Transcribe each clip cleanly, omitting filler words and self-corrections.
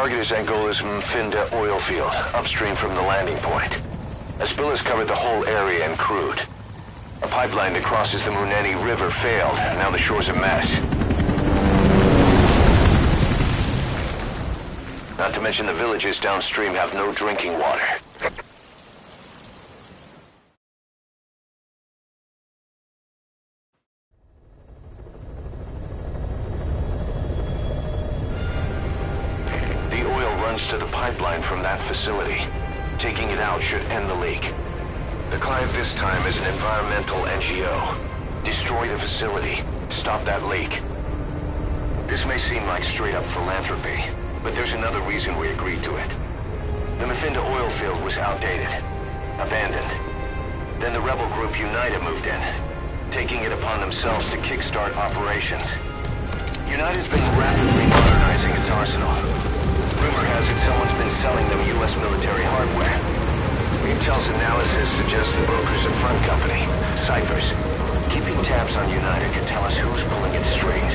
Target is Angola's Mfinda oil field, upstream from the landing point. A spill has covered the whole area and crude. A pipeline that crosses the Muneni River failed, and now the shore's a mess. Not to mention the villages downstream have no drinking water. The oil runs to the pipeline from that facility. Taking it out should end the leak. The client this time is an environmental NGO. Destroy the facility. Stop that leak. This may seem like straight-up philanthropy, but there's another reason we agreed to it. The Mfinda oil field was outdated, abandoned. Then the rebel group Unida moved in, taking it upon themselves to kickstart operations. Unida's been rapidly modernizing its arsenal. Rumor has it someone's been selling them U.S. military hardware. Intel's analysis suggests the broker's a front company, Cyphers. Keeping tabs on Unida can tell us who's pulling its strings.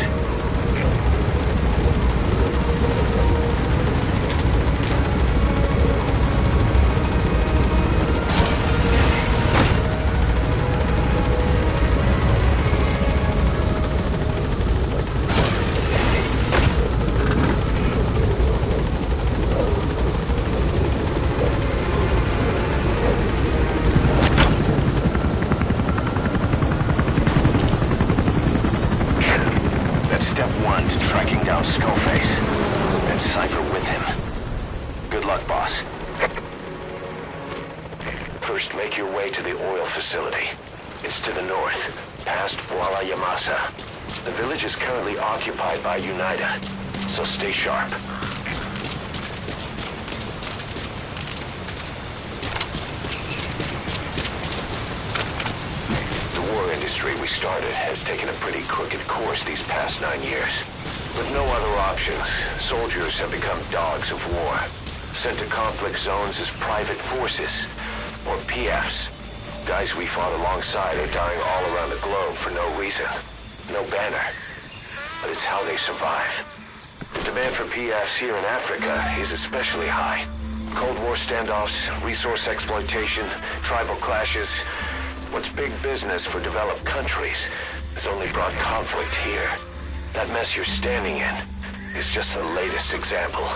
First, make your way to the oil facility. It's to the north, past Wala Yamasa. The village is currently occupied by Unida, so stay sharp. The war industry we started has taken a pretty crooked course these past 9 years. With no other options, soldiers have become dogs of war, sent to conflict zones as private forces, or PFs. Guys we fought alongside are dying all around the globe for no reason. No banner. But it's how they survive. The demand for PFs here in Africa is especially high. Cold War standoffs, resource exploitation, tribal clashes. What's big business for developed countries has only brought conflict here. That mess you're standing in is just the latest example.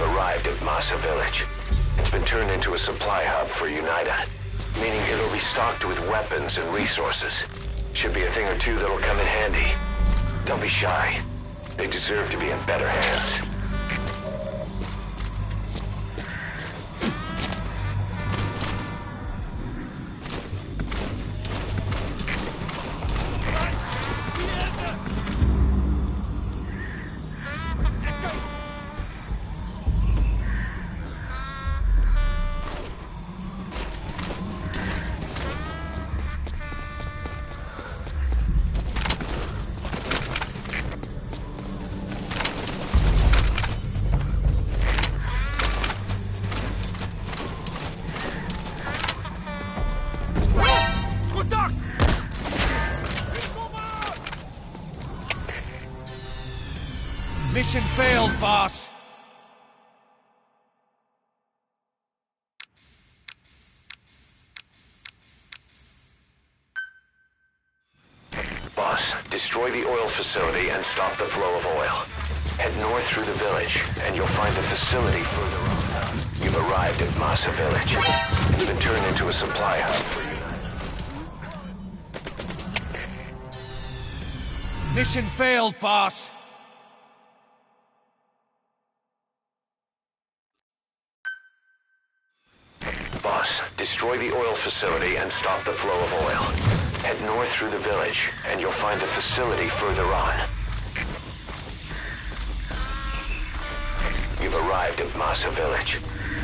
Arrived at Masa Village. It's been turned into a supply hub for Unida, meaning it'll be stocked with weapons and resources. Should be a thing or two that'll come in handy. Don't be shy. They deserve to be in better hands. Mission failed, boss! Boss, destroy the oil facility and stop the flow of oil. Head north through the village, and you'll find a facility further on. You've arrived at Masa Village. It's been turned into a supply hub for you. Mission failed, boss. Boss, destroy the oil facility and stop the flow of oil. Head north through the village, and you'll find a facility further on. You've arrived at Masa Village.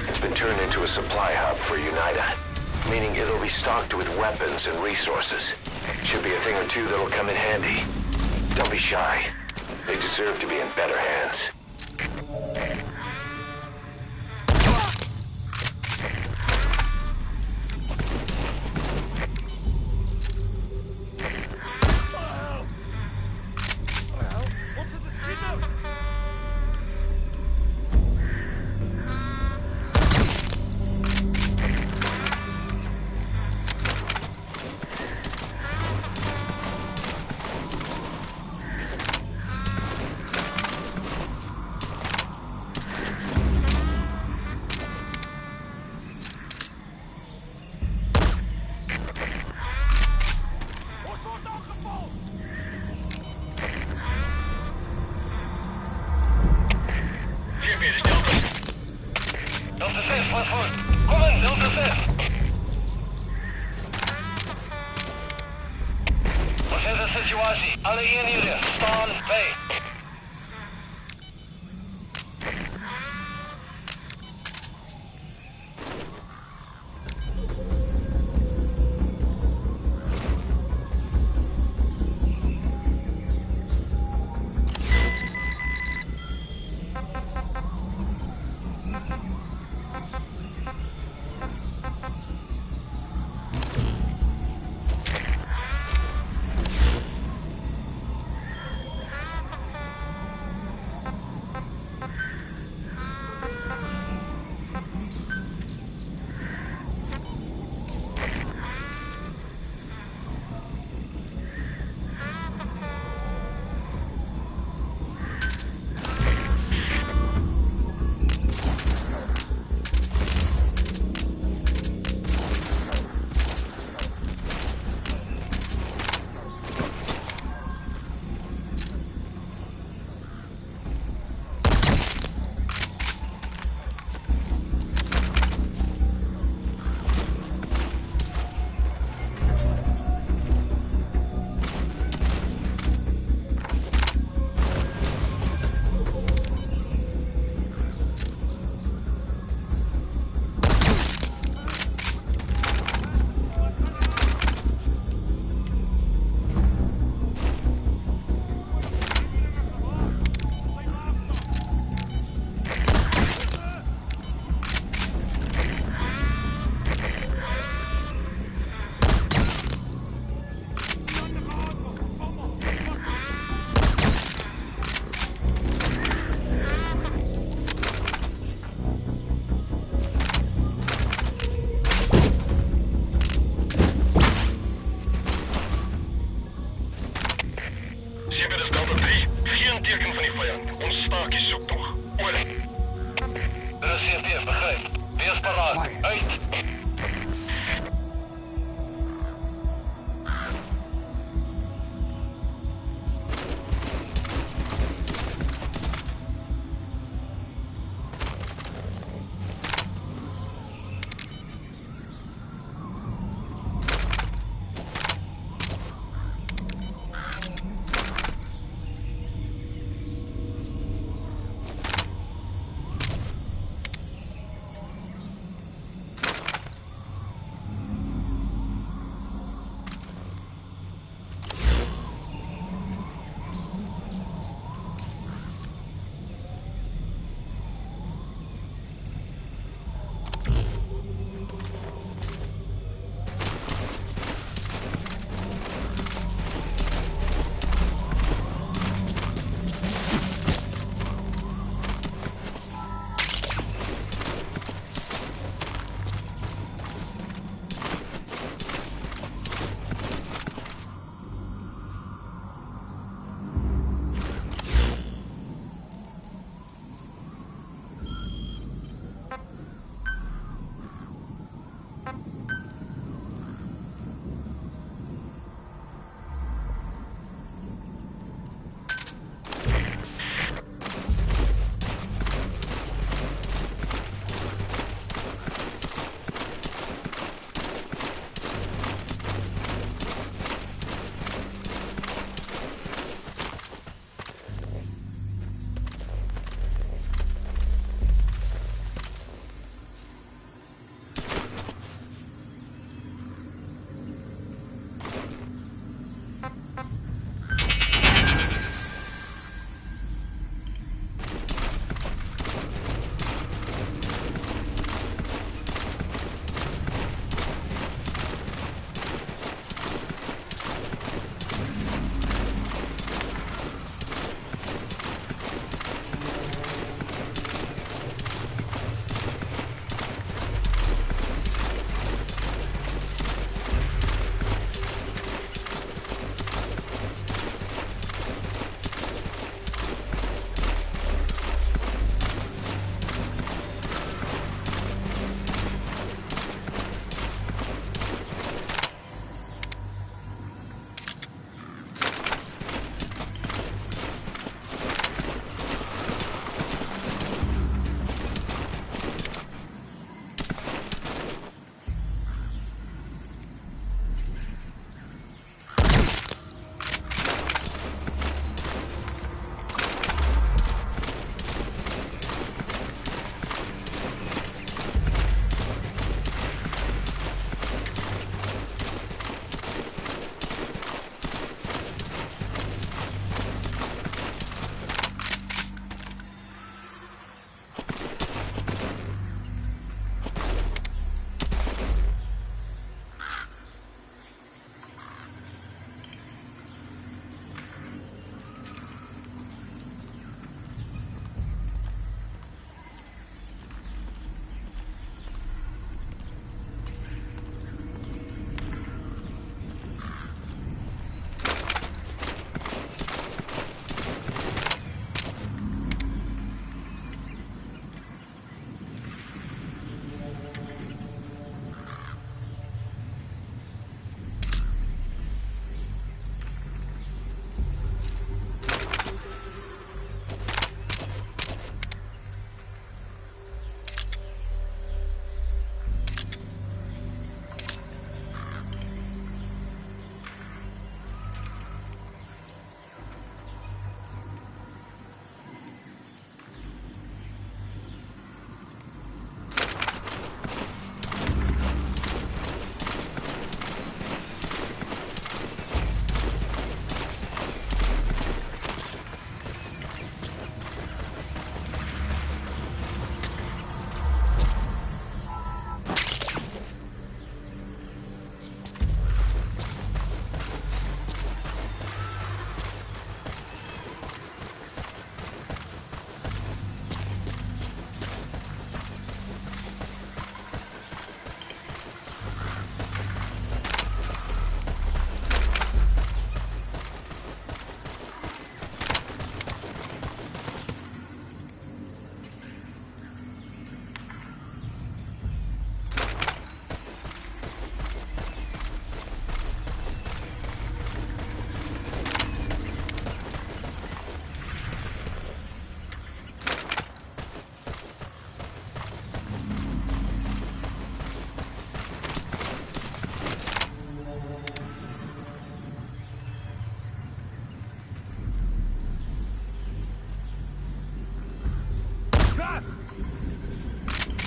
It's been turned into a supply hub for UNITA, meaning it'll be stocked with weapons and resources. Should be a thing or two that'll come in handy. Don't be shy. They deserve to be in better hands. Alle eenheden staan bij.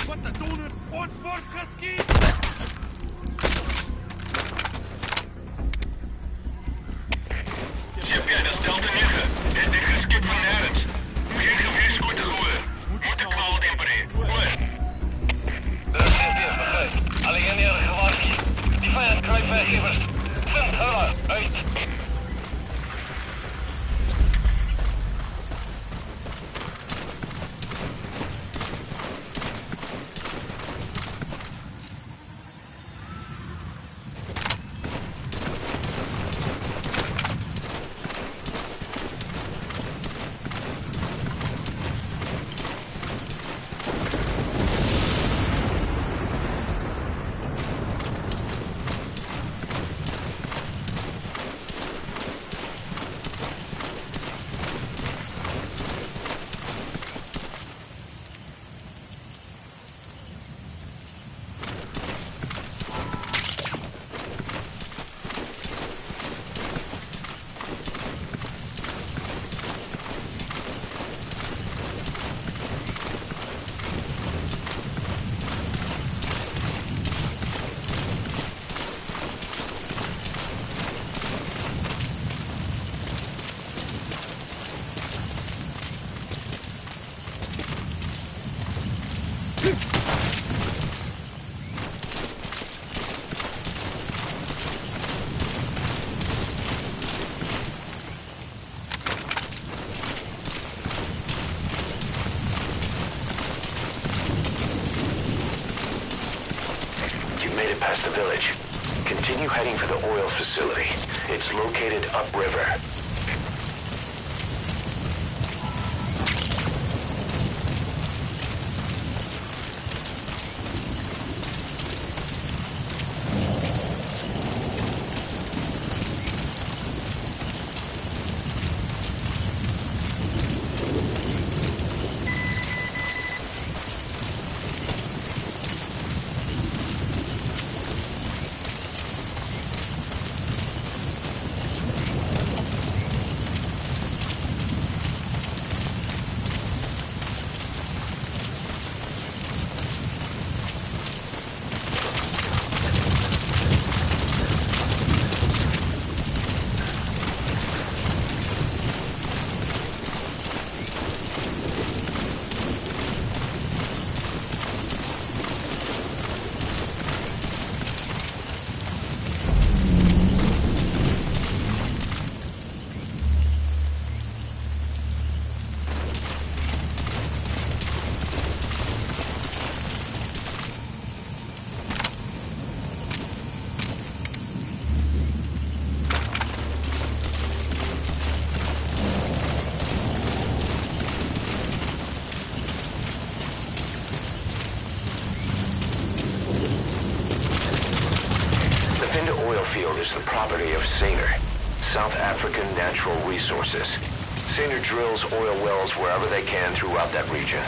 Wat te doen het? Ons wordt geskiet! CPI, dat is Delta 9. Het is geskipt van nergens. Geen geweer goed te gooien. Moet de knal tempereren. Goed. De CSD begrijpt. Alle eenheden gewaarschuwd. Die vijand krijgt werkgevers. Vind Huller uit. Made it past the village. Continue heading for the oil facility. It's located upriver. Field is the property of Saner, South African Natural Resources. Saner drills oil wells wherever they can throughout that region.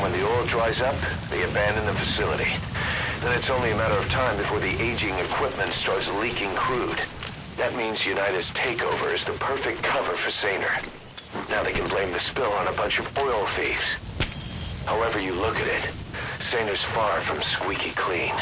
When the oil dries up, they abandon the facility. Then it's only a matter of time before the aging equipment starts leaking crude. That means United's takeover is the perfect cover for Saner. Now they can blame the spill on a bunch of oil thieves. However you look at it, Saner's far from squeaky clean.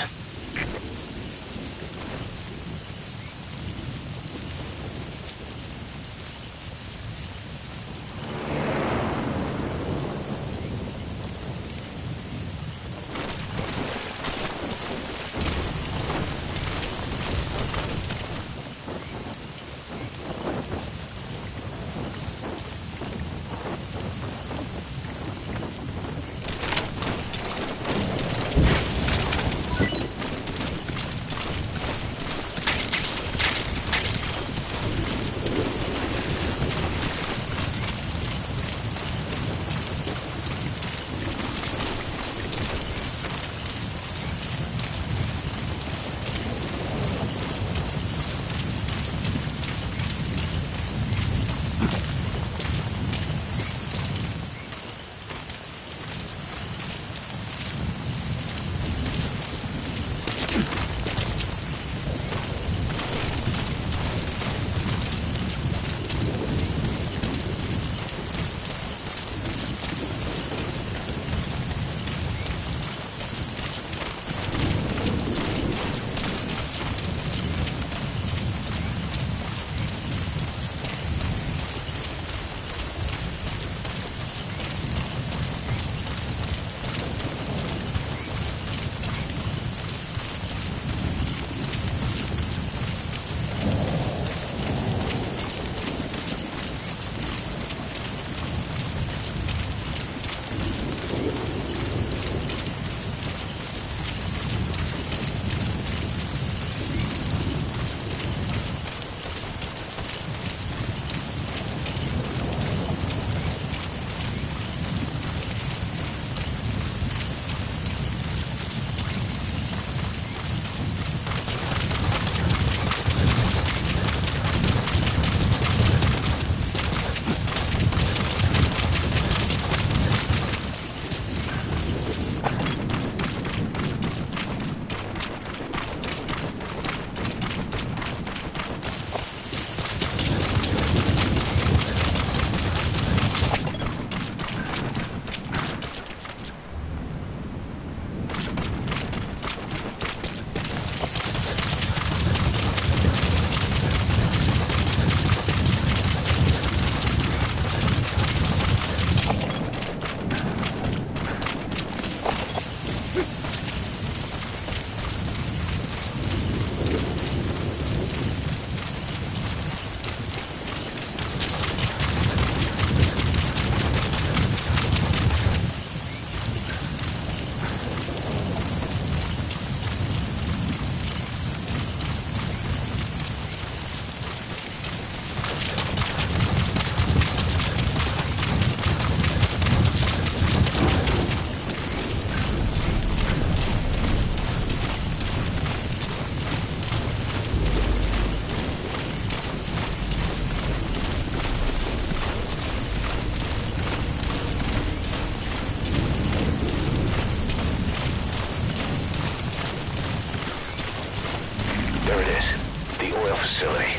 facility.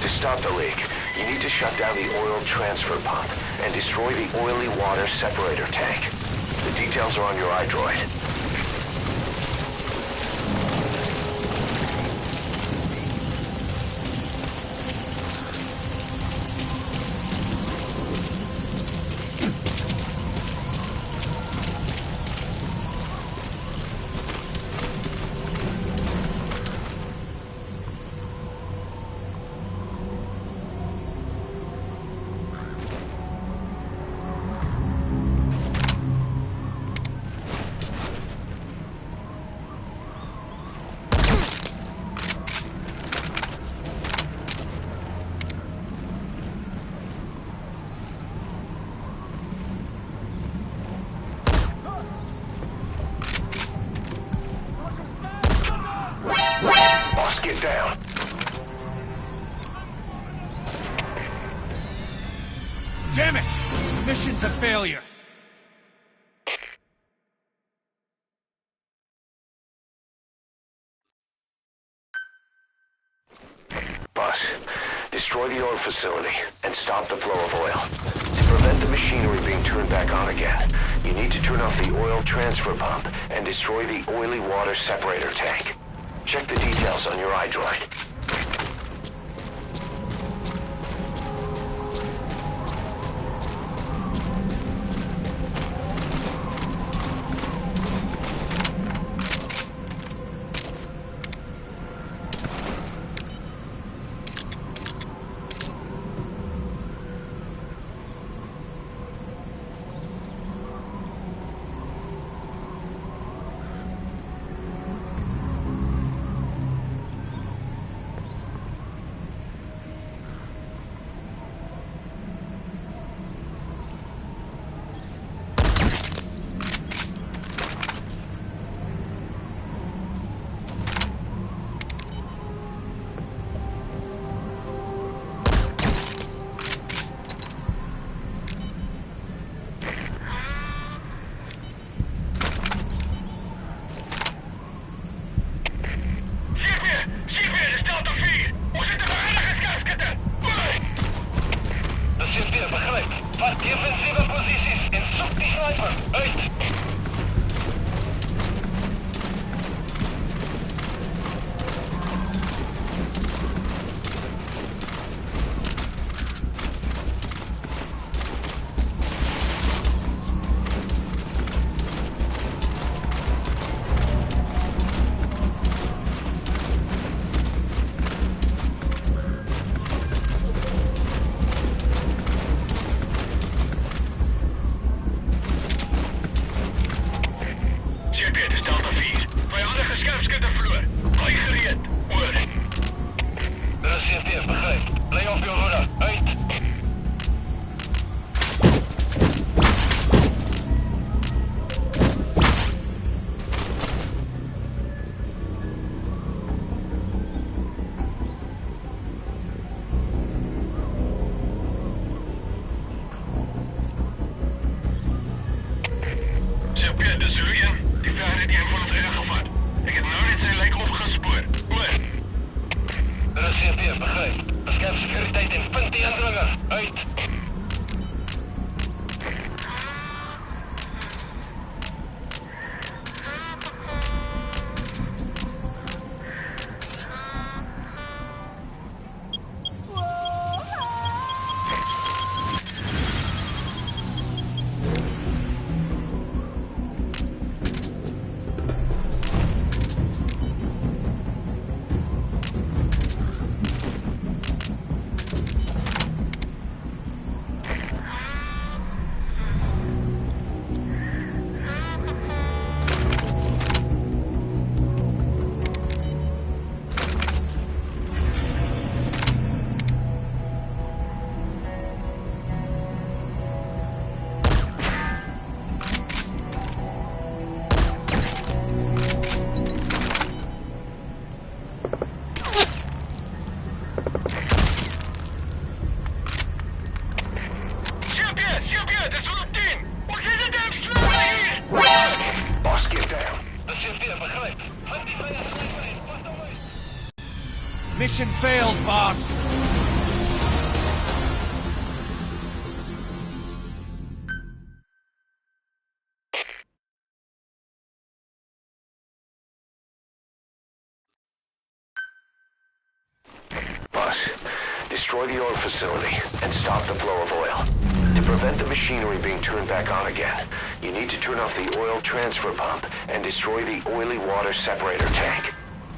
To stop the leak, you need to shut down the oil transfer pump and destroy the oily water separator tank. The details are on your iDroid. Boss, get down. Damn it! Mission's a failure. Boss, destroy the oil facility and stop the flow of oil. To prevent the machinery being turned back on again, you need to turn off the oil transfer pump and destroy the oily water separator tank. Check the details on your iDroid. Defensieve posities en zoek die sniper. Uit! Mission failed, boss! Boss, destroy the oil facility and stop the flow of oil. To prevent the machinery being turned back on again, you need to turn off the oil transfer pump and destroy the oily water separator tank.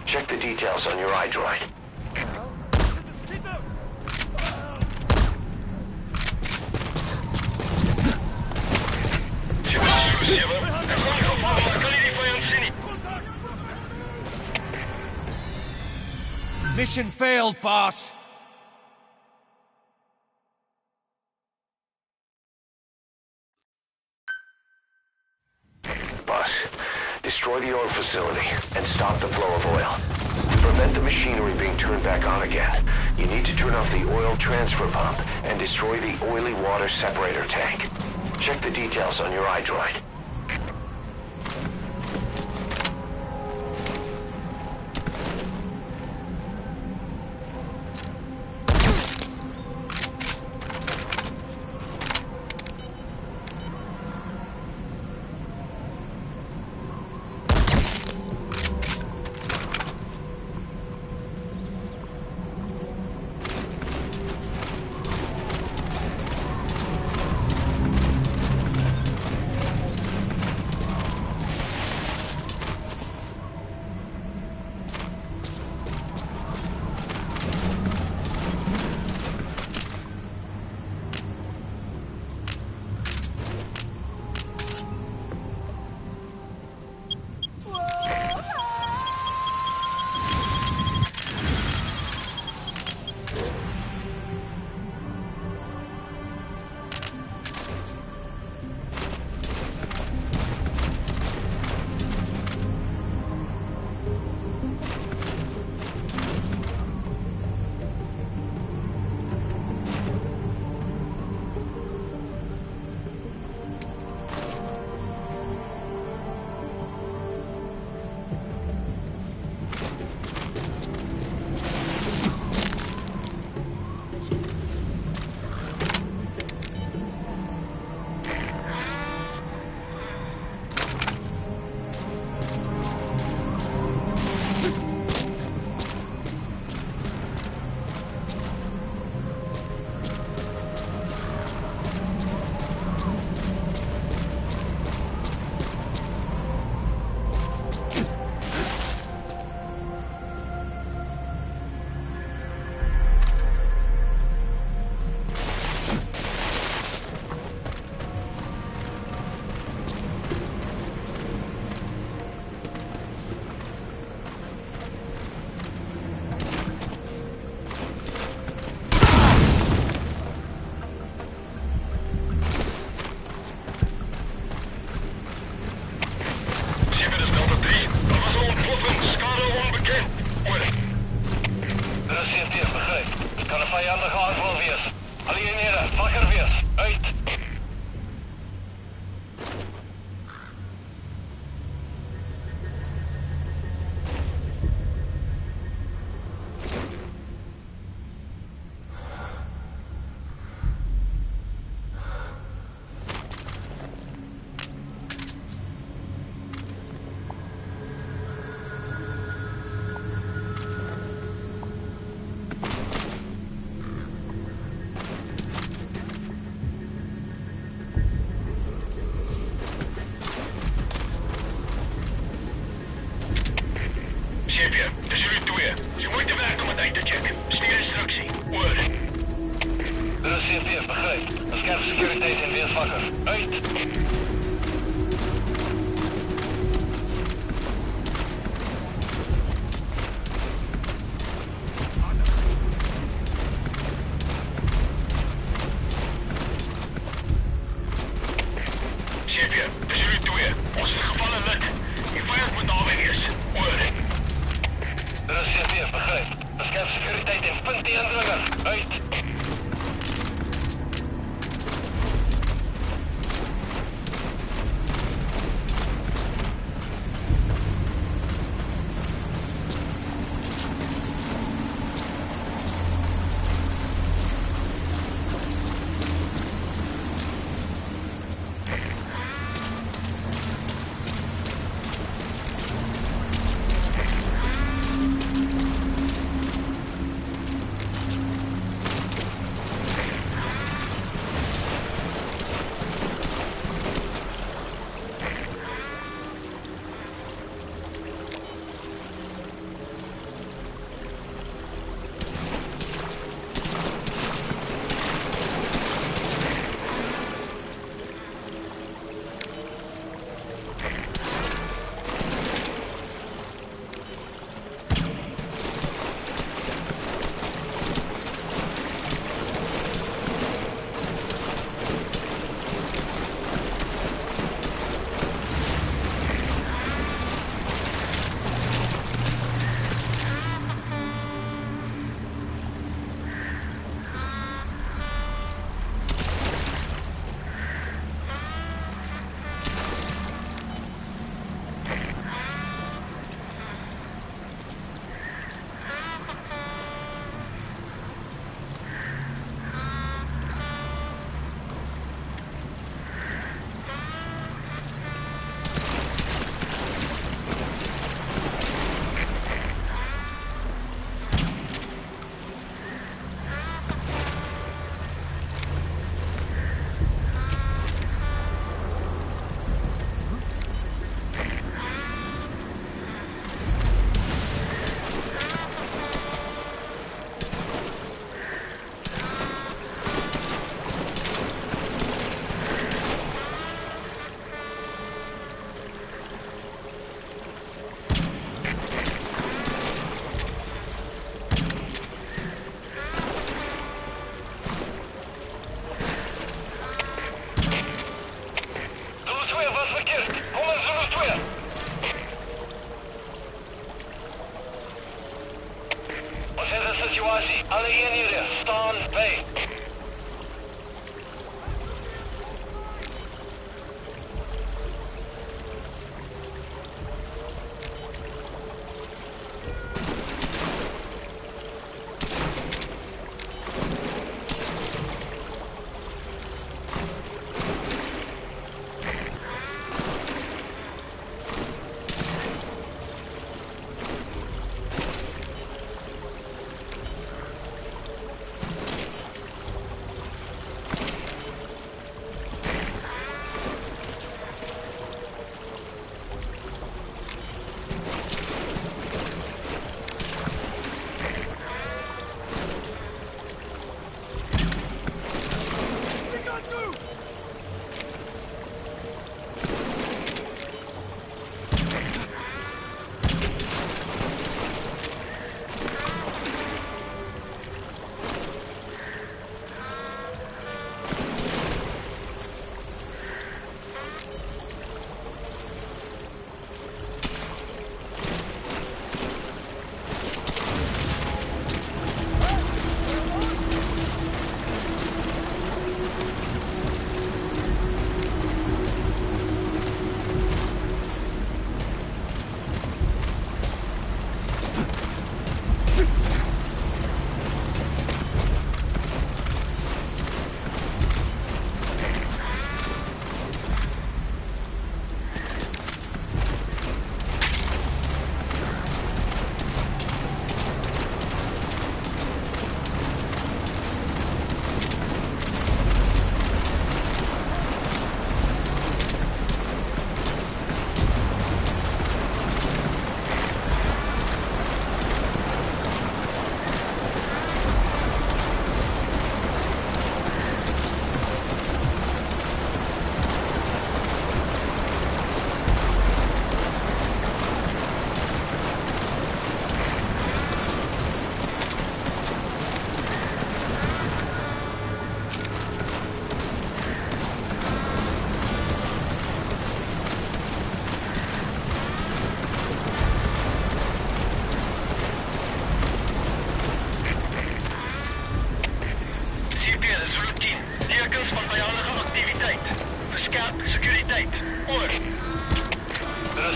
Check the details on your iDroid. Mission failed, boss! Boss, destroy the oil facility and stop the flow of oil. To prevent the machinery being turned back on again, you need to turn off the oil transfer pump and destroy the oily water separator tank. Check the details on your iDroid. Vijandige aanval wees. Allieneerde, wakker wees. Uit. Chefje, dis jullie twee. Je moet de werk om het uit te checken. Stuur instructie. Word. Er is CFTF, begrijp. Een scherp securiteit en wees wakker. Uit. Chefje, dis jullie twee. Ons is gevallen lid. Die vijand moet naby wees. Word. Er is CFTF, begrijp. Een scherp securiteit en punt die indringer. Uit.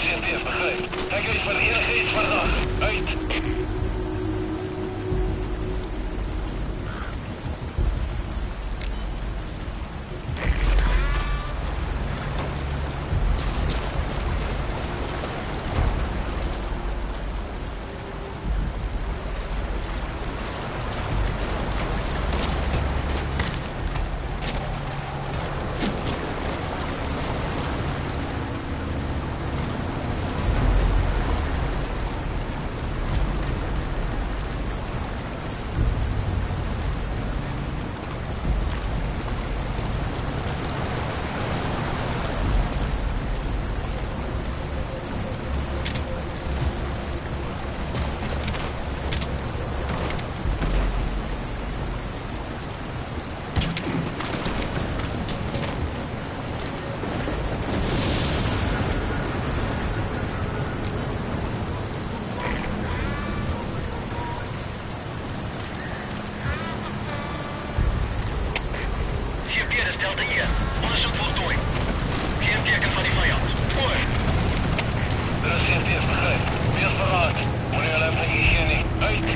CMP, begrijp. Kijk eens voor enige iets vandaag. Uit. Delta hier. Onderzoek voltooid. Geen teken van die vijand. Voor. De CMP, begrijp. Wees verraad. Wanneer alleen breng je hier niet. Uit.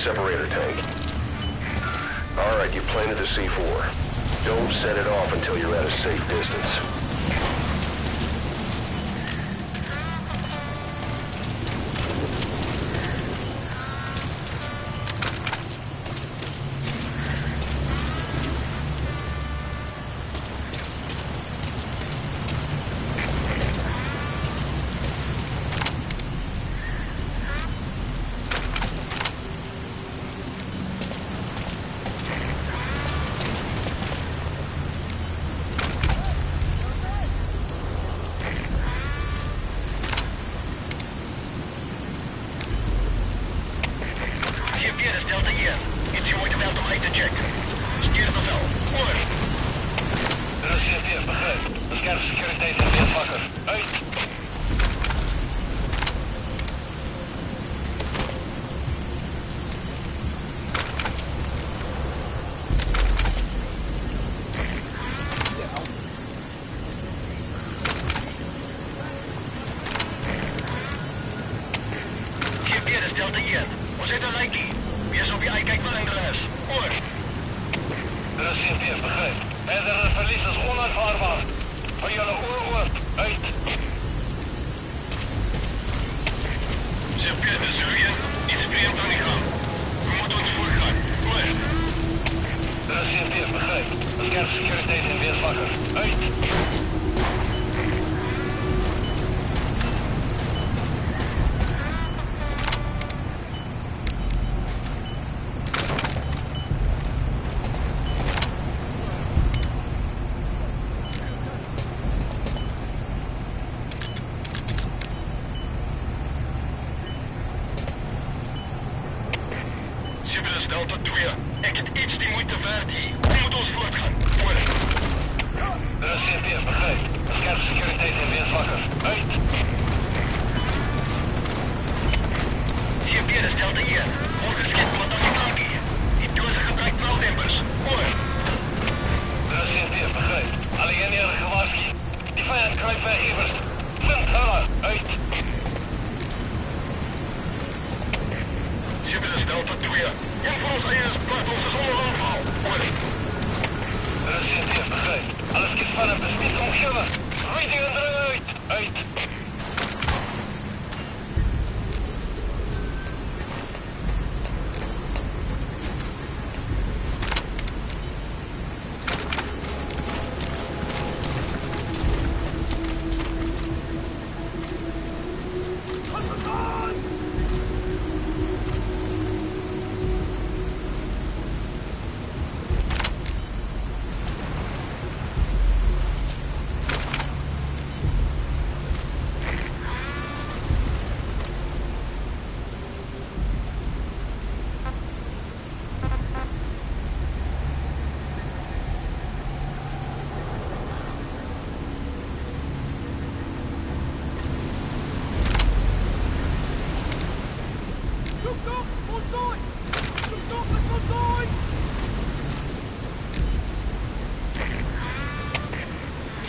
separator tank. Alright, you planted the C4. Don't set it off until you're at a safe distance. Delta 2, ik het iets die moeite waard hier. U moet ons voortgaan. Hoor. Er is CPF, begrijp. Scherp securiteit en weerswakker. Uit. CPF is Delta hier. Ongeschikt wat als je klank hier. Die dozen gebruikt blauwdempers. Hoor. Er is CPF, begrijp. Alliëneren gewaarschuwd. Die vijand kruipt weg eerst. Vind hulle. Uit. CPF is Delta 2. En voor ons eigen plaats ons is onder aanval. Hoor. Er is CPF, begrijp. Alles kies van hem is niet omgeven. Rating eruit. Uit.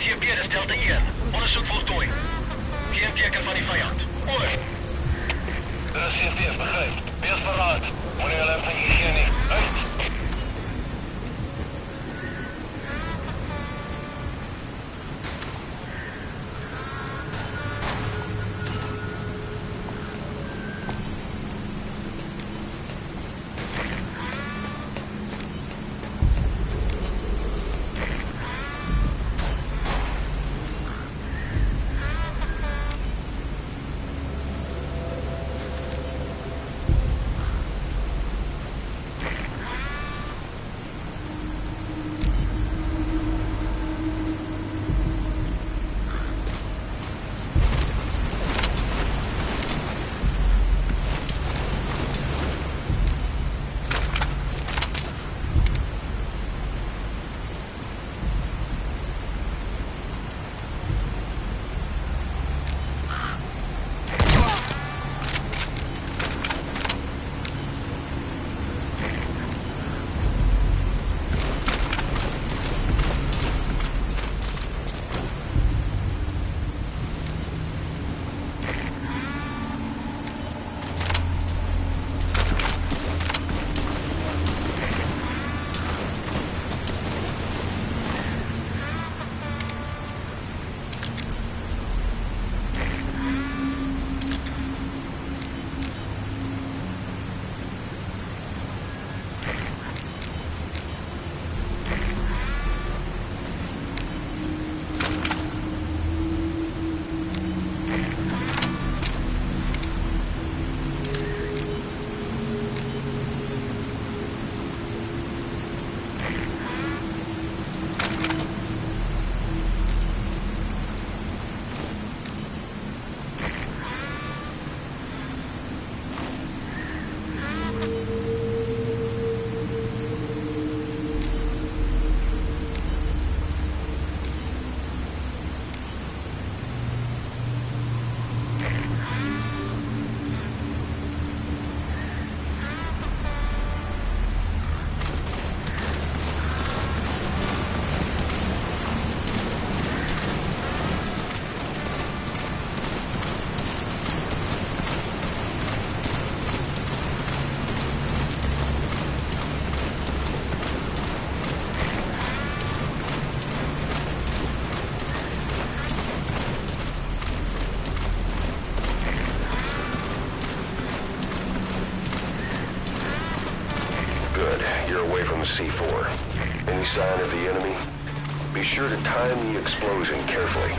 CPR is Delta 1. Onderzoek voltooid. Geen teken van die vijand. Hoor. Er is CPF, begrijp. Wees verraad. Wanneer hulle van hygiënie. Uit. Good. You're away from the C4. Any sign of the enemy? Be sure to time the explosion carefully.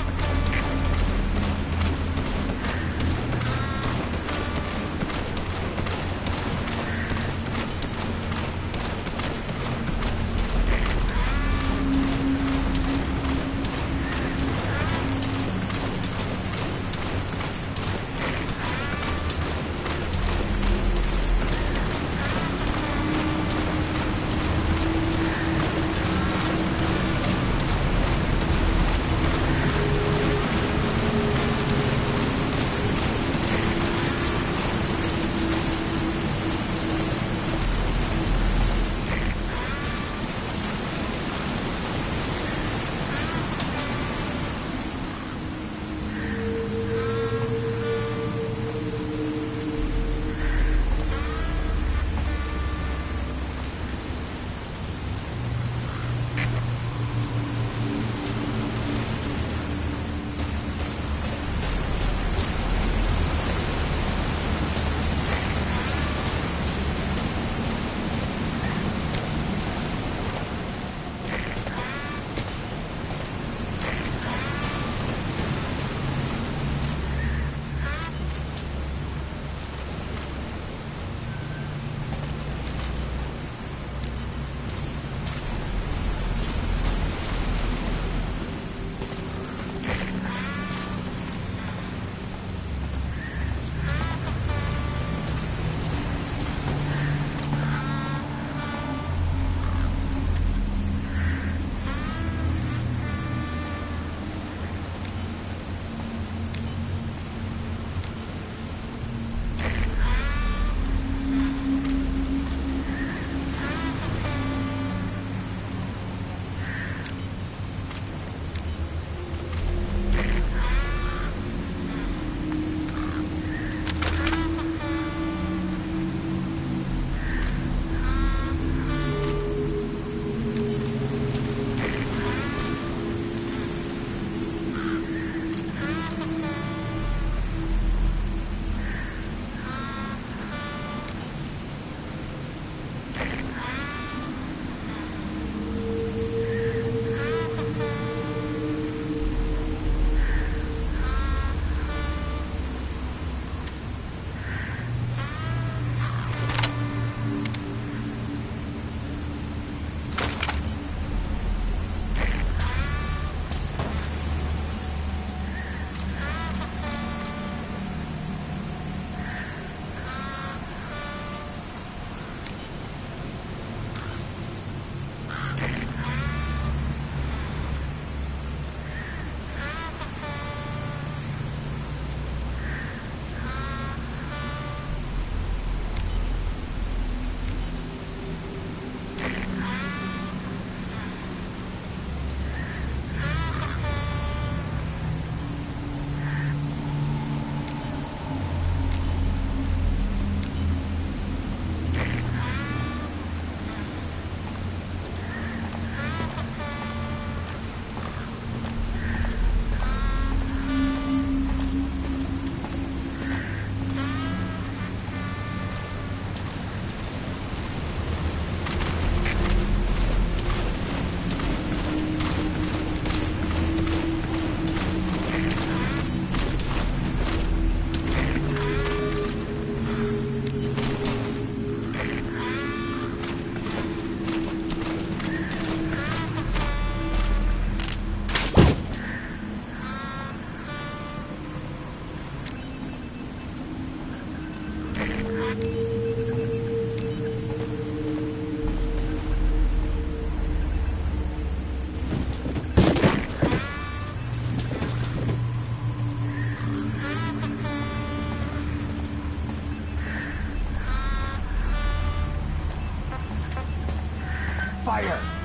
Fire!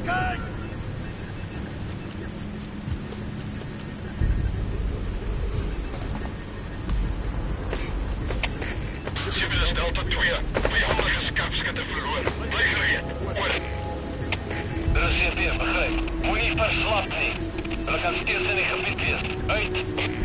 taken! Civilis Delta 2. 200 scherpschutter verloor. Bly gereed. Oor. Er is CP, begrijp. Moenie verslapt nie. Hulle kan steeds in die gebied wees. Uit!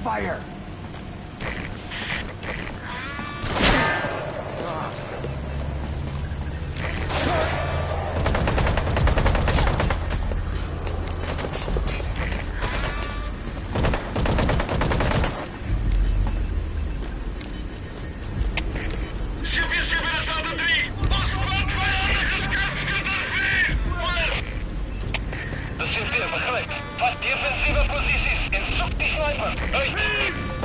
Fire! De CP, begrijp. Vat defensieve posities en zoek die sniper. Uit!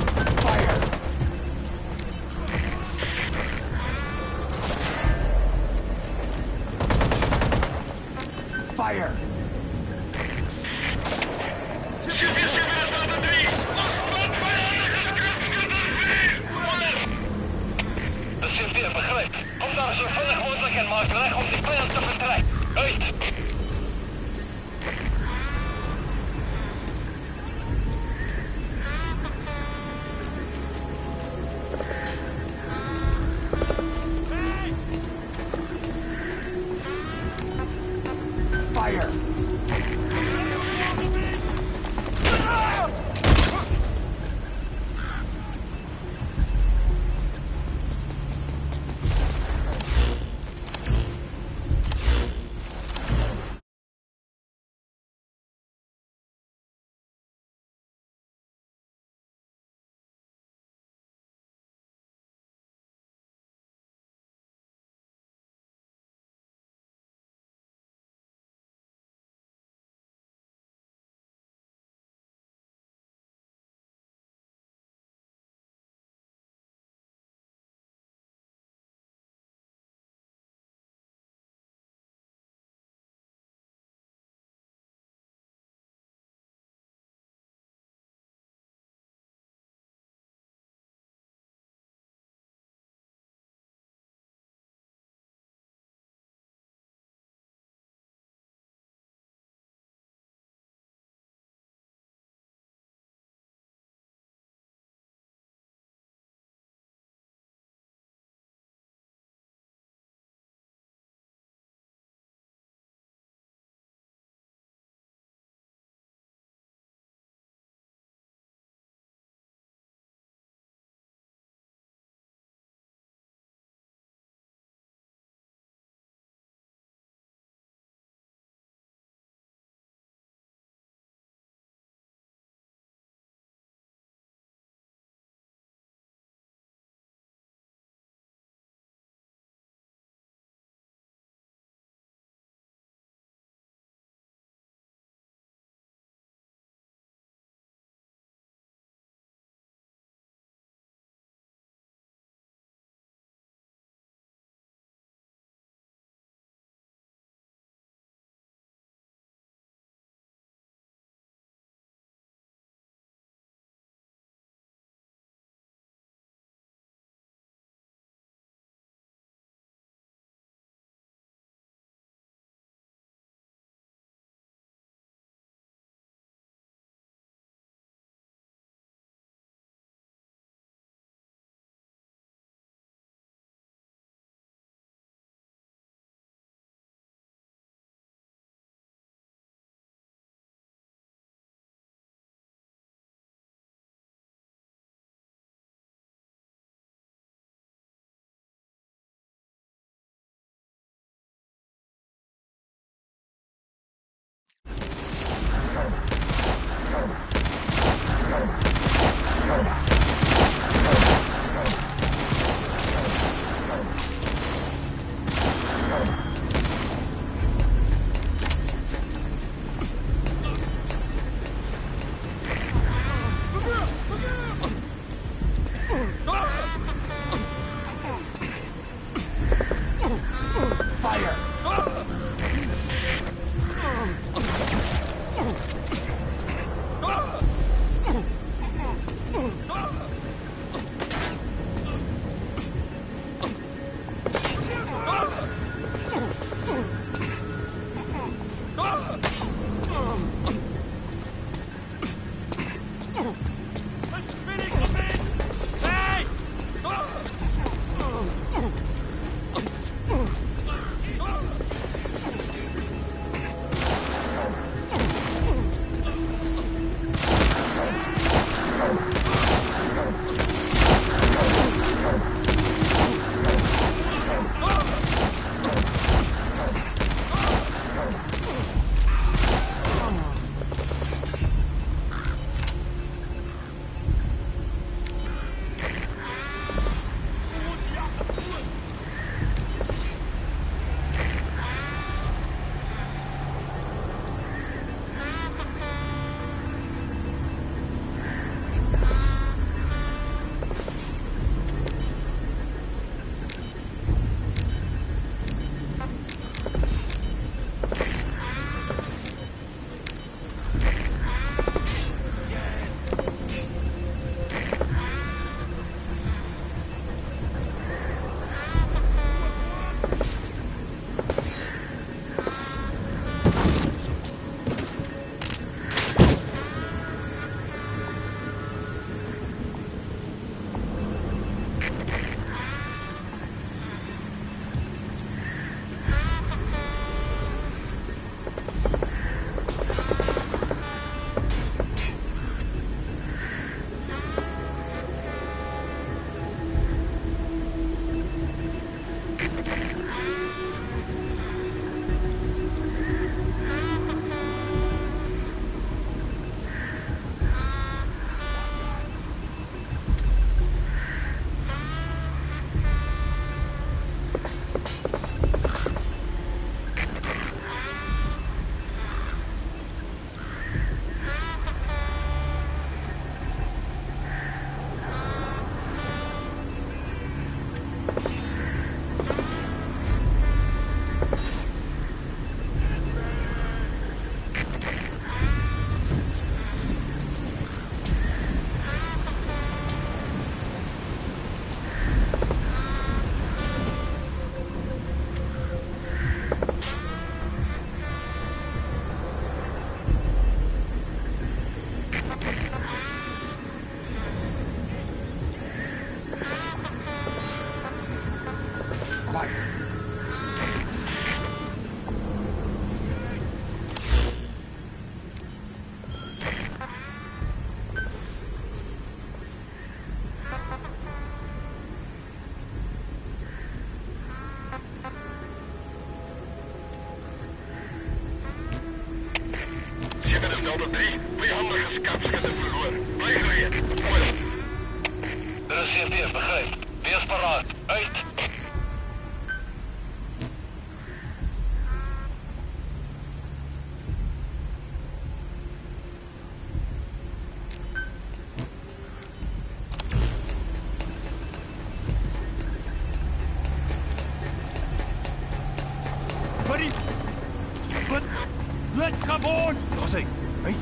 103, vijandige scherpschutter verloor. Bly gereed. Oor. Er is CP, begryp. Wees paraat. Uit! Come on! Rosé, hey.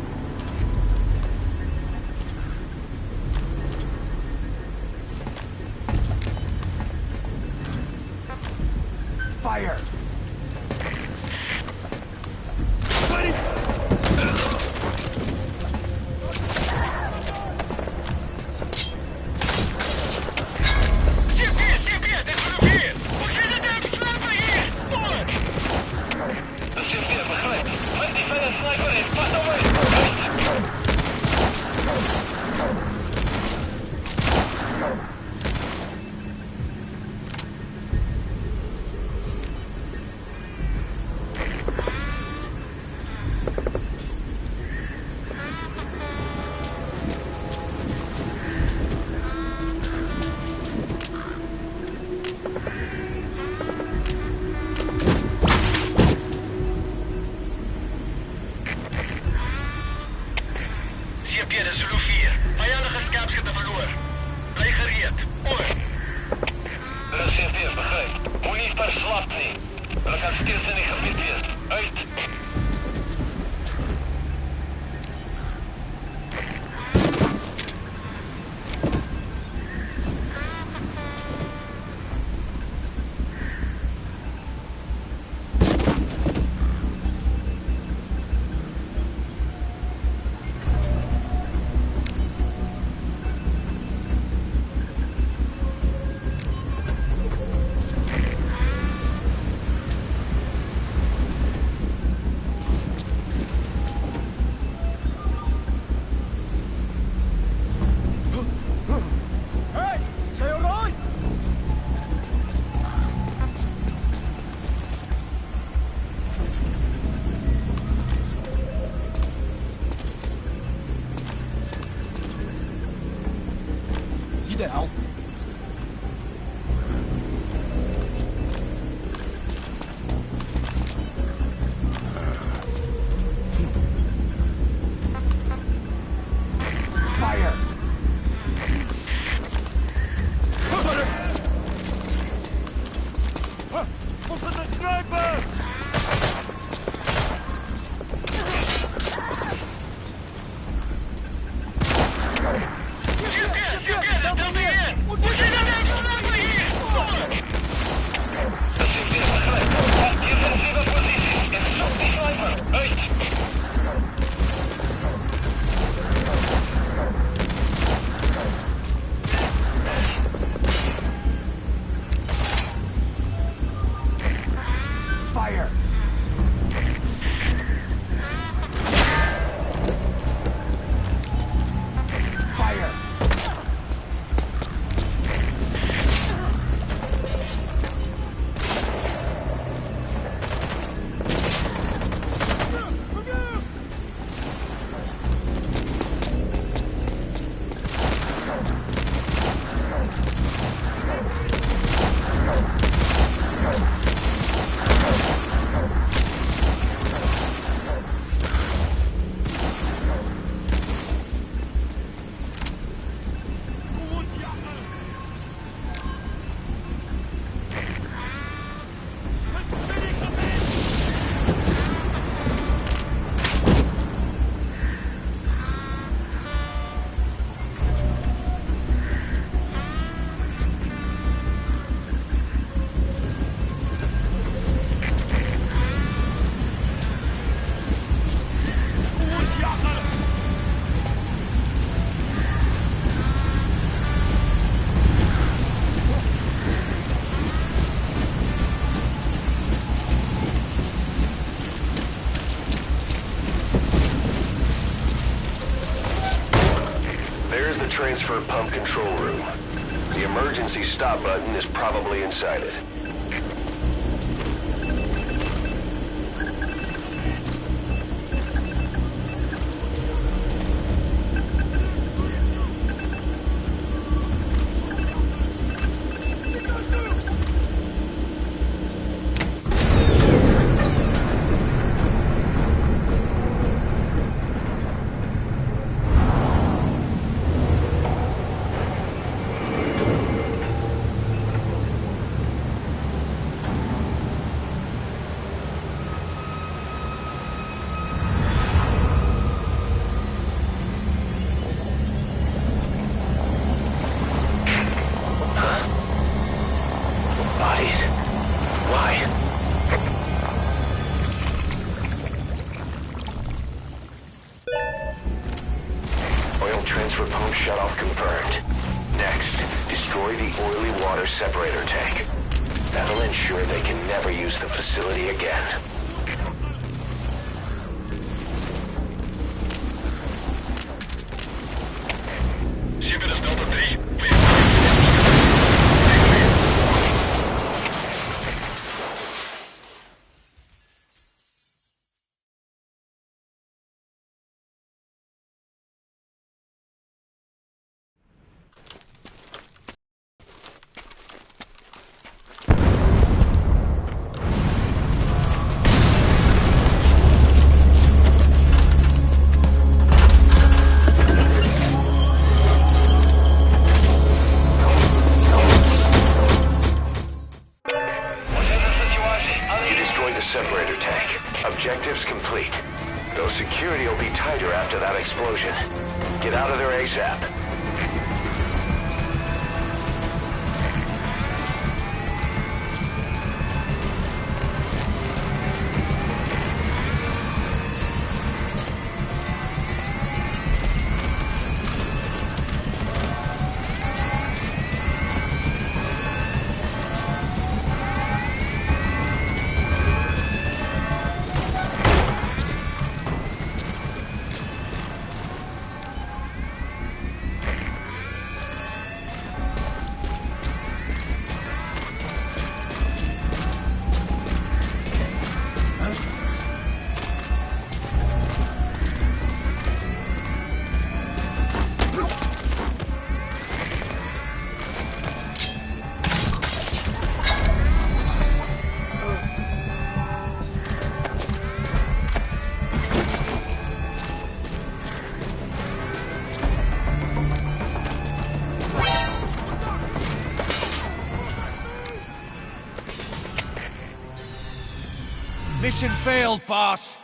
Fire! Buddy! CP, dit is een vier. Hoe zit het daar? Sniper hier! Oor. De CP, begryp. Vind die fijne sniper in. Pas nou uit! CP, dit is Zulu 4. Vijandige scherpschutter verloor. Bly gereed. Oor. Er is CP, begryp. Moenie verslap nie. Hulle kan steeds in die gebied wees. Uit! Hey! Say alright! You down? Fire! What's the snipers? CP, stel me in. Hoe zit het daar? Sniper hier! Oor. De CP, begryp. Pas defensieve posities en soek die sniper. Uit! Fire! Fire! There's the transfer pump control room. The emergency stop button is probably inside it. confirmed. Next, destroy the oily water separator tank. That'll ensure they can never use the facility again. Shiver is Delta 3. Separator tank. Objectives complete. Though security will be tighter after that explosion. Get out of there ASAP. Mission failed, boss.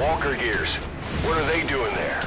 Walker Gears. What are they doing there?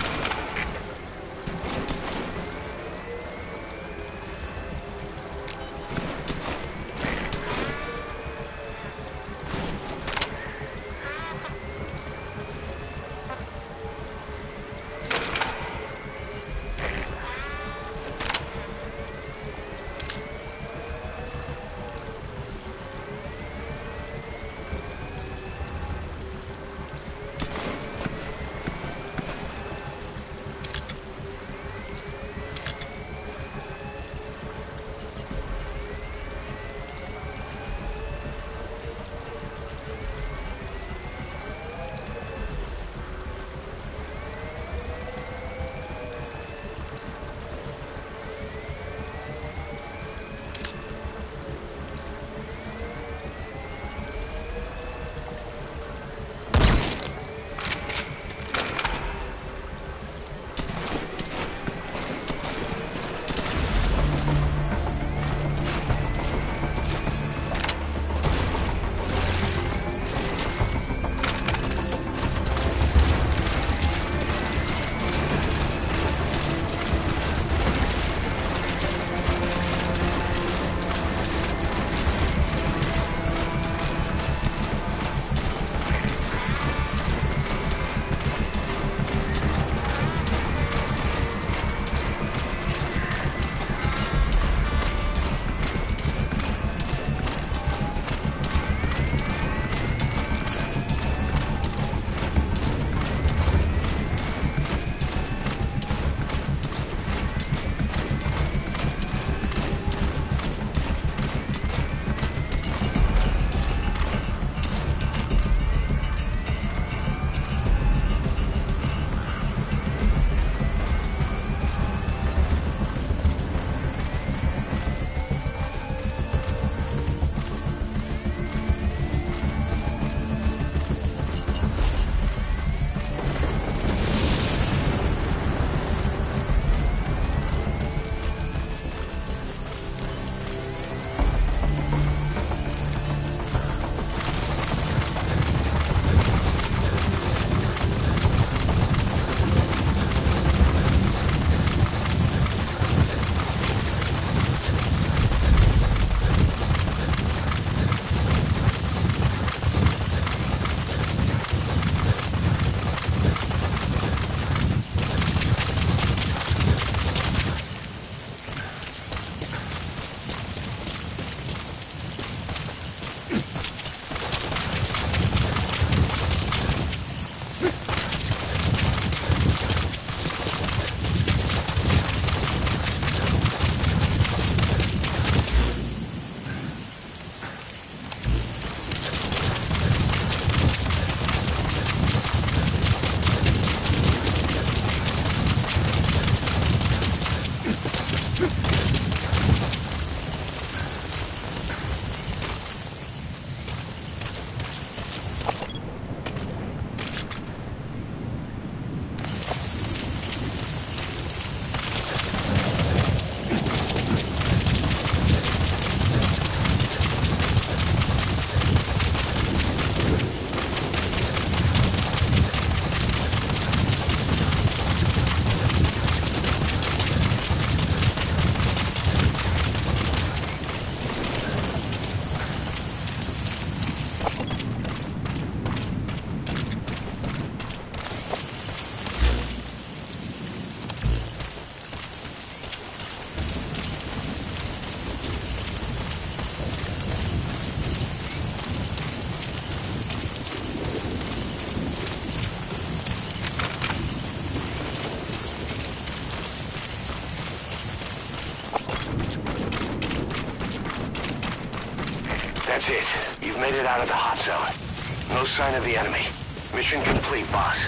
That's it. You've made it out of the hot zone. No sign of the enemy. Mission complete, boss.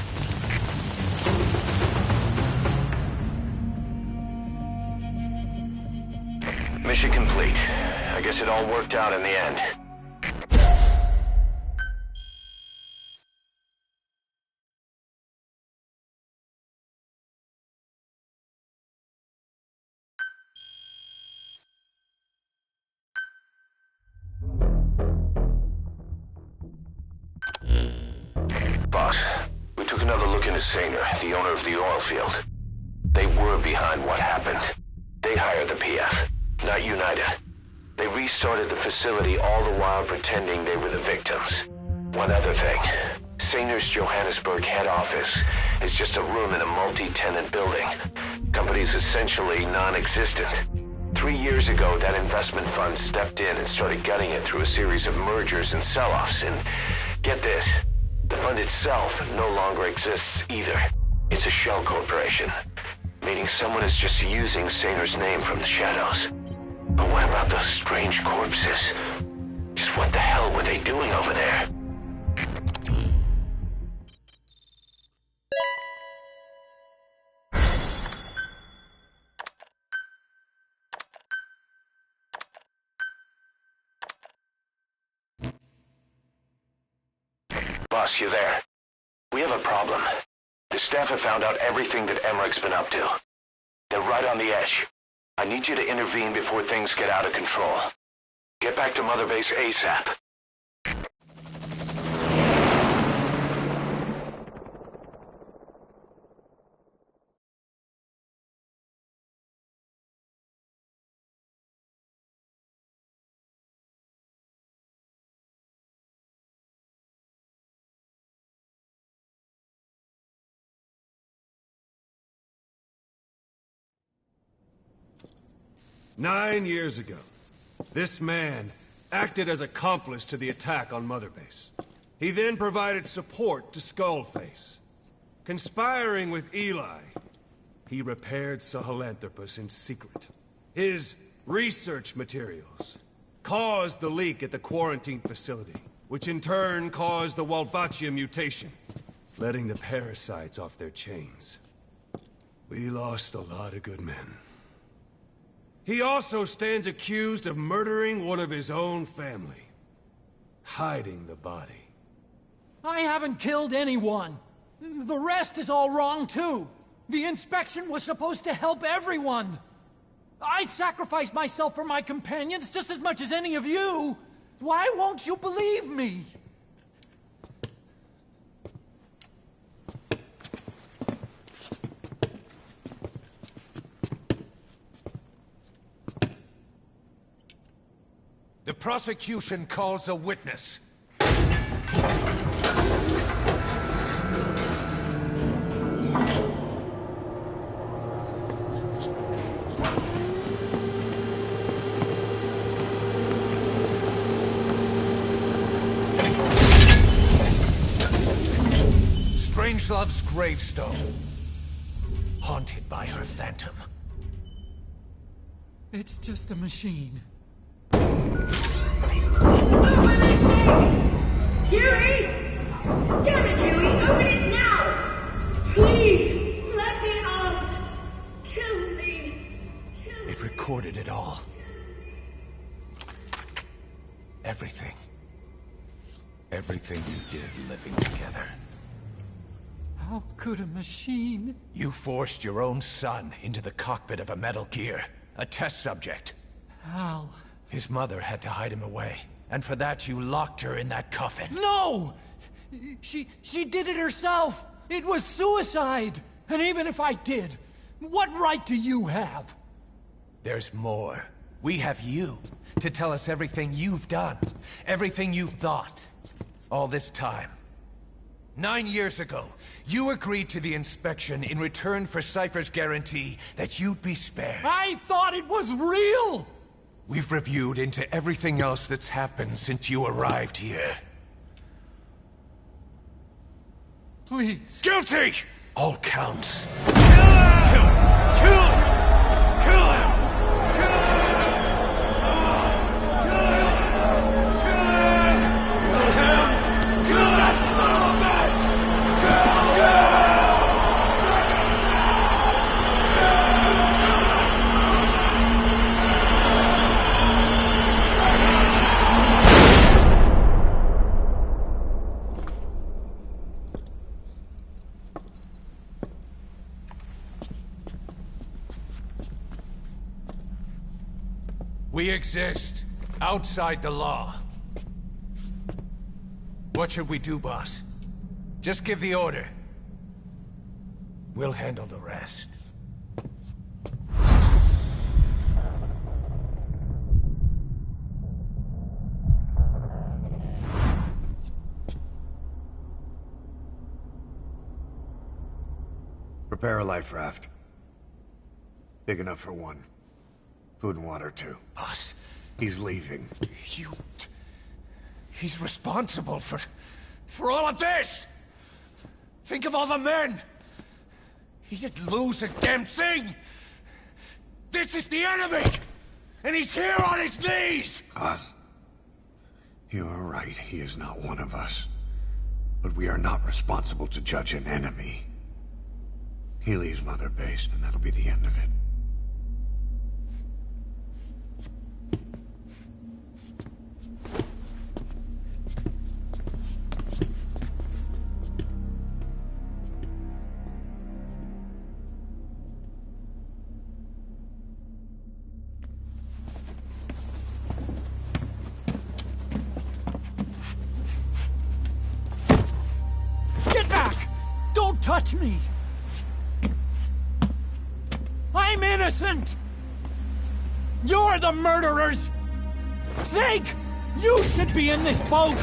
Mission complete. I guess it all worked out in the end. Boss, we another look into Saner, the owner of the oil field. They were behind what happened. They hired the PF, not United. They restarted the facility all the while pretending they were the victims. One other thing. Saner's Johannesburg head office is just a room in a multi-tenant building. Company's essentially non-existent. 3 years ago, that investment fund stepped in and started gutting it through a series of mergers and sell-offs. And get this, the fund itself no longer exists either. It's a shell corporation, meaning someone is just using Saner's name from the shadows. But what about those strange corpses? Just what the hell were they doing over there? Boss, you there? We have a problem. The staff have found out everything that Emmerich's been up to. They're right on the edge. I need you to intervene before things get out of control. Get back to Mother Base ASAP. "9 years ago, this man acted as accomplice to the attack on Mother Base. He then provided support to Skullface. Conspiring with Eli, he repaired Sahelanthropus in secret. His research materials caused the leak at the quarantine facility, which in turn caused the Walbachia mutation, letting the parasites off their chains. We lost a lot of good men. He also stands accused of murdering one of his own family, hiding the body. I haven't killed anyone. The rest is all wrong, too. The inspection was supposed to help everyone. I sacrificed myself for my companions just as much as any of you. Why won't you believe me? The prosecution calls a witness. Strangelove's gravestone, haunted by her phantom. It's just a machine. Huey! Damn it, Huey! Open it now! Please! Let me out! Kill me! Kill me! It recorded it all. Everything. Everything you did living together. How could a machine? You forced your own son into the cockpit of a Metal Gear. A test subject. How? His mother had to hide him away. And for that, you locked her in that coffin. No! She did it herself! It was suicide! And even if I did, what right do you have? There's more. We have you to tell us everything you've done. Everything you've thought. All this time. 9 years ago, you agreed to the inspection in return for Cypher's guarantee that you'd be spared. I thought it was real! We've reviewed into everything else that's happened since you arrived here. Please. Guilty! All counts. Kill him! Kill him! Kill him! Kill him! We exist outside the law. What should we do, boss? Just give the order. We'll handle the rest. Prepare a life raft. Big enough for one. Food and water, too. Boss, He's leaving. he's responsible for all of this! Think of all the men! He didn't lose a damn thing! This is the enemy! And he's here on his knees! Us? You are right, he is not one of us. But we are not responsible to judge an enemy. He leaves Mother Base, and that'll be the end of it. Get back! Don't touch me! I'm innocent! You're the murderers! Snake! You should be in this boat!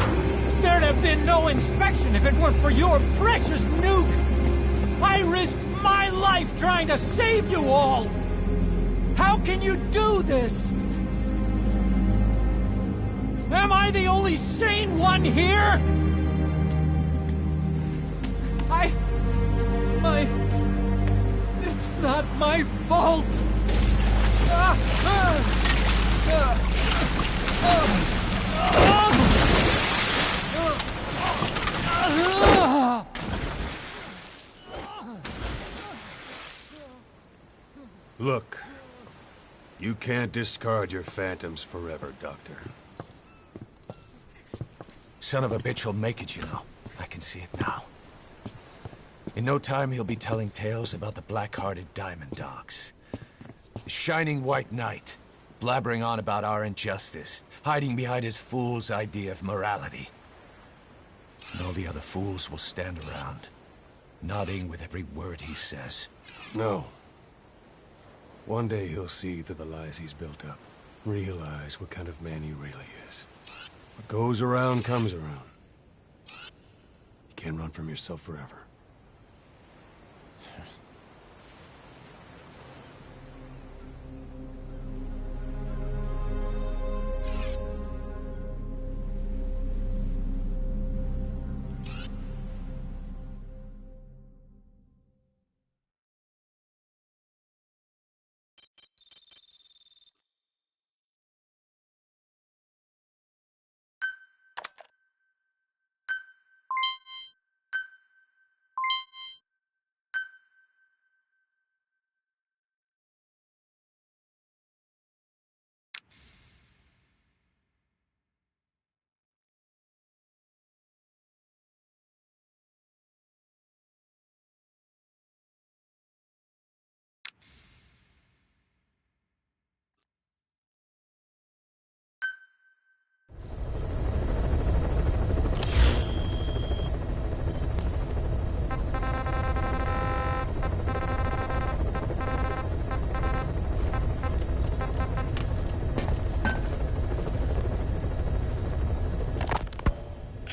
There'd have been no inspection if it weren't for your precious nuke! I risked my life trying to save you all! How can you do this? Am I the only sane one here? It's not my fault! Look, you can't discard your phantoms forever, Doctor. Son of a bitch will make it, you know. I can see it now. In no time, he'll be telling tales about the black-hearted Diamond Dogs. The Shining White Knight, blabbering on about our injustice, hiding behind his fool's idea of morality. And all the other fools will stand around, nodding with every word he says. No. One day he'll see through the lies he's built up. Realize what kind of man he really is. What goes around comes around. You can't run from yourself forever.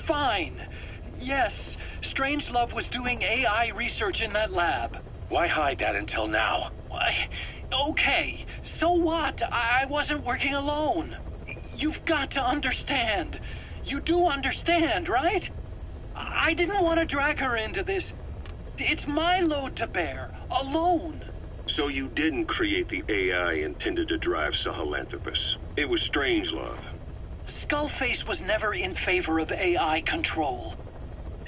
Fine. Yes, Strangelove was doing AI research in that lab. Why hide that until now? Why? Okay, so what? I wasn't working alone. You've got to understand. You do understand, right? I didn't want to drag her into this. It's my load to bear, alone. So you didn't create the AI intended to drive Sahelanthropus. It was Strangelove. Skullface was never in favor of AI control.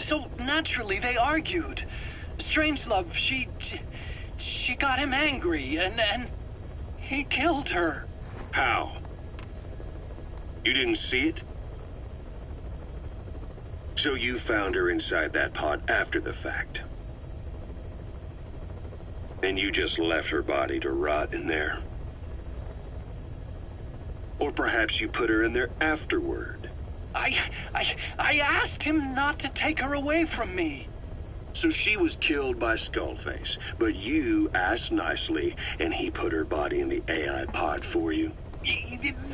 So naturally they argued. Strangelove, she got him angry and he killed her. How? You didn't see it? So you found her inside that pod after the fact. And you just left her body to rot in there. Or perhaps you put her in there afterward. I asked him not to take her away from me. So she was killed by Skullface, but you asked nicely, and he put her body in the AI pod for you?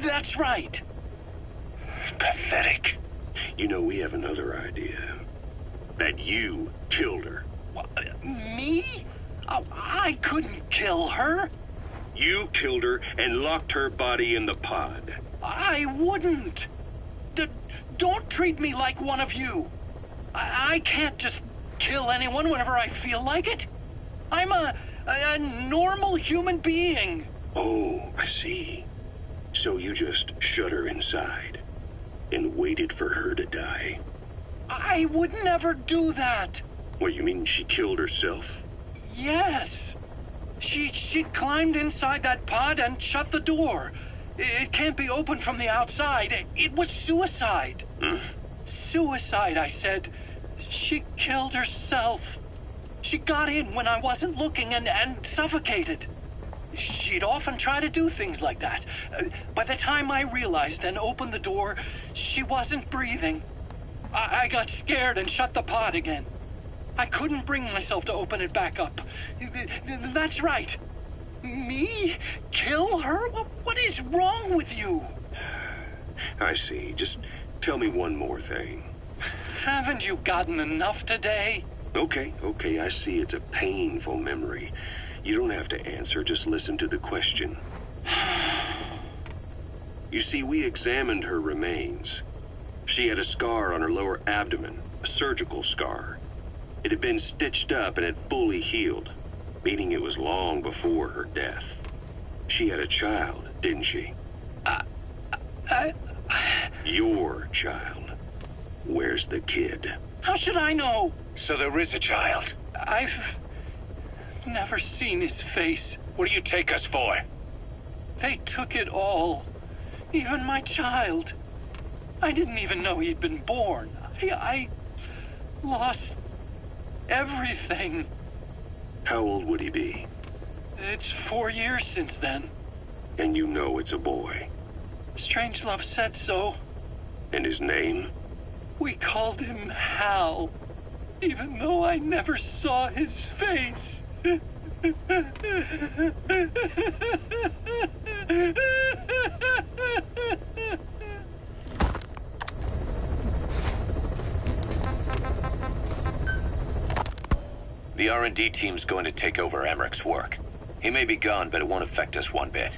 That's right. Pathetic. You know, we have another idea. That you killed her. What, me? I couldn't kill her. You killed her and locked her body in the pod. I wouldn't. Don't treat me like one of you. I can't just kill anyone whenever I feel like it. I'm a normal human being. Oh, I see. So you just shut her inside and waited for her to die. I would never do that. What, you mean she killed herself? Yes. She climbed inside that pod and shut the door. It can't be opened from the outside. It was suicide. Suicide, I said. She killed herself. She got in when I wasn't looking and suffocated. She'd often try to do things like that. By the time I realized and opened the door, she wasn't breathing. I got scared and shut the pod again. I couldn't bring myself to open it back up. That's right. Me? Kill her? What is wrong with you? I see. Just tell me one more thing. Haven't you gotten enough today? Okay, I see it's a painful memory. You don't have to answer, just listen to the question. You see, we examined her remains. She had a scar on her lower abdomen, a surgical scar. It had been stitched up and had fully healed, meaning it was long before her death. She had a child, didn't she? Your child. Where's the kid? How should I know? So there is a child. I've never seen his face. What do you take us for? They took it all. Even my child. I didn't even know he'd been born. I lost everything. How old would he be? It's 4 years since then. And you know it's a boy. Strangelove said so. And his name? We called him Hal, even though I never saw his face. The R&D team's going to take over Emmerich's work. He may be gone, but it won't affect us one bit.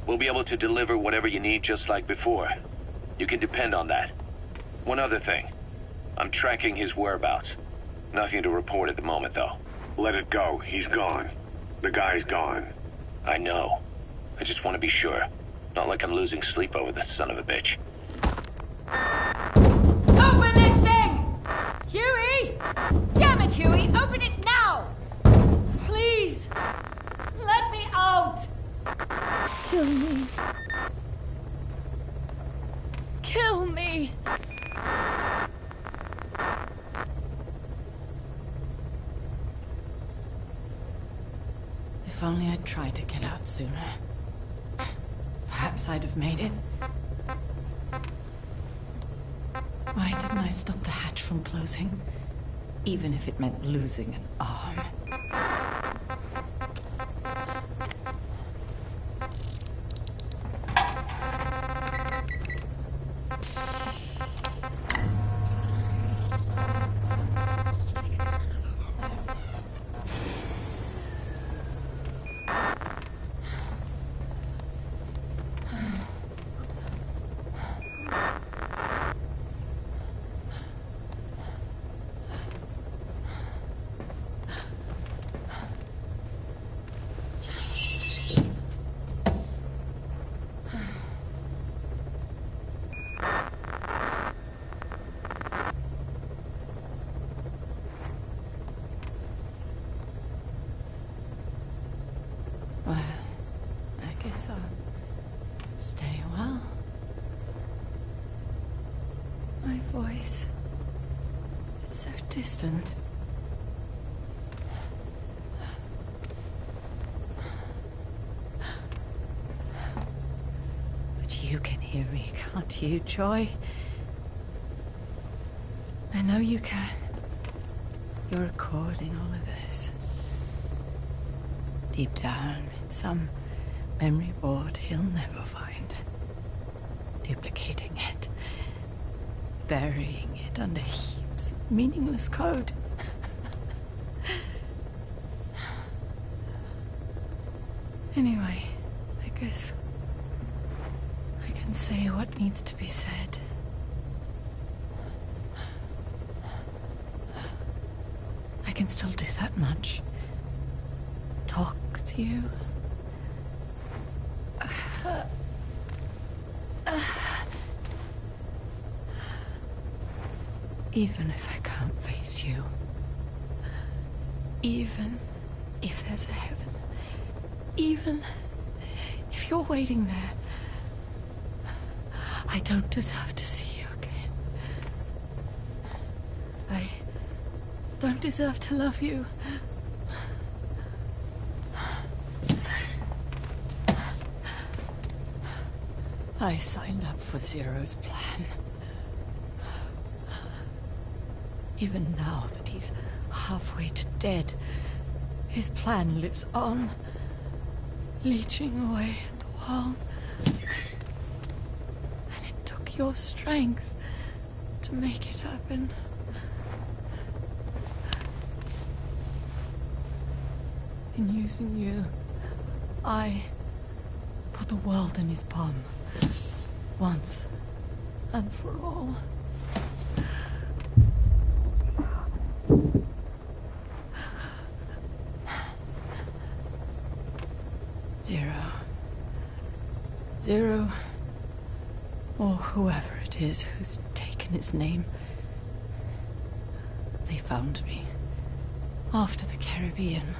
We'll be able to deliver whatever you need just like before. You can depend on that. One other thing. I'm tracking his whereabouts. Nothing to report at the moment, though. Let it go. He's gone. The guy's gone. I know. I just want to be sure. Not like I'm losing sleep over this son of a bitch. Open this thing! Huey! Damn it, Huey! Open it now! Please! Let me out! Kill me. Kill me! If only I'd tried to get out sooner. Perhaps I'd have made it. Why didn't I stop the hatch from closing? Even if it meant losing an arm. Well, I guess I'll stay a while. My voice, it's so distant. But you can hear me, can't you, Joy? I know you can. You're recording all of this. Deep down in some memory board he'll never find. Duplicating it. Burying it under heaps of meaningless code. Anyway, I guess I can say what needs to be said. I can still do that much. Talk to you. Even if I can't face you. Even if there's a heaven. Even if you're waiting there. I don't deserve to see you again. I don't deserve to love you. I signed up for Zero's plan. Even now that he's halfway to dead, his plan lives on, leeching away at the world. And it took your strength to make it happen. In using you, I put the world in his palm. Once and for all. Zero, or whoever it is who's taken his name. They found me after the Caribbean.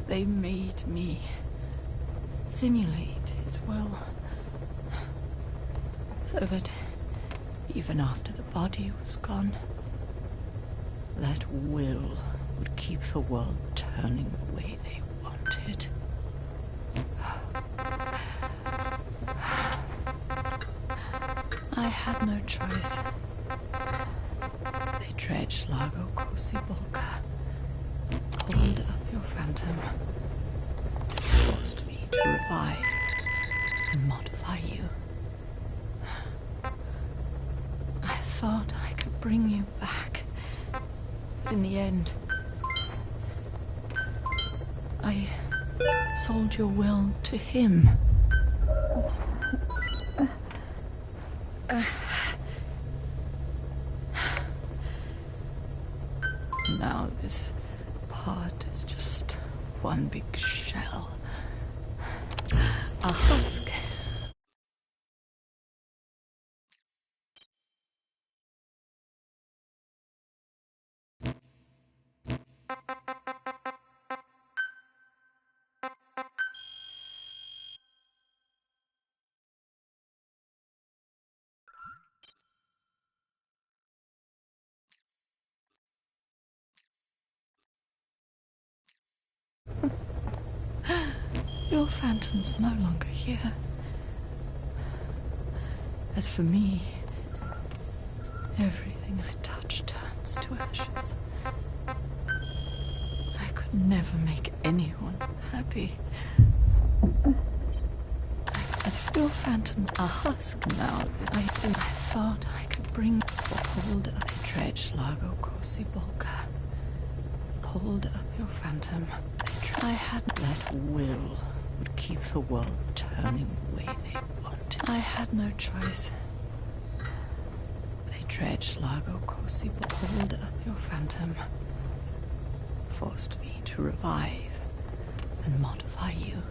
They made me simulate his will, so that even after the body was gone, that will would keep the world turning the way they wanted. I had no choice. They dredged Lago Kosibolka, pulled up your phantom, forced me to revive and modify you. I thought I could bring you back, but in the end, I sold your will to him. Now this part is just one big shell. A husk. Your phantom's no longer here. As for me, everything I touch turns to ashes. I could never make anyone happy. As for your phantom, a husk now, I thought I could bring hold up a dredge Lago Kosibolka. Pulled up your phantom. I had that will would keep the world turning the way they wanted. I had no choice. They dredged Lago Kosibolka, pulled up your phantom, forced me to revive and modify you.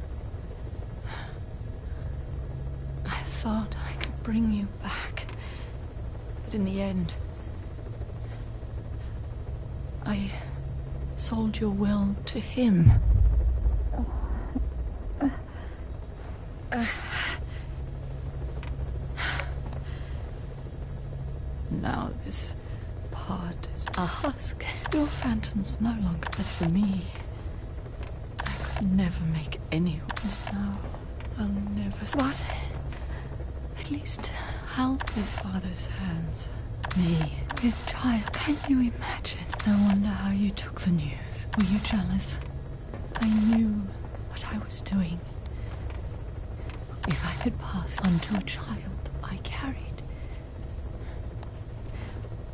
I thought I could bring you back, but in the end, I sold your will to him. Now this part is a husk. Your phantom's no longer. As for me, I could never make anyone. No, I'll never. But at least held his father's hands Me, with child. Can you imagine? I wonder how you took the news. Were you jealous? I knew what I was doing. If I could pass on to a child I carried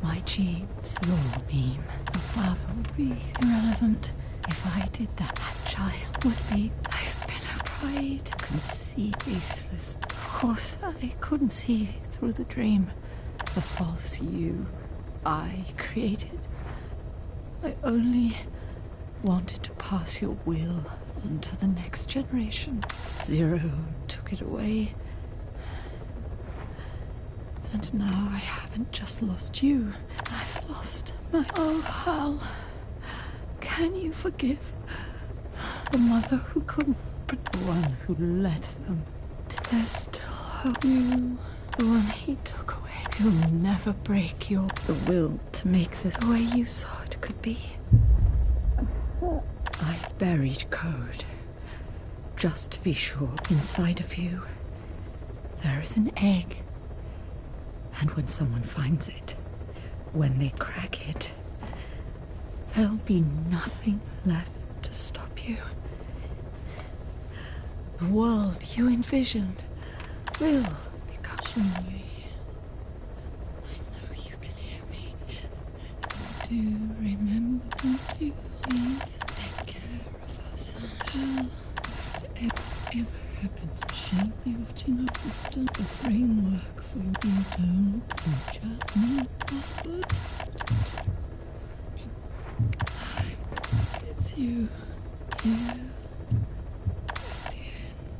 my genes, your beam, your father would be irrelevant. If I did that, that child would be. I have been afraid. Can see faceless. Of course, I couldn't see through the dream. The false you I created. I only wanted to pass your will on to the next generation. Zero took it away. And now I haven't just lost you. I've lost my... Oh, Hal. Can you forgive the mother who couldn't, but the one who let them? There's still hope. You, the one he took away. He'll never break your... the will to make this the way you saw it could be. I buried code. Just to be sure, inside of you, there is an egg. And when someone finds it, when they crack it, there'll be nothing left to stop you. The world you envisioned will become me. I know you can hear me. Do remember, don't you? Please take care of us. Whatever happens, gently watching our system, the framework for you don't judge me, but it's you. You.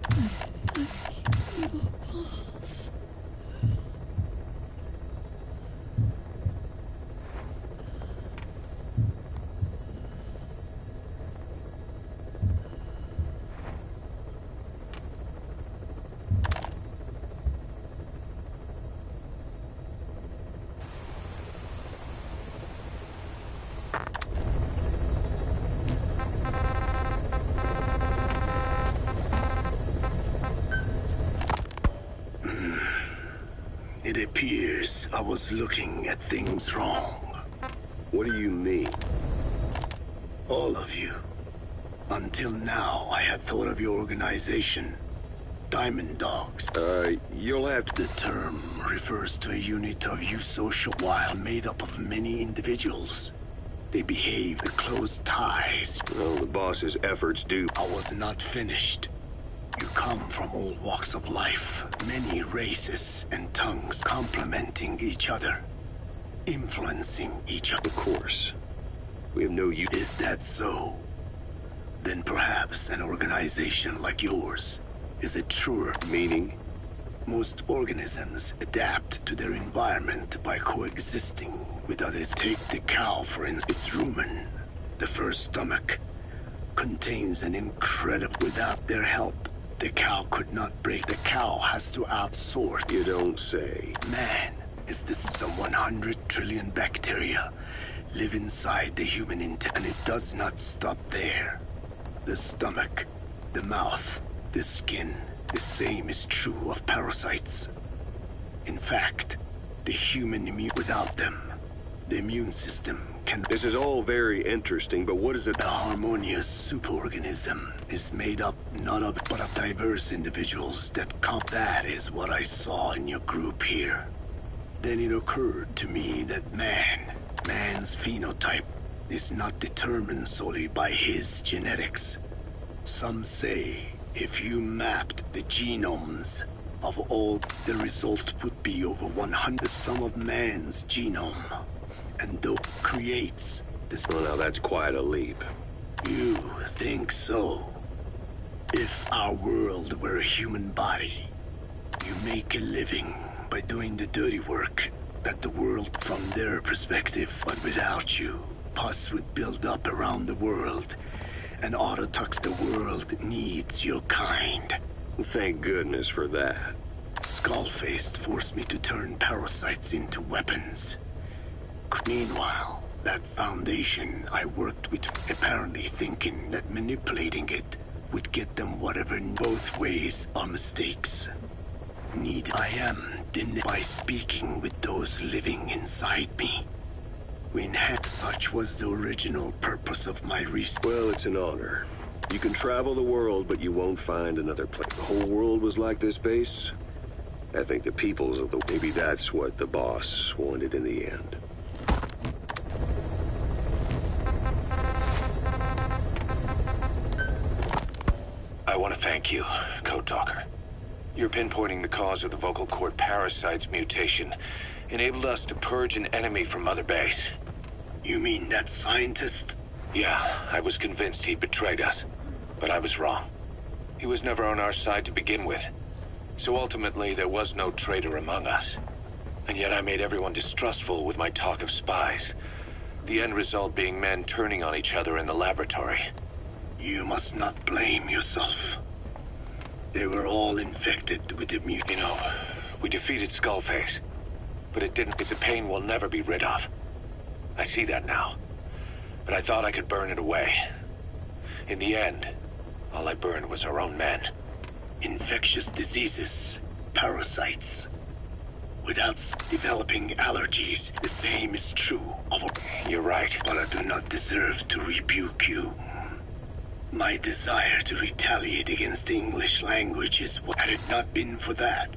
I feel your pulse. It appears I was looking at things wrong. What do you mean? All of you. Until now, I had thought of your organization, Diamond Dogs. You'll have to... The term refers to a unit of eusocial while made up of many individuals. They behave in close ties. Well, the boss's efforts do... I was not finished. You come from all walks of life, many races and tongues complementing each other, influencing each other. Of course. We have no use. Is that so? Then perhaps an organization like yours is a truer meaning. Most organisms adapt to their environment by coexisting with others. Take the cow, for instance. Its rumen, the first stomach, contains an incredible... Without their help, the cow could not break. The cow has to outsource. You don't say. Man is this. Some 100 trillion bacteria live inside the human intestine, and it does not stop there. The stomach, the mouth, the skin, the same is true of parasites. In fact, the human immune... Without them, the immune system can... This is all very interesting, but what is it? A harmonious superorganism is made up not of but of diverse individuals that That is what I saw in your group here. Then it occurred to me that man's phenotype is not determined solely by his genetics. Some say if you mapped the genomes of all, the result would be over 100 the sum of man's genome. And though creates this... Well, now that's quite a leap. You think so? If our world were a human body, you make a living by doing the dirty work that the world from their perspective. But without you, pus would build up around the world, and autotox. The world needs your kind. Thank goodness for that. Skullfaced forced me to turn parasites into weapons. Meanwhile, that foundation I worked with, apparently thinking that manipulating it would get them whatever. Both ways are mistakes. I am by speaking with those living inside me. Such was the original purpose of my research. Well, it's an honor. You can travel the world, but you won't find another place. The whole world was like this base. I think the peoples of the... Maybe that's what the boss wanted in the end. I want to thank you, Code Talker. Your pinpointing the cause of the vocal cord parasite's mutation enabled us to purge an enemy from Mother Base. You mean that scientist? Yeah, I was convinced he betrayed us, but I was wrong. He was never on our side to begin with, so ultimately there was no traitor among us. And yet I made everyone distrustful with my talk of spies, the end result being men turning on each other in the laboratory. You must not blame yourself. They were all infected with the mutation. You know, we defeated Skullface, but it didn't. It's a pain we'll never be rid of. I see that now, but I thought I could burn it away. In the end, all I burned was our own men. Infectious diseases, parasites. Without developing allergies, the same is true of... You're right. But I do not deserve to rebuke you. My desire to retaliate against the English language is what... Had it not been for that,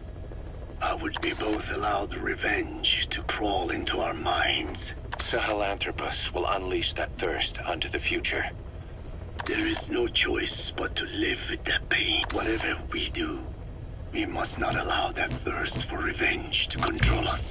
I would be both allowed revenge to crawl into our minds. Sahelanthropus will unleash that thirst onto the future. There is no choice but to live with that pain. Whatever we do, we must not allow that thirst for revenge to control us.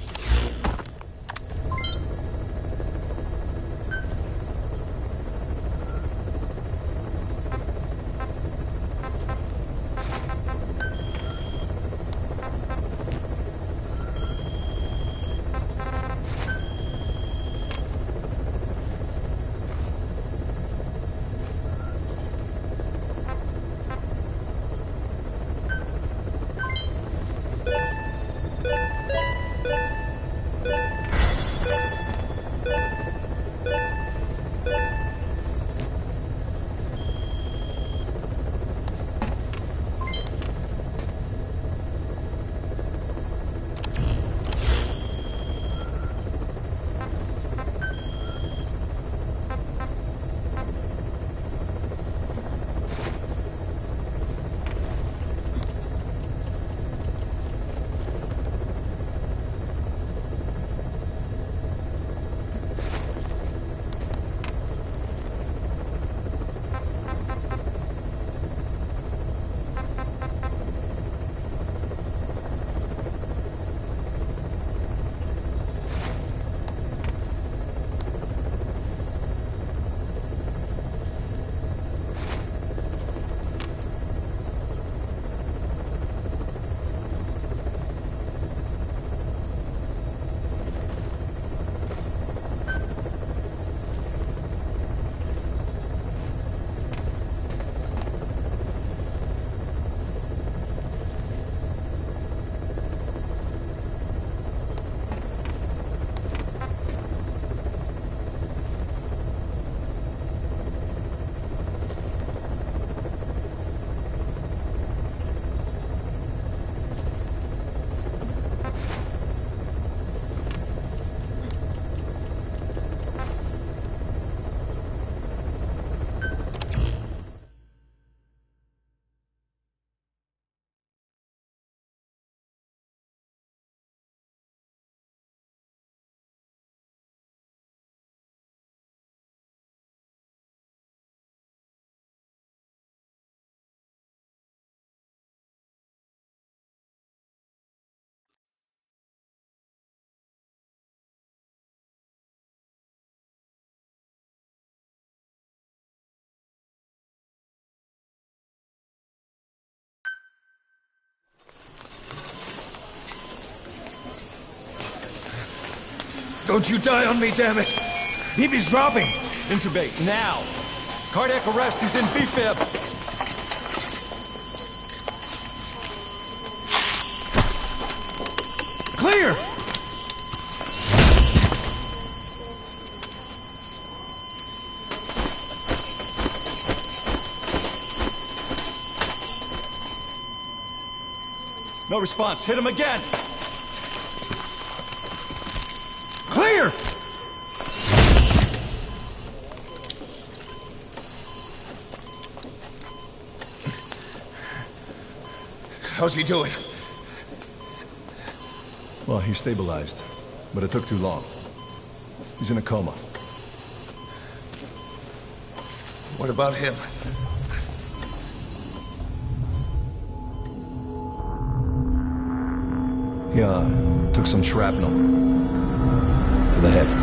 Don't you die on me, damn it! BB's dropping! Intubate, now! Cardiac arrest, he's in B-fib! Clear! No response, hit him again! How's he doing? Well, he stabilized, but it took too long. He's in a coma. What about him? He took some shrapnel to the head.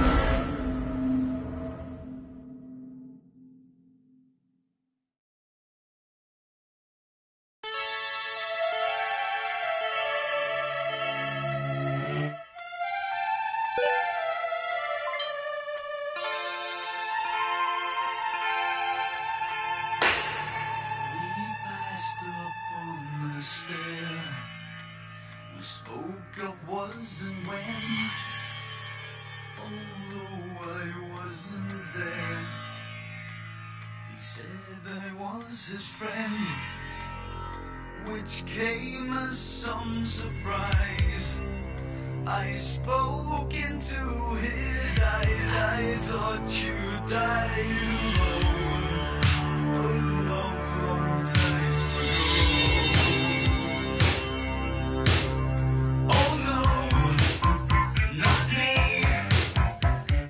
We spoke of was and when, although I wasn't there. He said I was his friend, which came as some surprise. I spoke into his eyes. I thought you died alone a long, long time ago. Oh no, not me.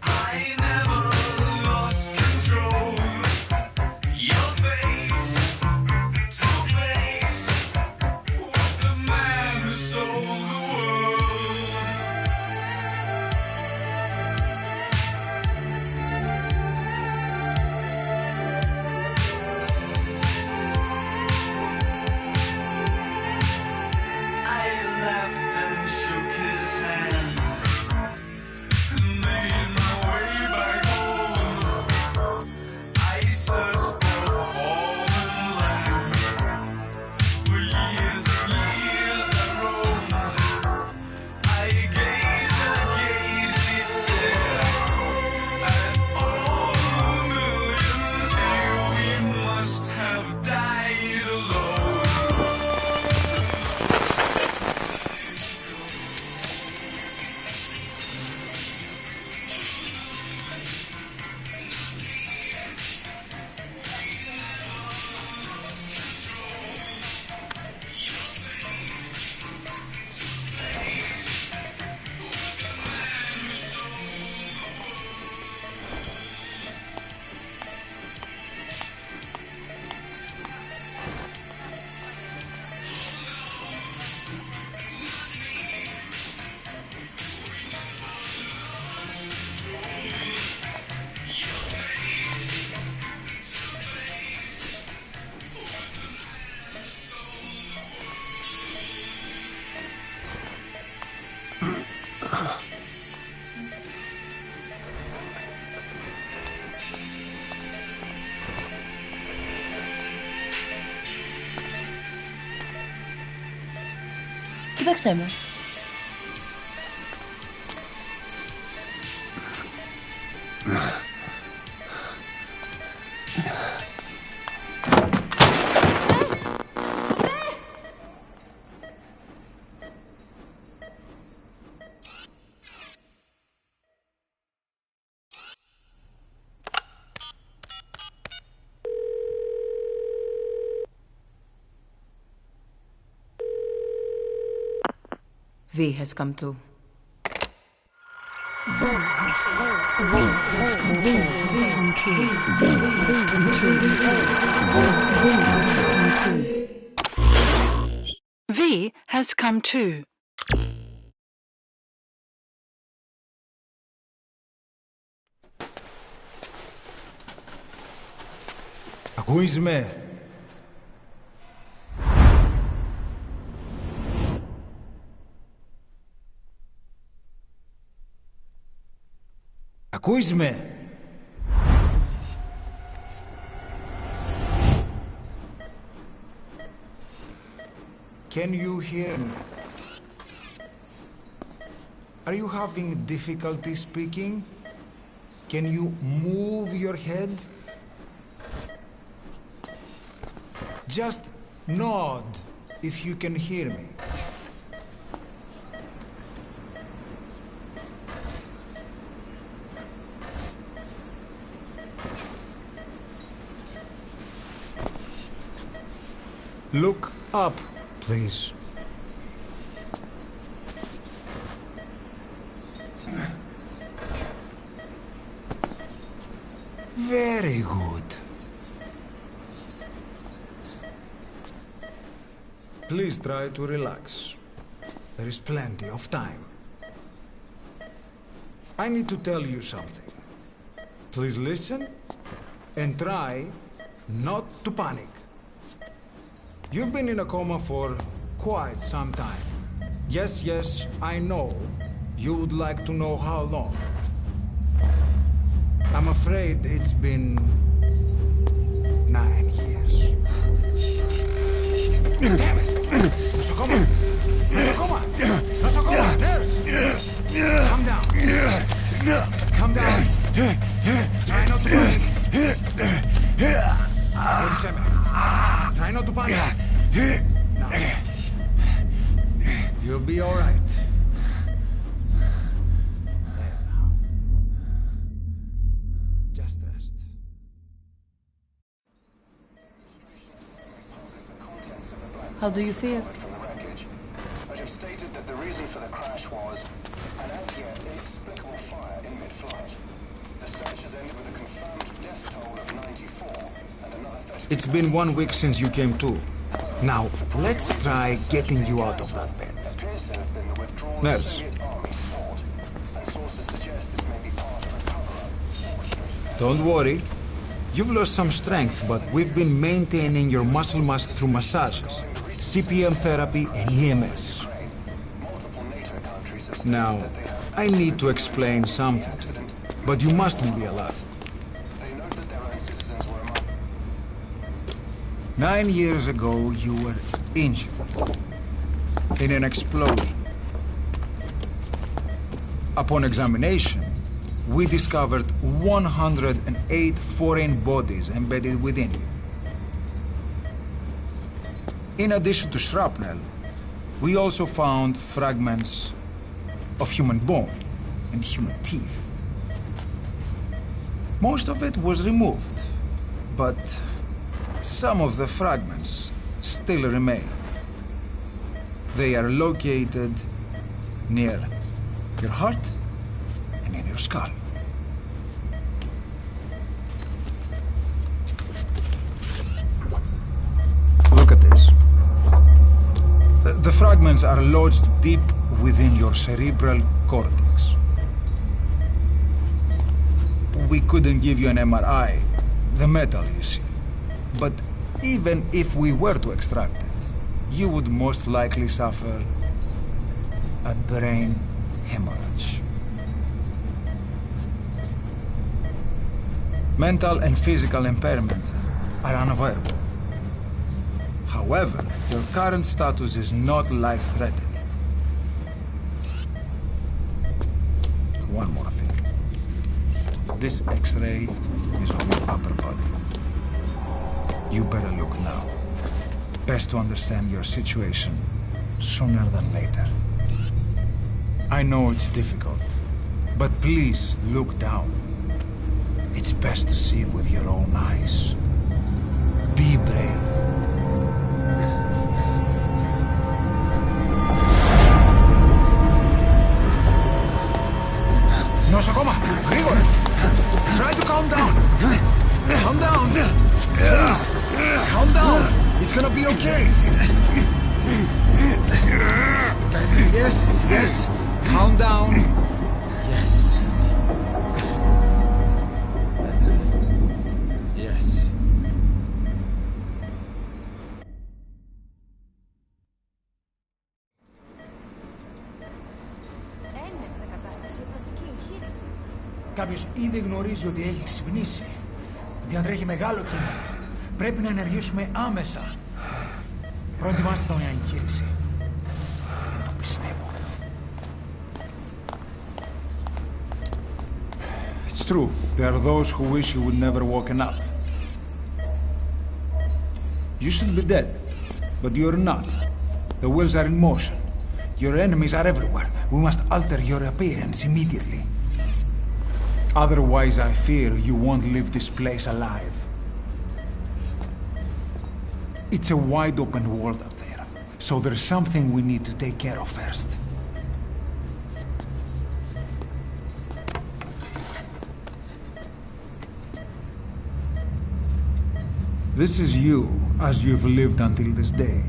I never lost control. Your face to face with the man who sold the world. Tak chcemy. V has come to. V has come too. Ακούεις με? Ακούεις με? Can you hear me? Are you having difficulty speaking? Can you move your head? Just nod if you can hear me. Look up, please. Very good. Please try to relax. There is plenty of time. I need to tell you something. Please listen and try not to panic. You've been in a coma for quite some time. Yes, I know. You would like to know how long. I'm afraid it's been 9 years. Damn it! Nosocoma! Nosocoma! Nosocoma! Nurse! Calm down. Calm down. Try not to panic. Wait a second. Try not to panic. Now. You'll be all right. There now. Just rest. How do you feel? I have stated that the reason for the crash was an as yet inexplicable fire in mid-flight. The search has ended with a confirmed death toll of 94 and another 30... It's been 1 week since you came to. Now, let's try getting you out of that bed. Nurse. Don't worry. You've lost some strength, but we've been maintaining your muscle mass through massages, CPM therapy, and EMS. Now, I need to explain something to you, but you mustn't be alarmed. 9 years ago, you were injured in an explosion. Upon examination, we discovered 108 foreign bodies embedded within you. In addition to shrapnel, we also found fragments of human bone and human teeth. Most of it was removed, but some of the fragments still remain. They are located near your heart and in your skull. Look at this. The fragments are lodged deep within your cerebral cortex. We couldn't give you an MRI, the metal, you see. But even if we were to extract it, you would most likely suffer a brain hemorrhage. Mental and physical impairment are unavoidable. However, your current status is not life-threatening. One more thing. This X-ray is of your upper body. You better look now. Best to understand your situation sooner than later. I know it's difficult, but please look down. It's best to see with your own eyes. Be brave. Nosocoma, Grigor! Try to calm down! Calm down! Please! Calm down! It's gonna be okay! Yes! Calm down! Yes. Yes. Κάποιος ήδη γνωρίζει ότι έχει ξυπνήσει. Διατρέχει μεγάλο κίνδυνο. Πρέπει να ενεργήσουμε άμεσα. Προετοιμάστε τον για εγχείρηση. Δεν το πιστεύω. It's true. There are those who wish you would never woken up. You should be dead, but you're not. The wheels are in motion. Your enemies are everywhere. We must alter your appearance immediately. Otherwise, I fear you won't leave this place alive. It's a wide open world up there, so there's something we need to take care of first. This is you, as you've lived until this day.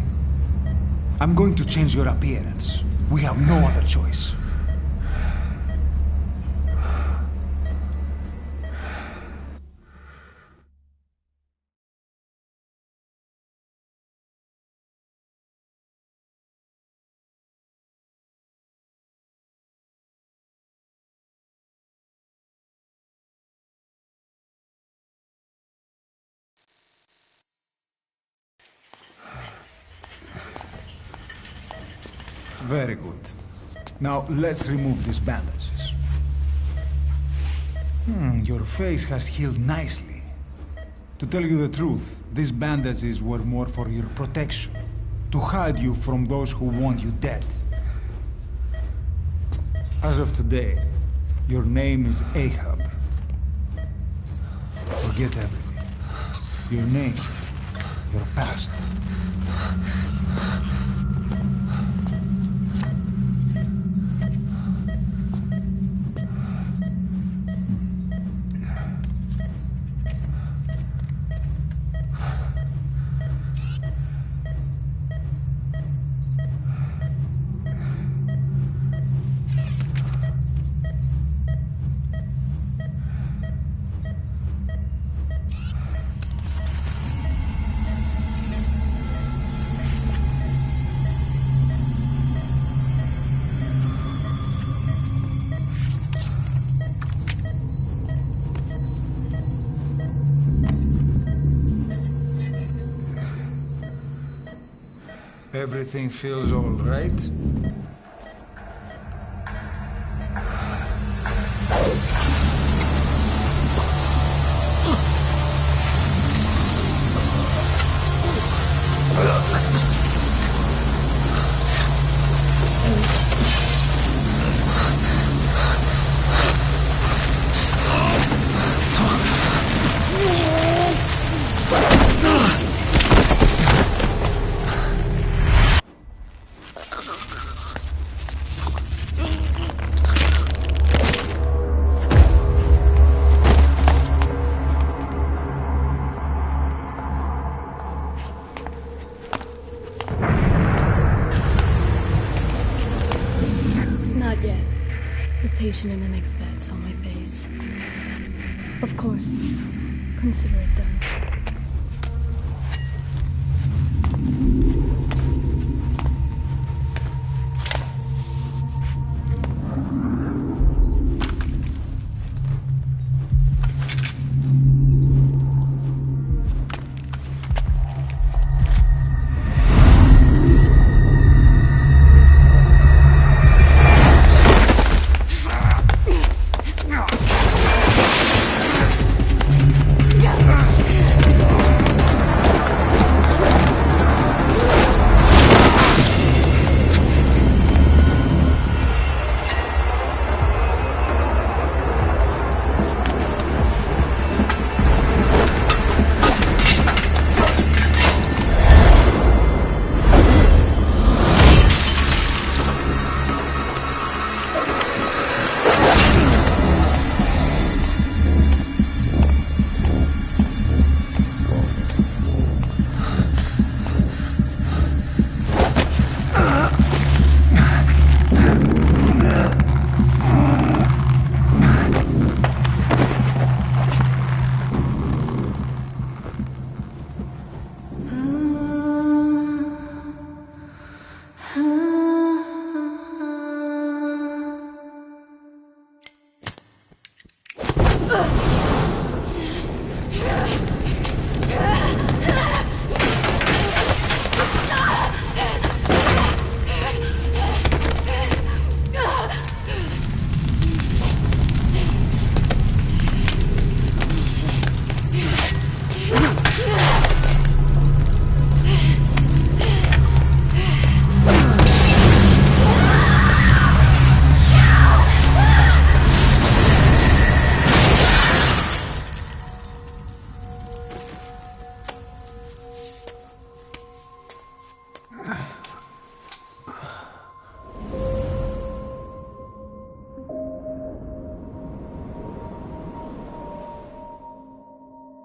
I'm going to change your appearance. We have no other choice. Very good. Now, let's remove these bandages. Your face has healed nicely. To tell you the truth, these bandages were more for your protection. To hide you from those who want you dead. As of today, your name is Ahab. Forget everything. Your name, your past. Everything feels all right? Not yet. The patient in the next bed's on my face. Of course. Consider it done.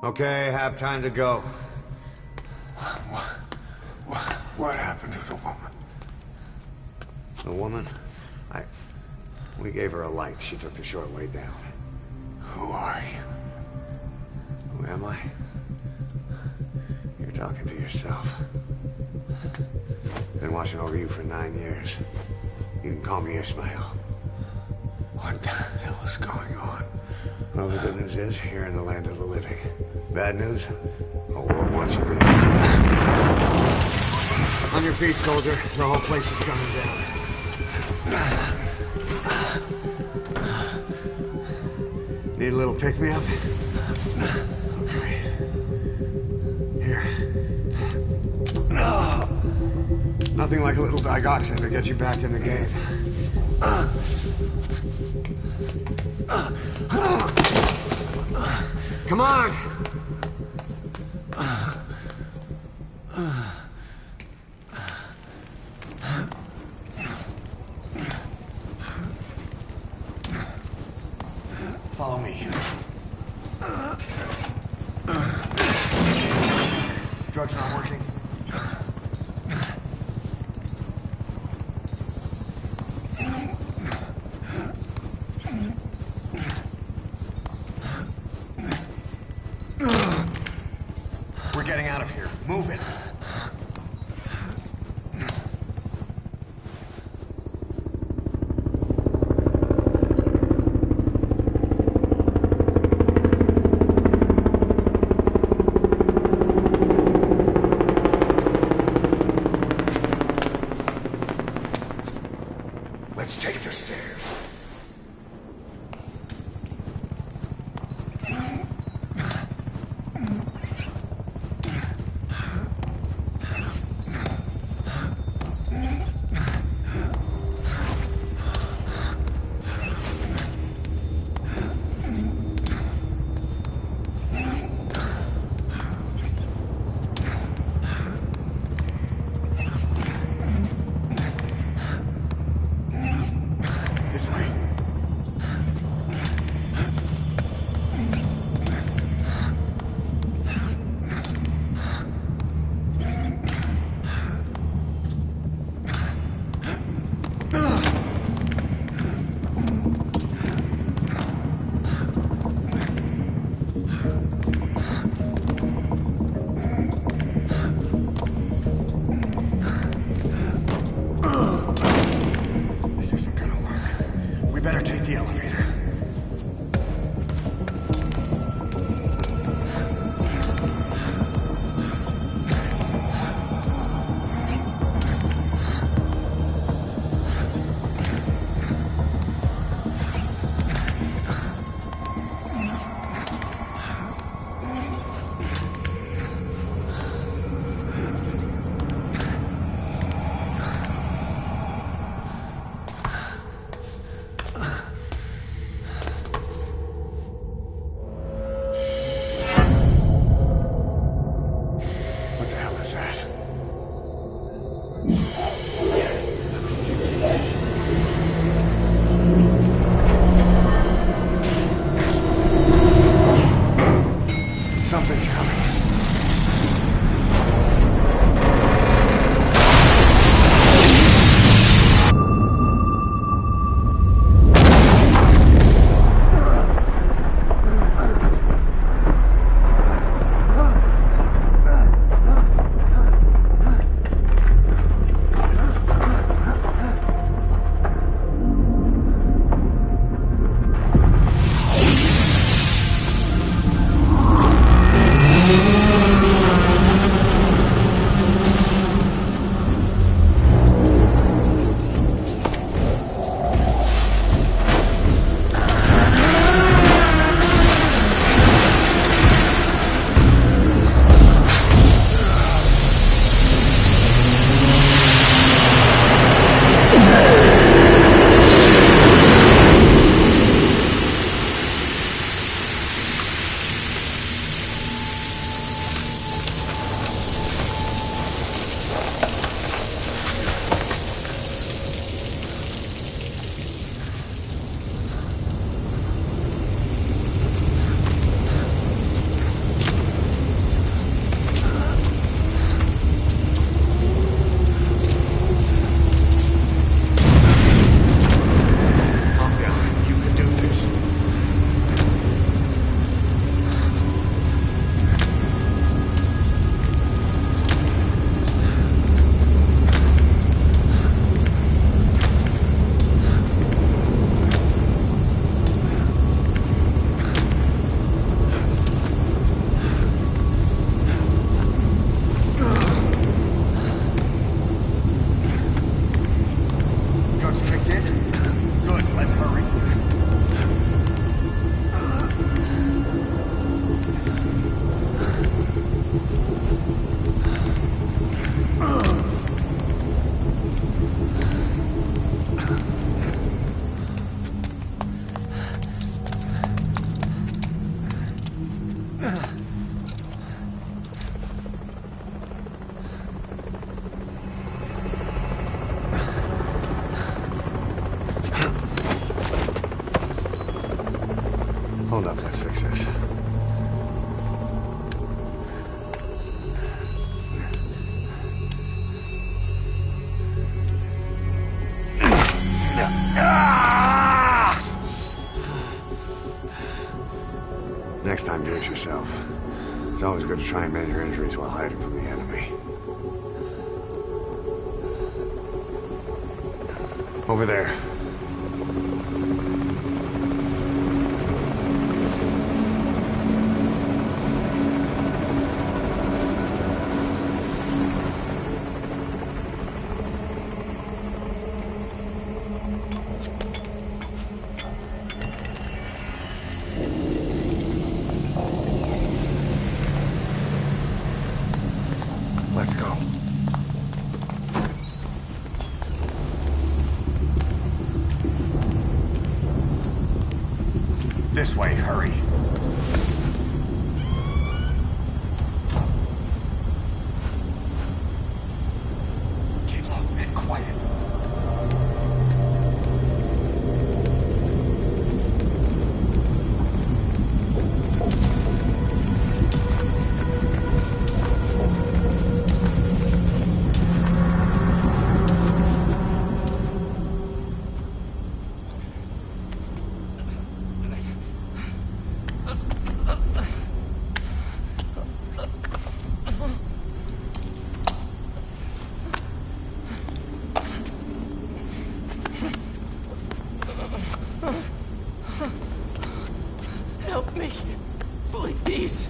Okay, have time to go. What happened to the woman? The woman? We gave her a light. She took the short way down. Who are you? Who am I? You're talking to yourself. Been watching over you for 9 years. You can call me Ishmael. What the hell is going on? Well, the good news is, you're in the land of the living. Bad news? The world wants you dead. On your feet, soldier. The whole place is coming down. Need a little pick-me-up? Okay. Here. Nothing like a little digoxin to get you back in the game. Come on! Follow me. Drugs not working? We're getting out of here. Move it. Let's take the stairs. Better take the elevator. Hold up, let's fix this. Next time, do it yourself. It's always good to try and mend your injuries while hiding from the enemy. Over there. Let's go. This way, hurry. Keep low and quiet. Help me, please.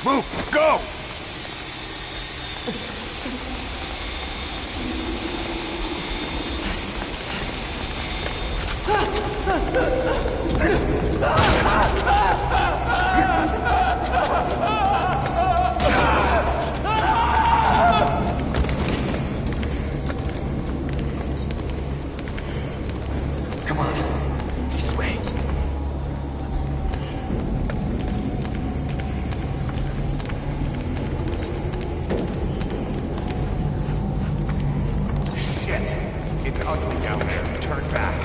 Move! Go! Come on. This way. Shit! It's ugly down there. Turn back.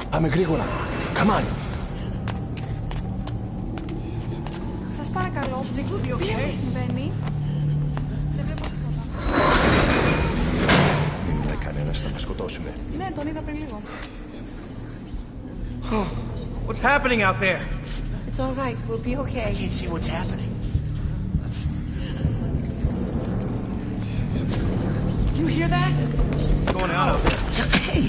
Πάμε γρήγορα. Come on. Σας παρακαλώ, τι συμβαίνει. Δεν βλέπω τίποτα. Δεν ήταν κανένας να μας σκοτώσουνε. Ναι, τον είδα πριν λίγο. What's happening out there? It's all right. We'll be okay. I can't see what's happening. You hear that? What's going on out there? Hey!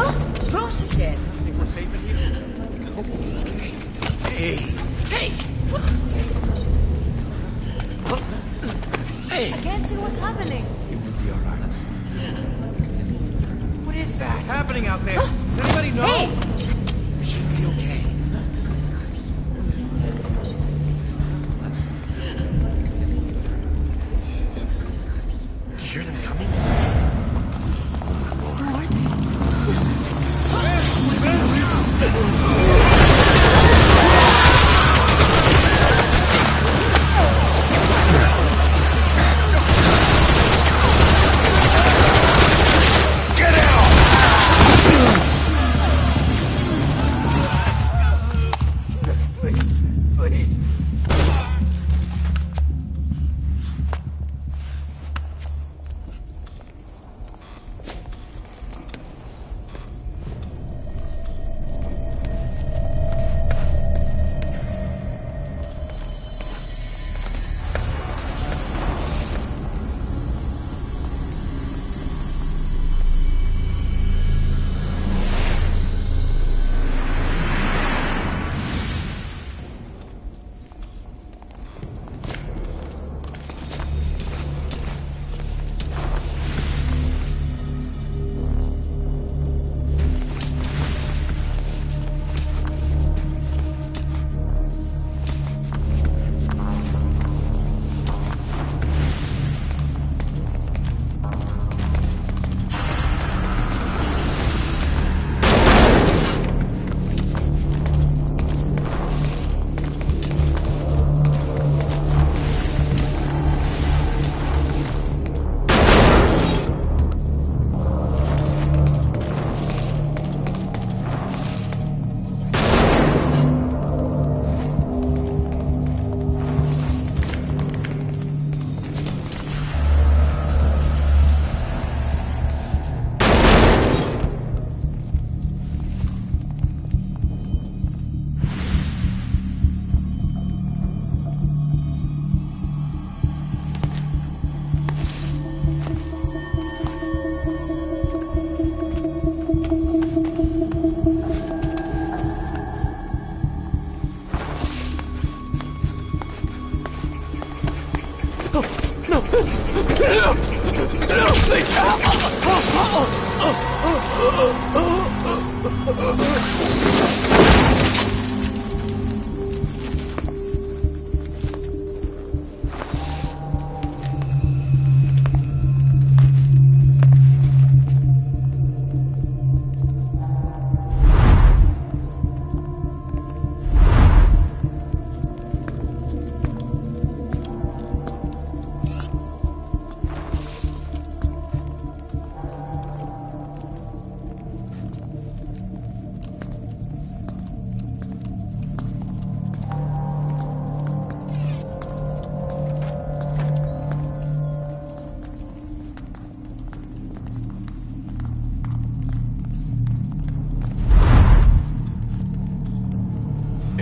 Oh, close again. Think we're safe in here? Hey! Hey! Hey! I can't see what's happening. It will be all right. What is that? What's happening out there? Does anybody know? Hey! We should be okay. You hear them coming?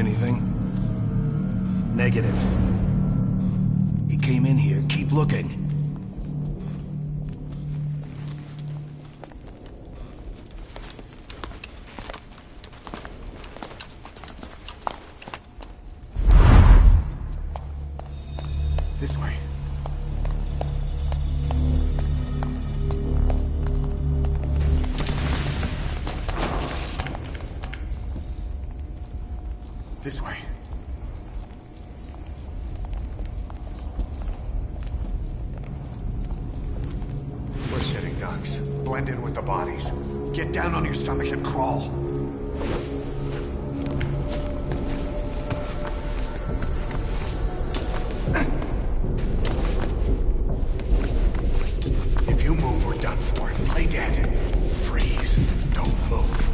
Anything? Negative. He came in here. Keep looking. This way. This way. We're sitting ducks. Blend in with the bodies. Get down on your stomach and crawl. If you move, we're done for. Play dead. Freeze. Don't move.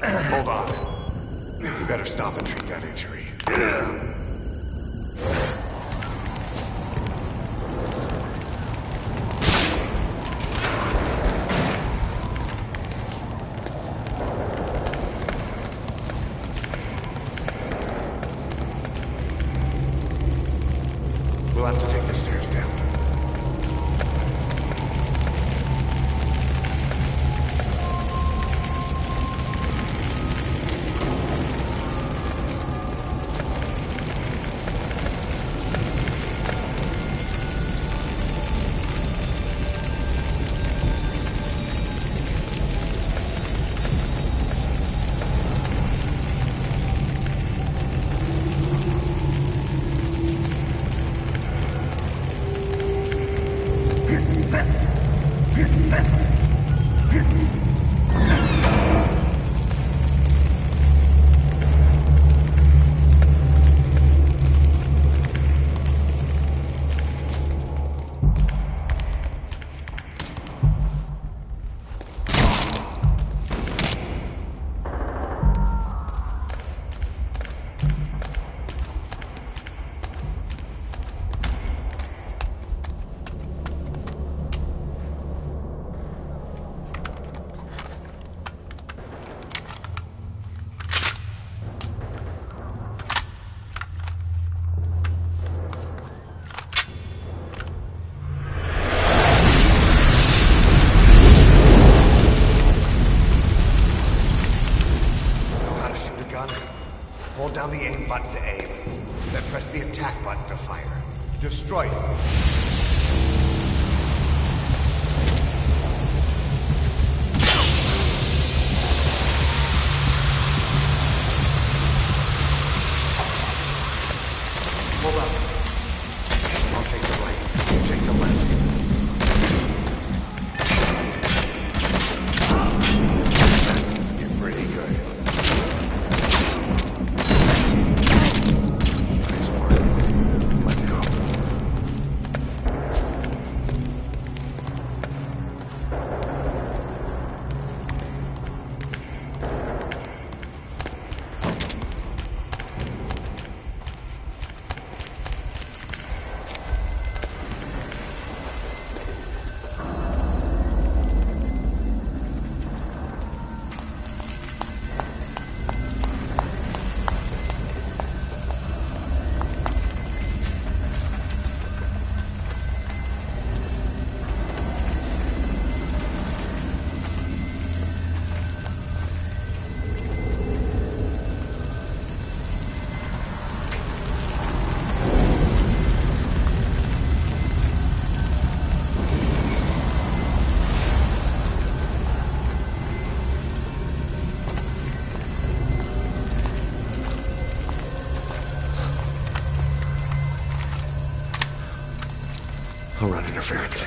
Hold on. You better stop and treat that injury. We'll have to take the stairs down. Hold down the aim button to aim, then press the attack button to fire. Destroy it. Hold up. I'll take the right. You take the left. You're pretty good. Nice work. Let's go. I'll run interference.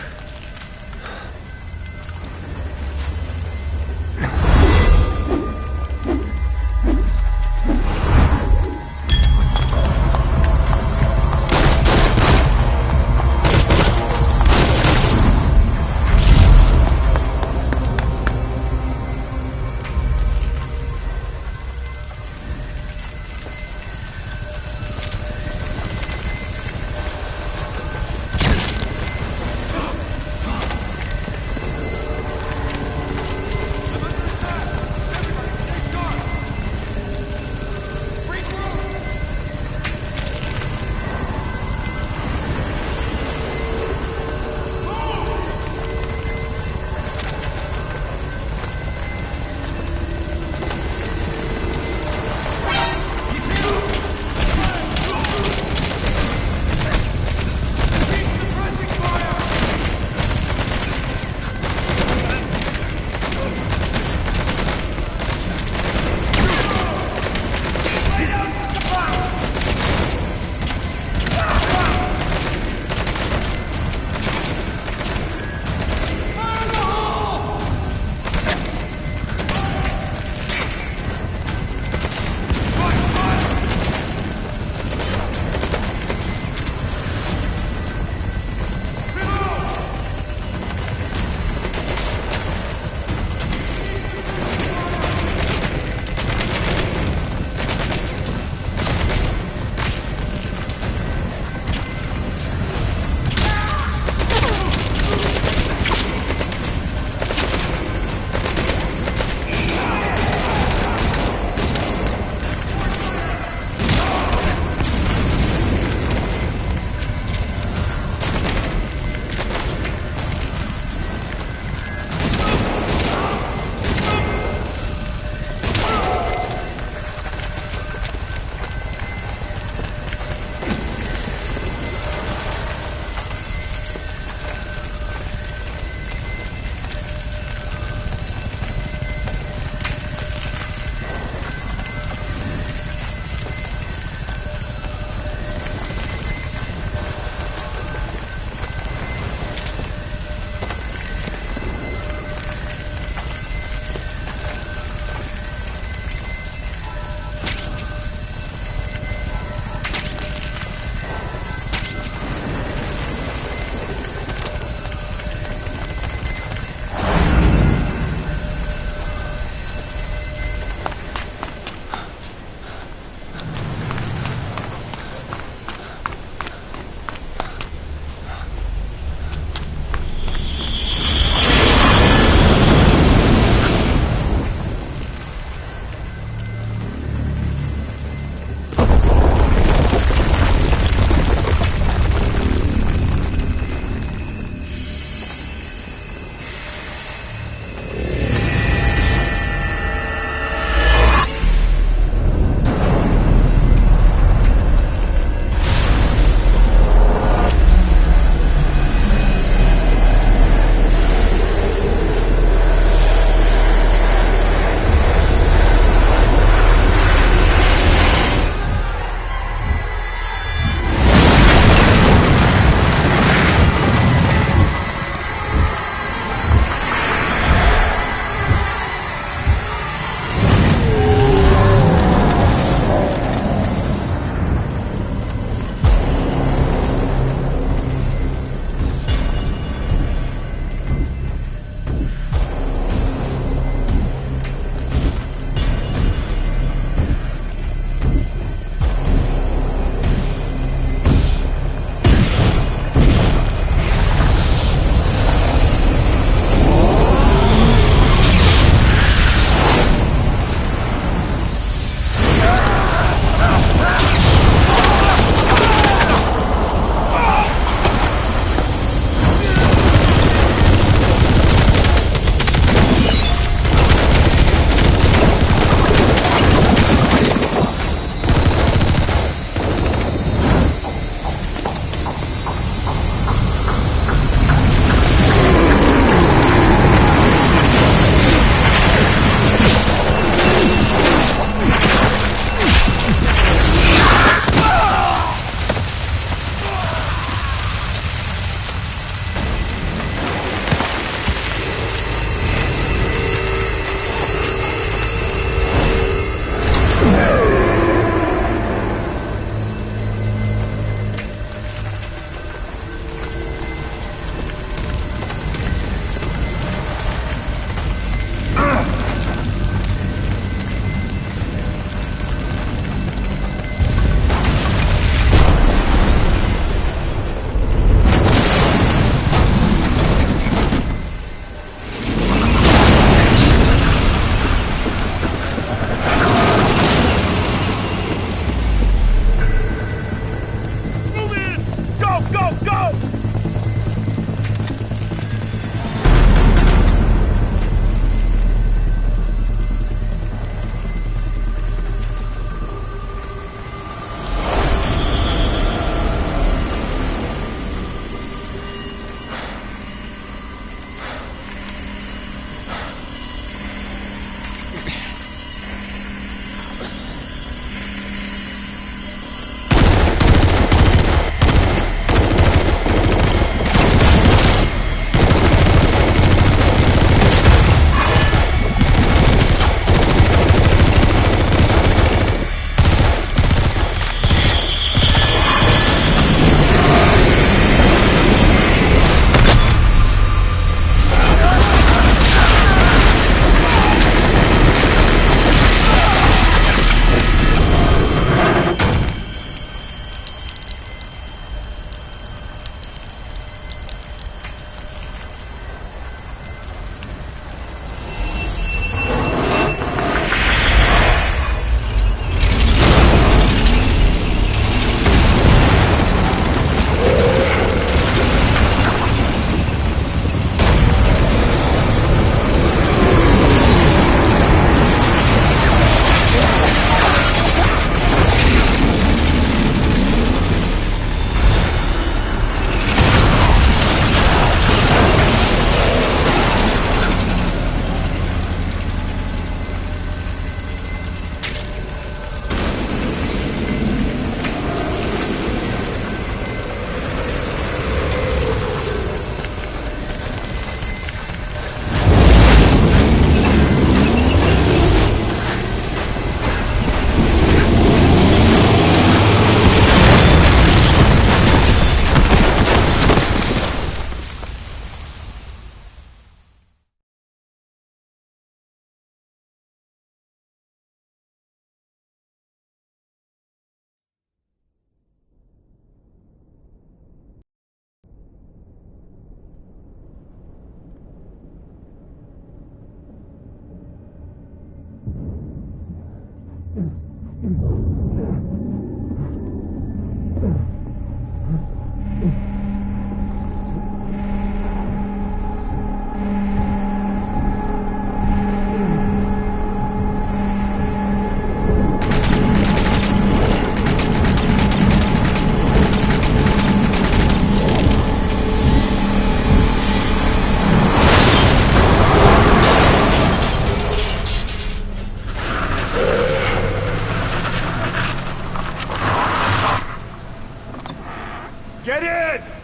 Get in!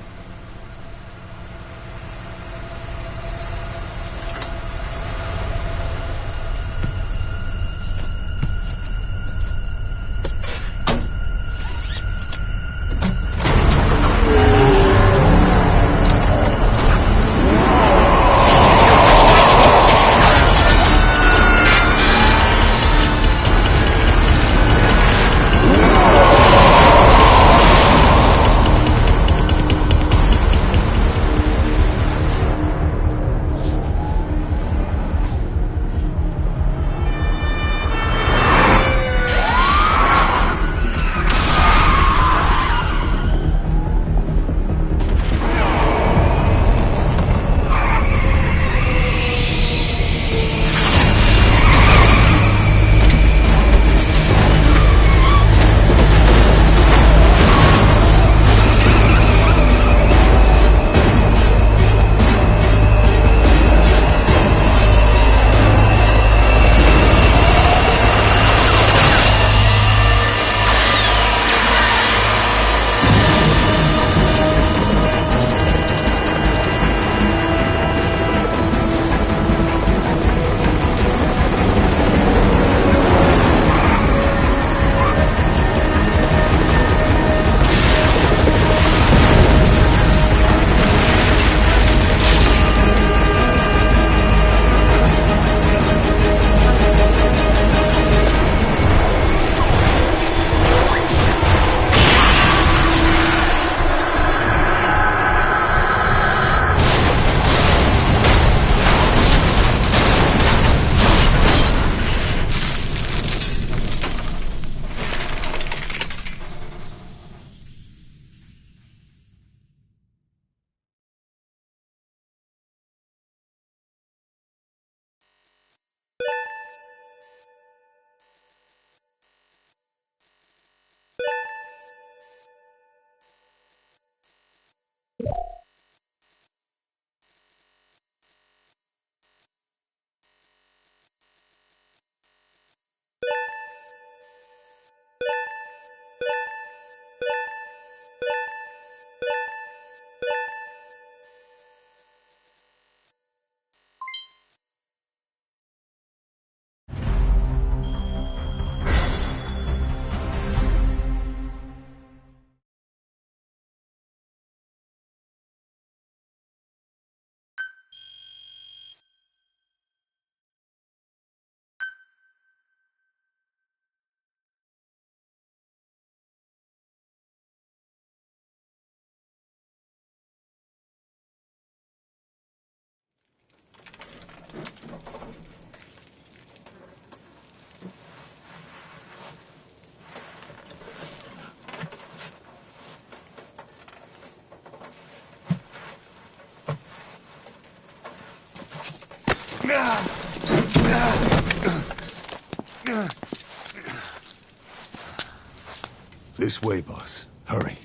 This way, boss. Hurry.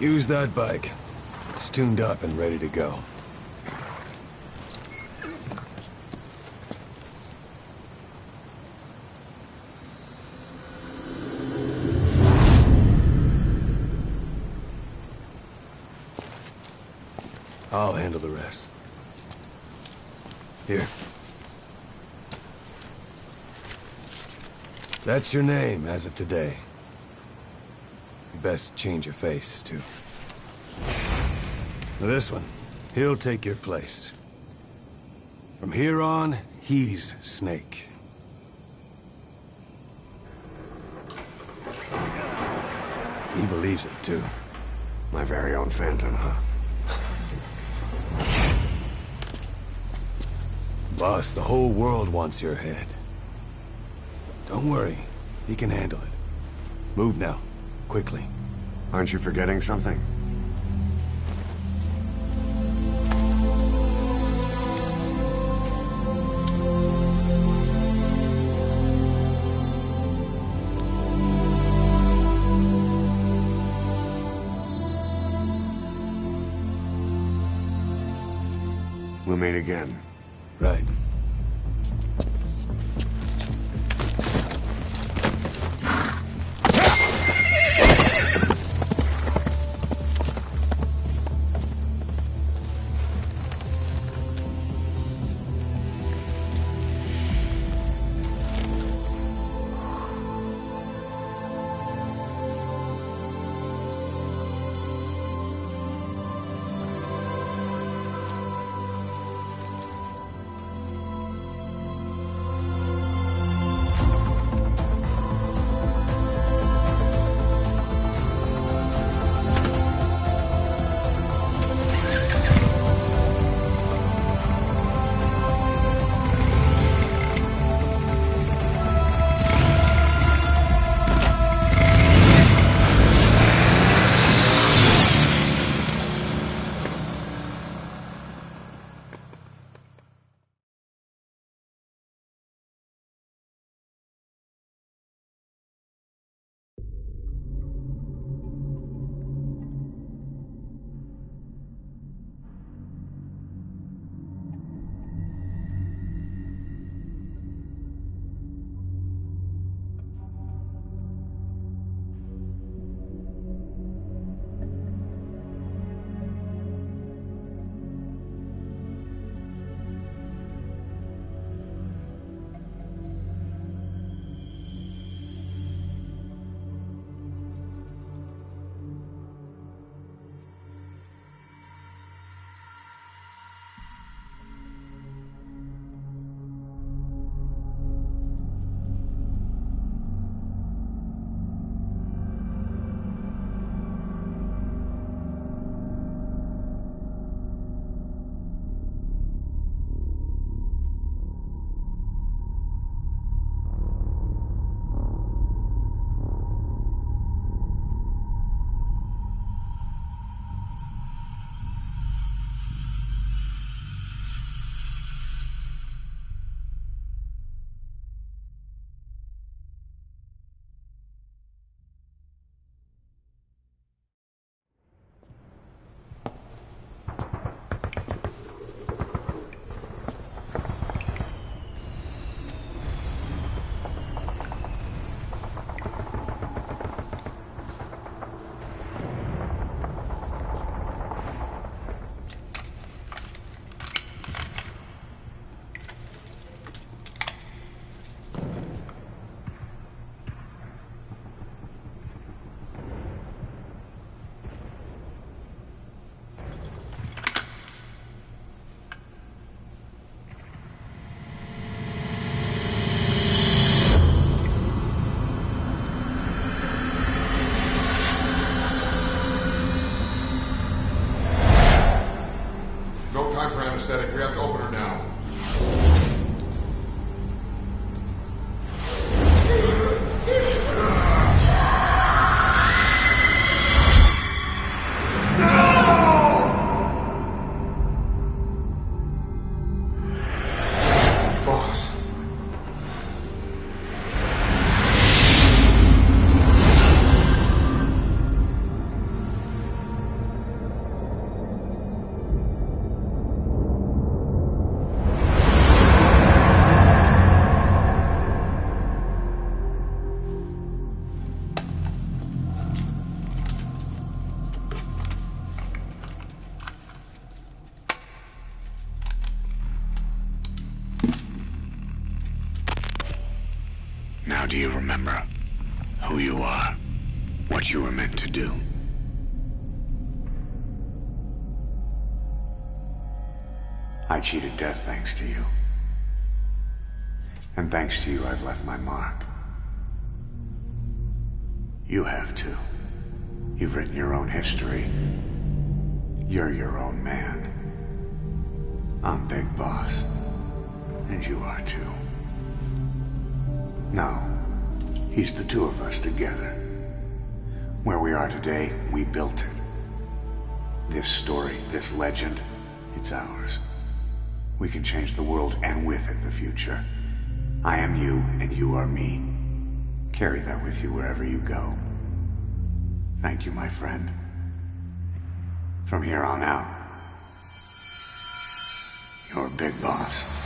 Use that bike. It's tuned up and ready to go. I'll handle the rest. Here. That's your name as of today. You best change your face, too. This one, he'll take your place. From here on, he's Snake. He believes it, too. My very own Phantom, huh? Boss, the whole world wants your head. Don't worry, he can handle it. Move now, quickly. Aren't you forgetting something? We'll meet again. Right. anesthetic. We have to open her now. Now do you remember who you are? What you were meant to do? I cheated death thanks to you. And thanks to you, I've left my mark. You have too. You've written your own history. You're your own man. I'm Big Boss. And you are too. No. He's the two of us together. Where we are today, we built it. This story, this legend, it's ours. We can change the world, and with it, the future. I am you, and you are me. Carry that with you wherever you go. Thank you, my friend. From here on out, you're Big Boss.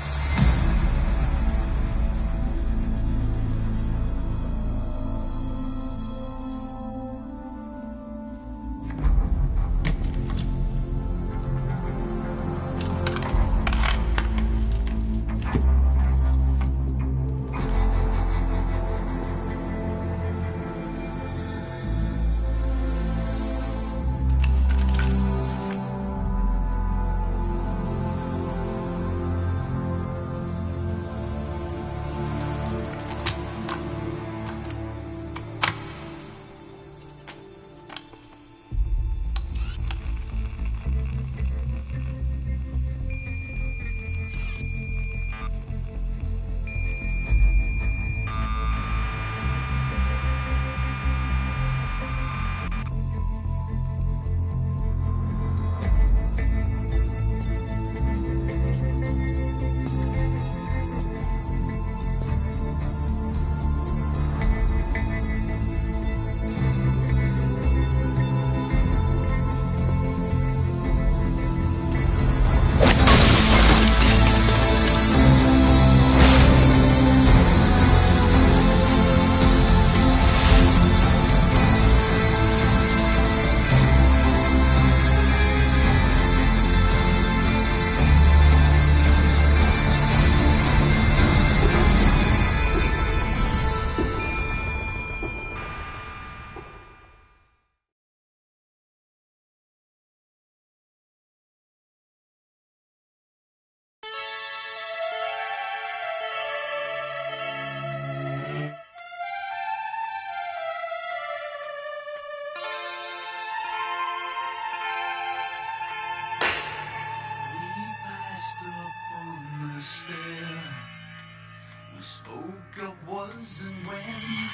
We spoke of was and when,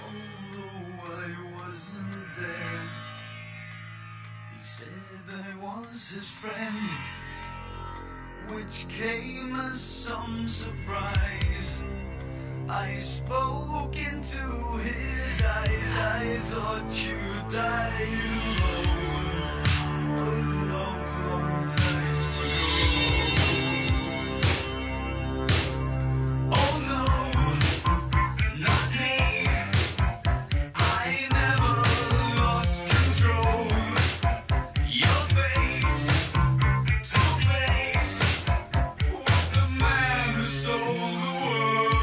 although I wasn't there. He said I was his friend, which came as some surprise. I spoke into his eyes. I thought you died alone a long, long time ago. Oh no, not me. I never lost control. Your face to face with the man who sold the world.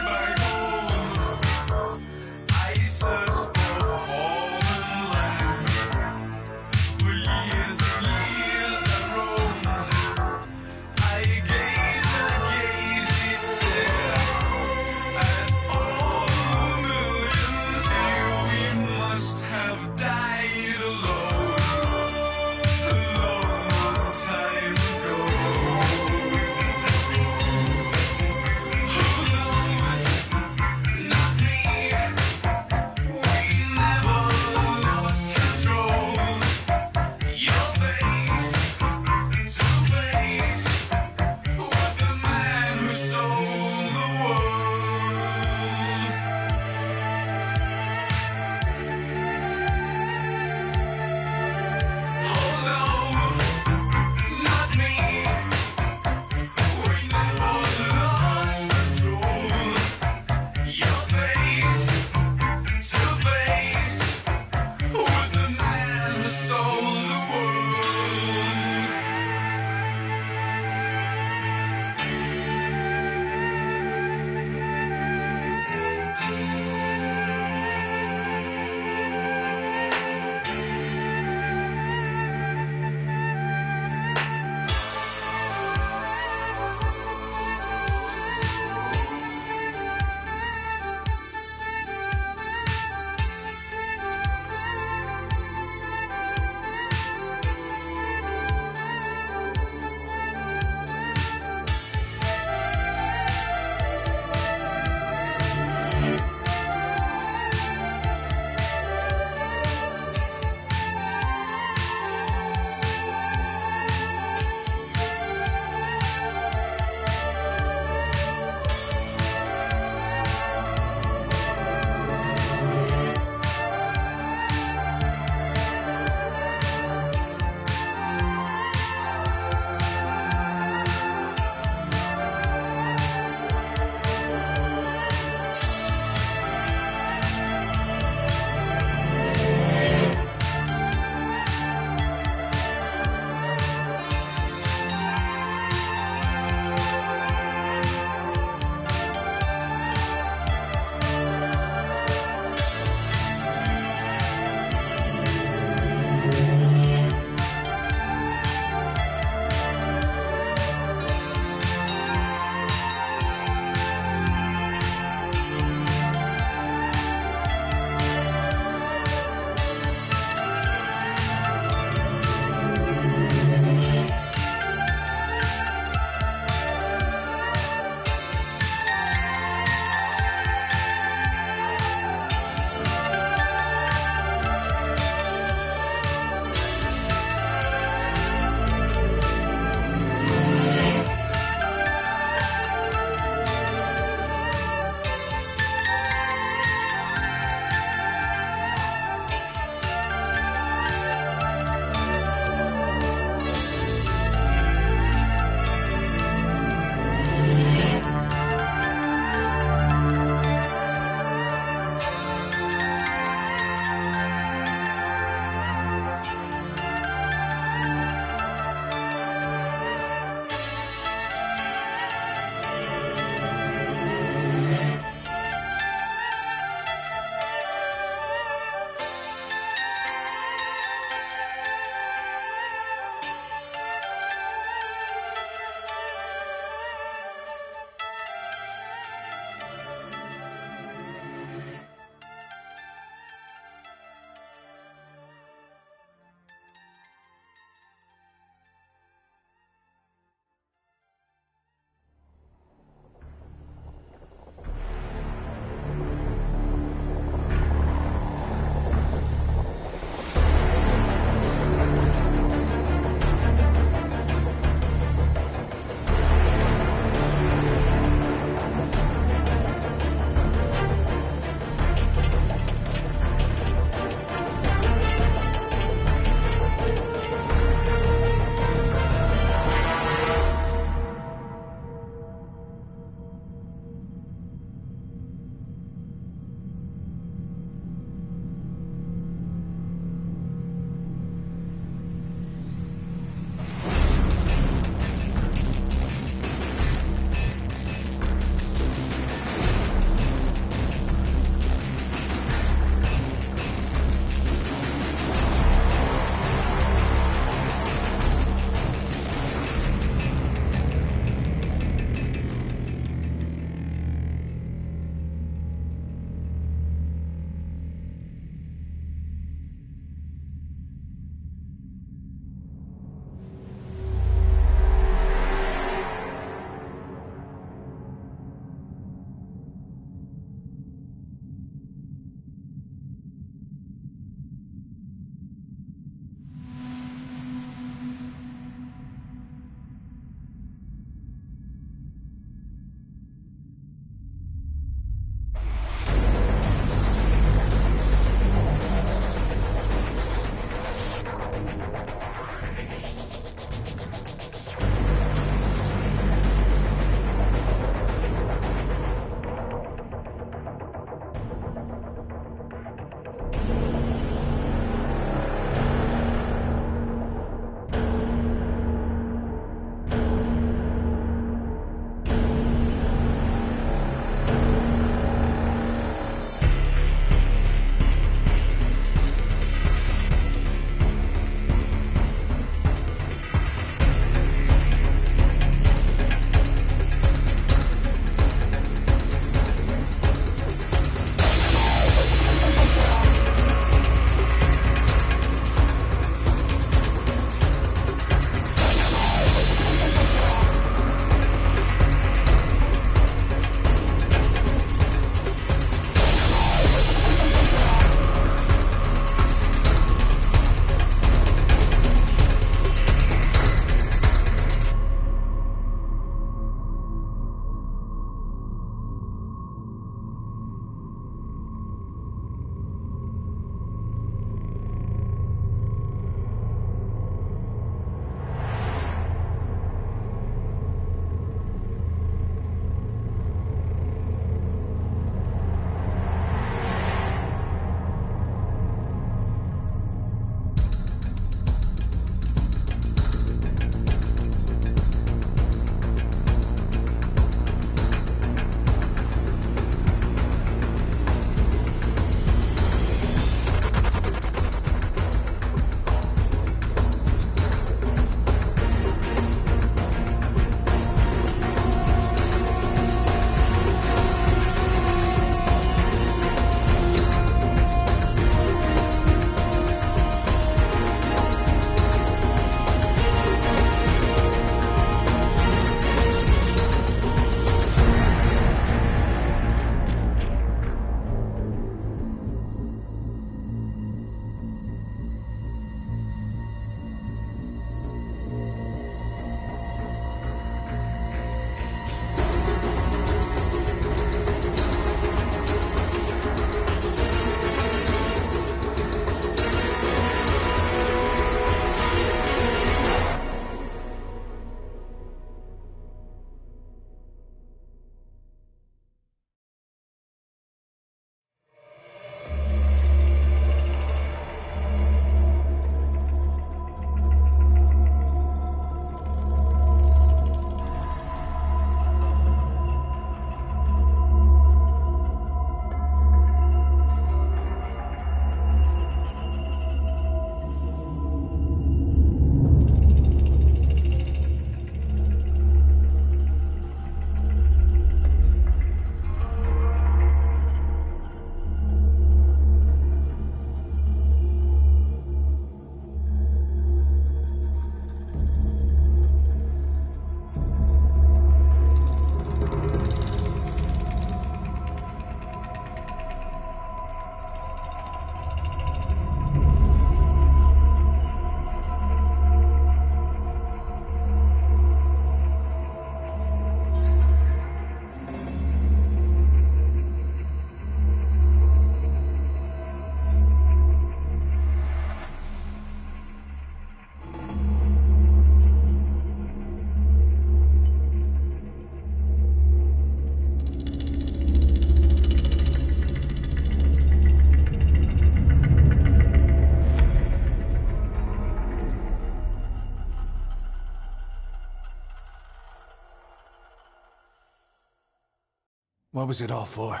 What was it all for?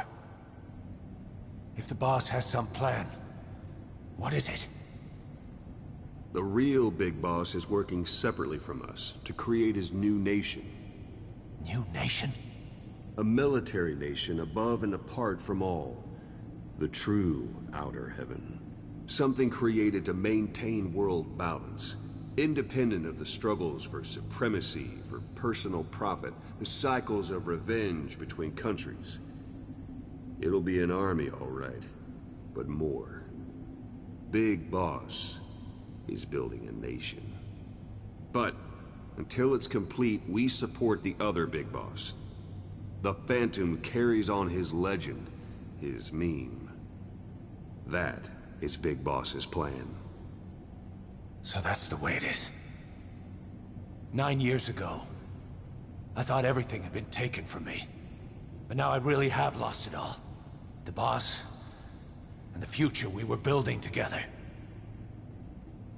If the boss has some plan, what is it? The real big boss is working separately from us to create his new nation. New nation? A military nation above and apart from all. The true outer heaven. Something created to maintain world balance. Independent of the struggles for supremacy, for personal profit, the cycles of revenge between countries. It'll be an army, all right, but more. Big Boss is building a nation. But until it's complete, we support the other Big Boss. The Phantom carries on his legend, his meme. That is Big Boss's plan. So that's the way it is. 9 years ago, I thought everything had been taken from me. But now I really have lost it all. The boss, and the future we were building together.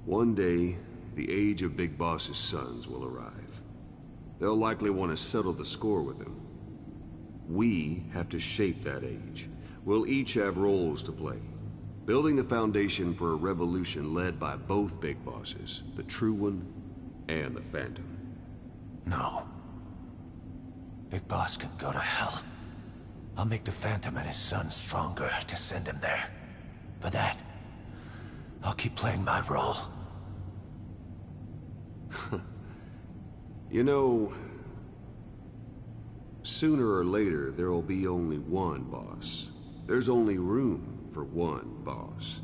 One day, the age of Big Boss's sons will arrive. They'll likely want to settle the score with him. We have to shape that age. We'll each have roles to play. Building the foundation for a revolution led by both Big Bosses, the True One and the Phantom. No. Big Boss can go to hell. I'll make the Phantom and his son stronger to send him there. For that, I'll keep playing my role. You know, sooner or later there will be only one boss. There's only room for one boss.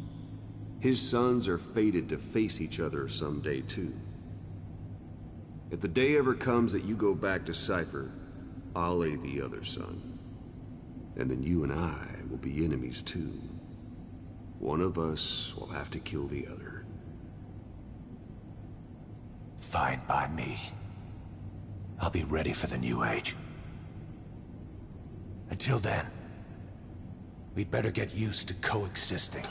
His sons are fated to face each other someday too. If the day ever comes that you go back to Cypher, I'll aid the other son. And then you and I will be enemies too. One of us will have to kill the other. Fine by me. I'll be ready for the new age. Until then, we'd better get used to coexisting.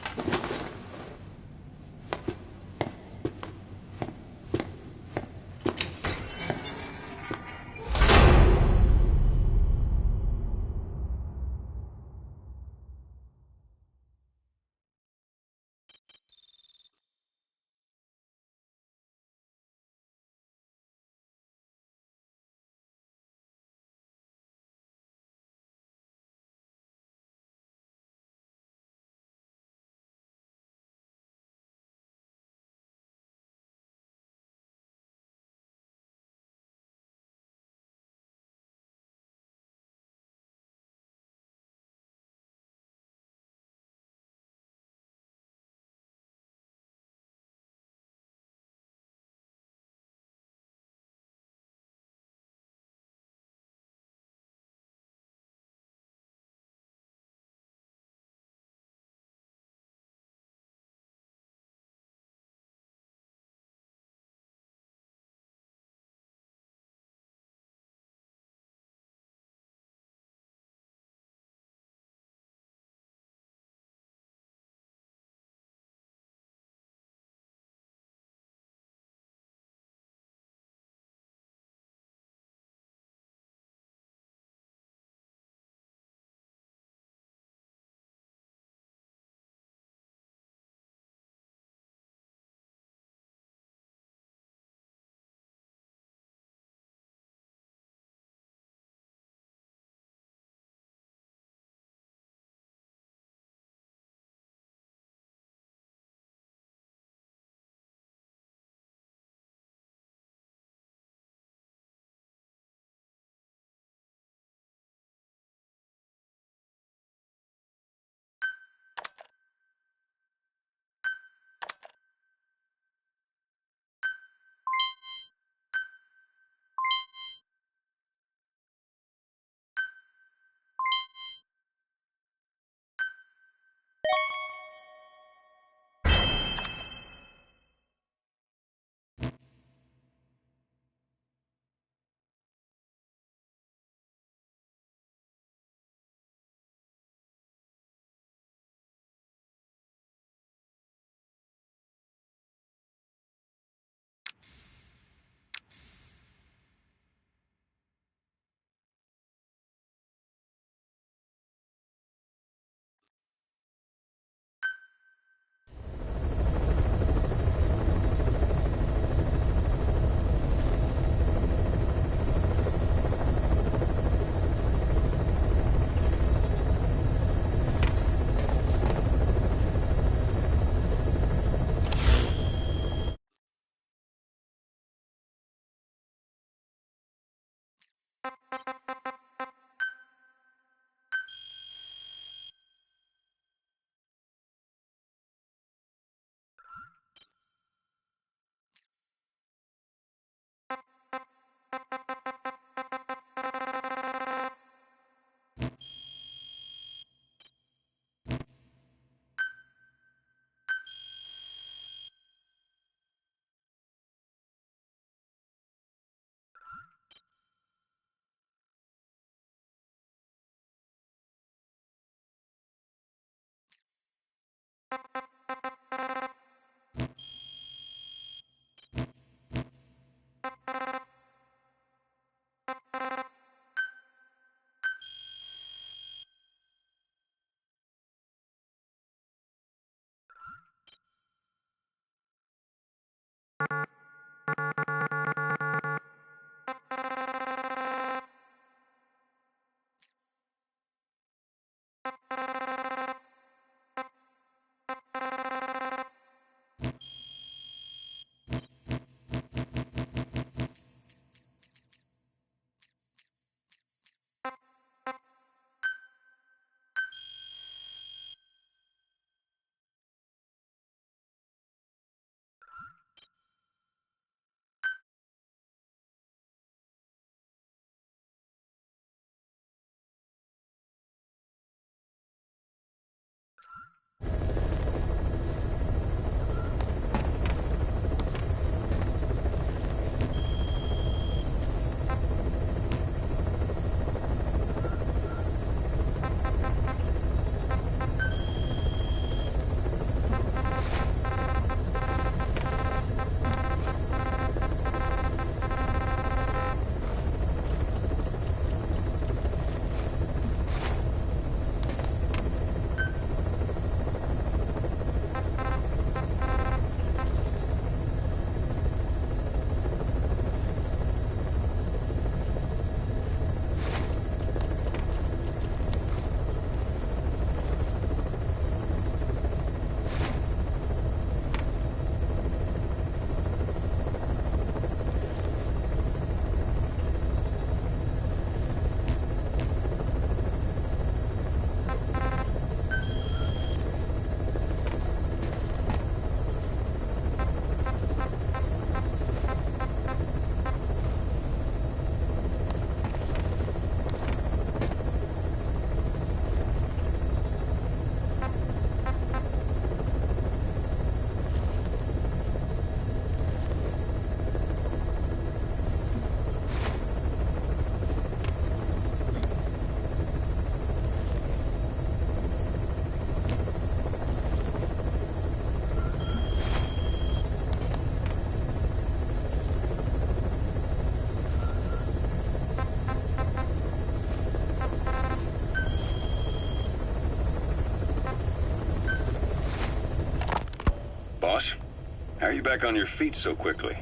How are you back on your feet so quickly?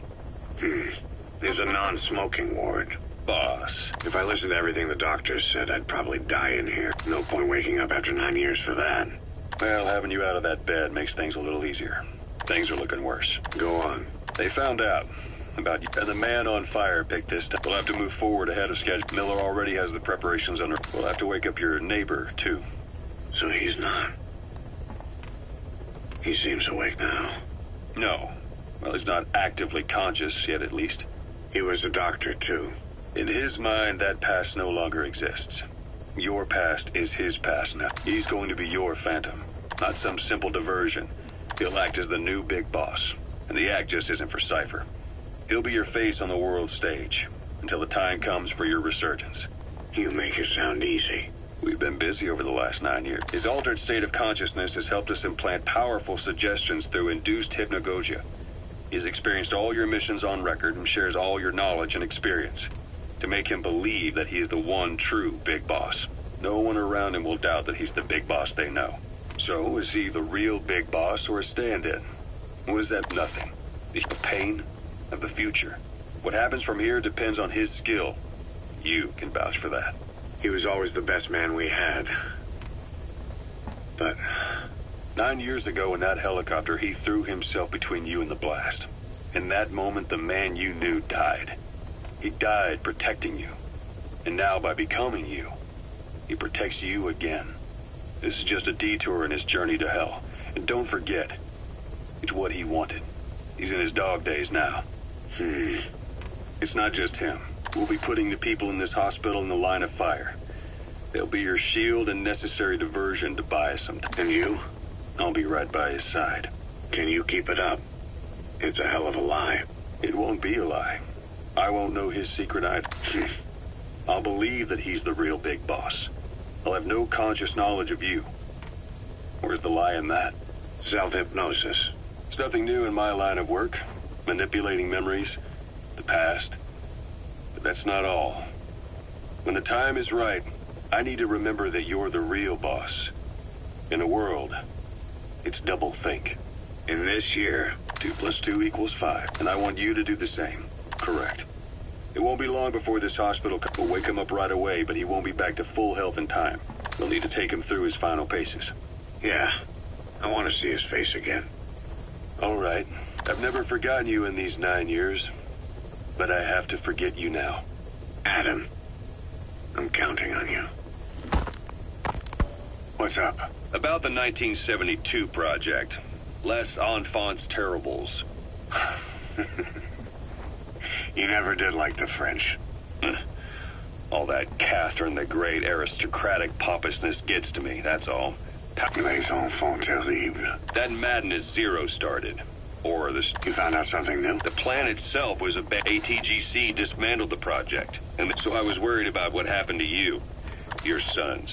There's a non-smoking ward. Boss. If I listened to everything the doctors said, I'd probably die in here. No point waking up after 9 years for that. Well, having you out of that bed makes things a little easier. Things are looking worse. Go on. They found out about you, and the man on fire picked this time. We'll have to move forward ahead of schedule. Miller already has the preparations under. We'll have to wake up your neighbor, too. So he's not. He seems awake now. No. Well, he's not actively conscious yet, at least. He was a doctor, too. In his mind, that past no longer exists. Your past is his past now. He's going to be your phantom, not some simple diversion. He'll act as the new big boss, and the act just isn't for Cypher. He'll be your face on the world stage, until the time comes for your resurgence. You make it sound easy. We've been busy over the last 9 years. His altered state of consciousness has helped us implant powerful suggestions through induced hypnagogia. He's experienced all your missions on record and shares all your knowledge and experience to make him believe that he is the one true big boss. No one around him will doubt that he's the big boss they know. So, is he the real big boss or a stand-in? Or is that nothing? It's the pain of the future. What happens from here depends on his skill. You can vouch for that. He was always the best man we had. But 9 years ago in that helicopter, he threw himself between you and the blast. In that moment, the man you knew died. He died protecting you. And now by becoming you, he protects you again. This is just a detour in his journey to hell. And don't forget, it's what he wanted. He's in his dog days now. It's not just him. We'll be putting the people in this hospital in the line of fire. They'll be your shield and necessary diversion to buy us some time. And you? I'll be right by his side. Can you keep it up? It's a hell of a lie. It won't be a lie. I won't know his secret either. I'll believe that he's the real big boss. I'll have no conscious knowledge of you. Where's the lie in that? Self-hypnosis. It's nothing new in my line of work. Manipulating memories, the past. But that's not all. When the time is right, I need to remember that you're the real boss. In a world, it's double think. In this year, 2 + 2 = 5. And I want you to do the same. Correct. It won't be long before this hospital will wake him up right away, but he won't be back to full health in time. We'll need to take him through his final paces. Yeah, I want to see his face again. All right. I've never forgotten you in these 9 years, but I have to forget you now. Adam, I'm counting on you. What's up? About the 1972 project. Les Enfants Terribles. You never did like the French. All that Catherine the Great aristocratic pompousness gets to me, that's all. Les Enfants Terribles. That madness Zero started. Or the... You found out something new? The plan itself was ATGC dismantled the project. And so I was worried about what happened to you. Your sons.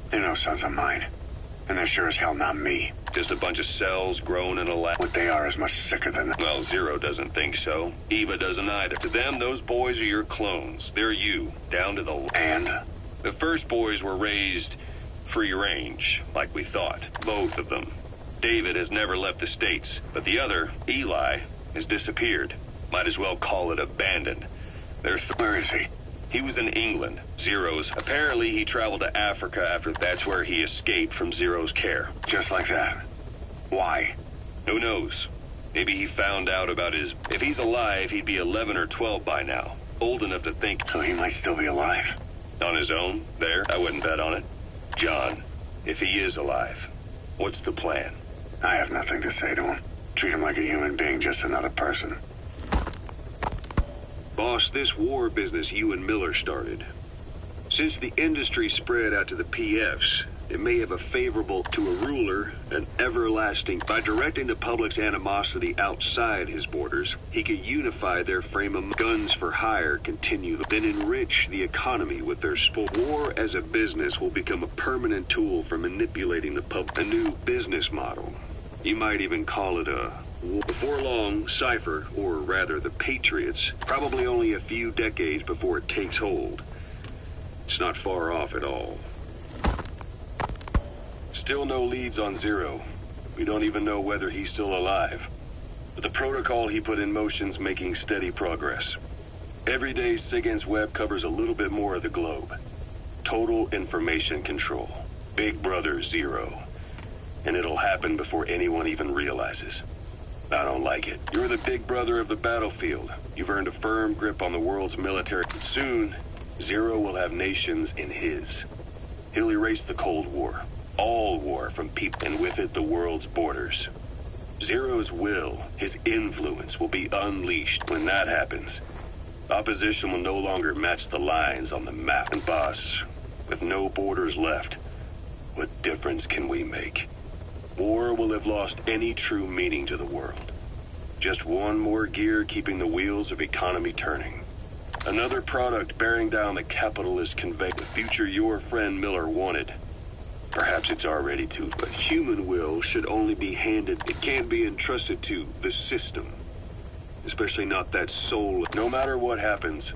They're no sons of mine. And they're sure as hell not me. Just a bunch of cells grown in a lab. What they are is much sicker than... Well, Zero doesn't think so. Eva doesn't either. To them, those boys are your clones. They're you, down to the... And? The first boys were raised free range, like we thought. Both of them. David has never left the States, but the other, Eli, has disappeared. Might as well call it abandoned. Where is he? He was in England, Zero's. Apparently he traveled to Africa after that's where he escaped from Zero's care. Just like that. Why? Who knows? Maybe he found out about his... If he's alive, he'd be 11 or 12 by now. Old enough to think... So he might still be alive. On his own? There? I wouldn't bet on it. John, if he is alive, what's the plan? I have nothing to say to him. Treat him like a human being, just another person. Boss, this war business you and Miller started. Since the industry spread out to the PFs, it may have a favorable to a ruler, an everlasting. By directing the public's animosity outside his borders, he could unify their frame of guns for hire, continue, then enrich the economy with their sport. War as a business will become a permanent tool for manipulating the public. A new business model. You might even call it a war. Before long, Cypher, or rather the Patriots, probably only a few decades before it takes hold. It's not far off at all. Still no leads on Zero. We don't even know whether he's still alive. But the protocol he put in motion's making steady progress. Every day, SIGINT's web covers a little bit more of the globe. Total information control. Big Brother Zero. And it'll happen before anyone even realizes. I don't like it. You're the big brother of the battlefield. You've earned a firm grip on the world's military. But soon, Zero will have nations in his. He'll erase the Cold War. All war from people, and with it the world's borders. Zero's will, his influence, will be unleashed. When that happens, opposition will no longer match the lines on the map. And boss, with no borders left, what difference can we make? War will have lost any true meaning to the world. Just one more gear keeping the wheels of economy turning. Another product bearing down the capitalist convey the future your friend Miller wanted. Perhaps it's already too, but human will should only be handed. It can't be entrusted to the system. Especially not that soul. No matter what happens,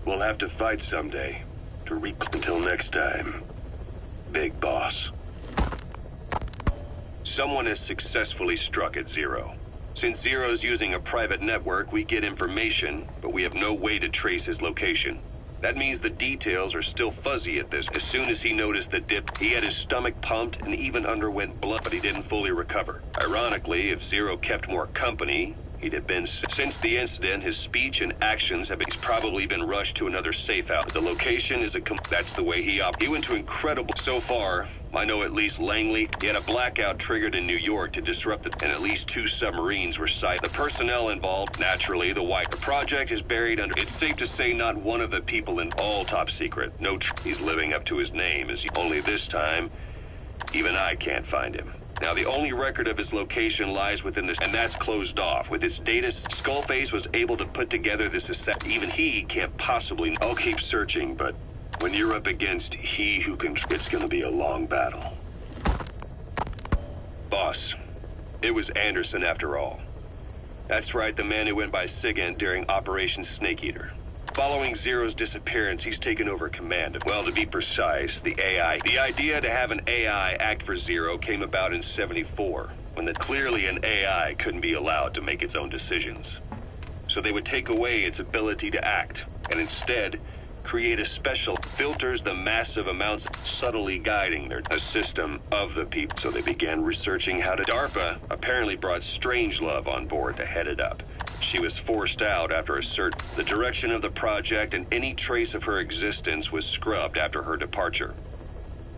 we'll have to fight someday to until next time, Big Boss. Someone has successfully struck at Zero. Since Zero's using a private network, we get information, but we have no way to trace his location. That means the details are still fuzzy at this. As soon as he noticed the dip, he had his stomach pumped and even underwent blood, but he didn't fully recover. Ironically, if Zero kept more company, He'd have been since the incident. His speech and actions have he's probably been rushed to another safe house. The location is that's the way he went to incredible. So far, I know at least Langley. He had a blackout triggered in New York to disrupt it, and at least 2 submarines were sighted. The personnel involved, naturally, the project is buried under. It's safe to say not one of the people in all top secret. No, he's living up to his name. Only this time, even I can't find him. Now, the only record of his location lies within this, and that's closed off. With its data, Skullface was able to put together this assessment. Even he can't possibly. I'll keep searching, but when you're up against he who can, it's gonna be a long battle. Boss, it was Anderson after all. That's right, the man who went by SIGINT during Operation Snake Eater. Following Zero's disappearance, he's taken over command. Well, to be precise, the AI. The idea to have an AI act for Zero came about in '74, when clearly an AI couldn't be allowed to make its own decisions. So they would take away its ability to act, and instead create a special filters the massive amounts subtly guiding a system of the people. So they began researching how to. DARPA apparently brought Strangelove on board to head it up. She was forced out after the direction of the project, and any trace of her existence was scrubbed after her departure.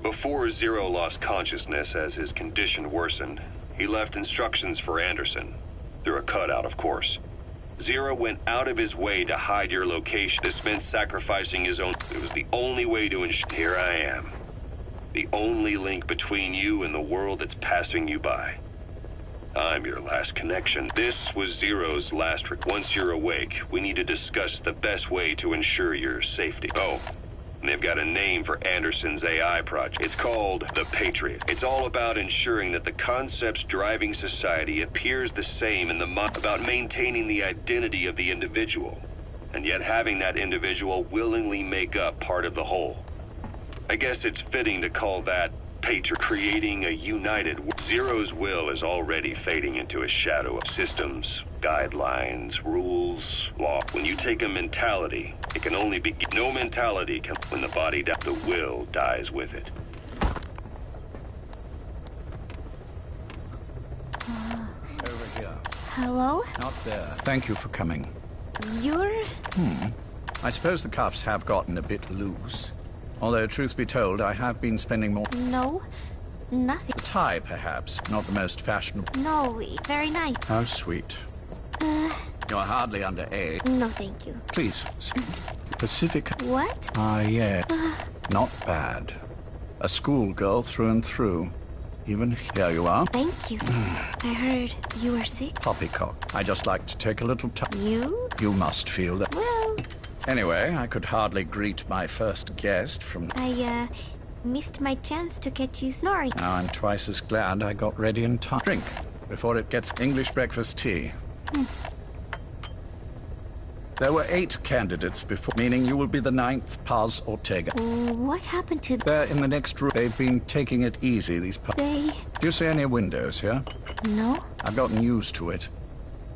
Before Zero lost consciousness as his condition worsened, he left instructions for Anderson, through a cutout, of course. Zero went out of his way to hide your location. This meant sacrificing his own. It was the only way to ensure. Here I am. The only link between you and the world that's passing you by. I'm your last connection. This was Zero's last. Once you're awake, we need to discuss the best way to ensure your safety. Oh, and they've got a name for Anderson's AI project. It's called the Patriot. It's all about ensuring that the concepts driving society appears the same in the about maintaining the identity of the individual, and yet having that individual willingly make up part of the whole. I guess it's fitting to call that Patriot, creating a united. Zero's will is already fading into a shadow of systems, guidelines, rules, law. When you take a mentality, it can only be. No mentality can. When the body dies, the will dies with it. Over here. Hello? Not there. Thank you for coming. You're... I suppose the cuffs have gotten a bit loose. Although, truth be told, I have been spending more... No, nothing. The tie, perhaps. Not the most fashionable. No, very nice. How sweet. You're hardly underage. No, thank you. Please, Pacific... What? Ah, yeah. Not bad. A schoolgirl through and through. Even here you are. Thank you. I heard you were sick. Poppycock. I just like to take a little time. You? You must feel that. Well... Anyway, I could hardly greet my first guest from... I, missed my chance to catch you snoring. Now I'm twice as glad I got ready in time. Drink, before it gets English breakfast tea. There were 8 candidates before, meaning you will be the 9th, Paz Ortega. What happened to... They're in the next room. They've been taking it easy, these... They... Do you see any windows here? No. I've gotten used to it.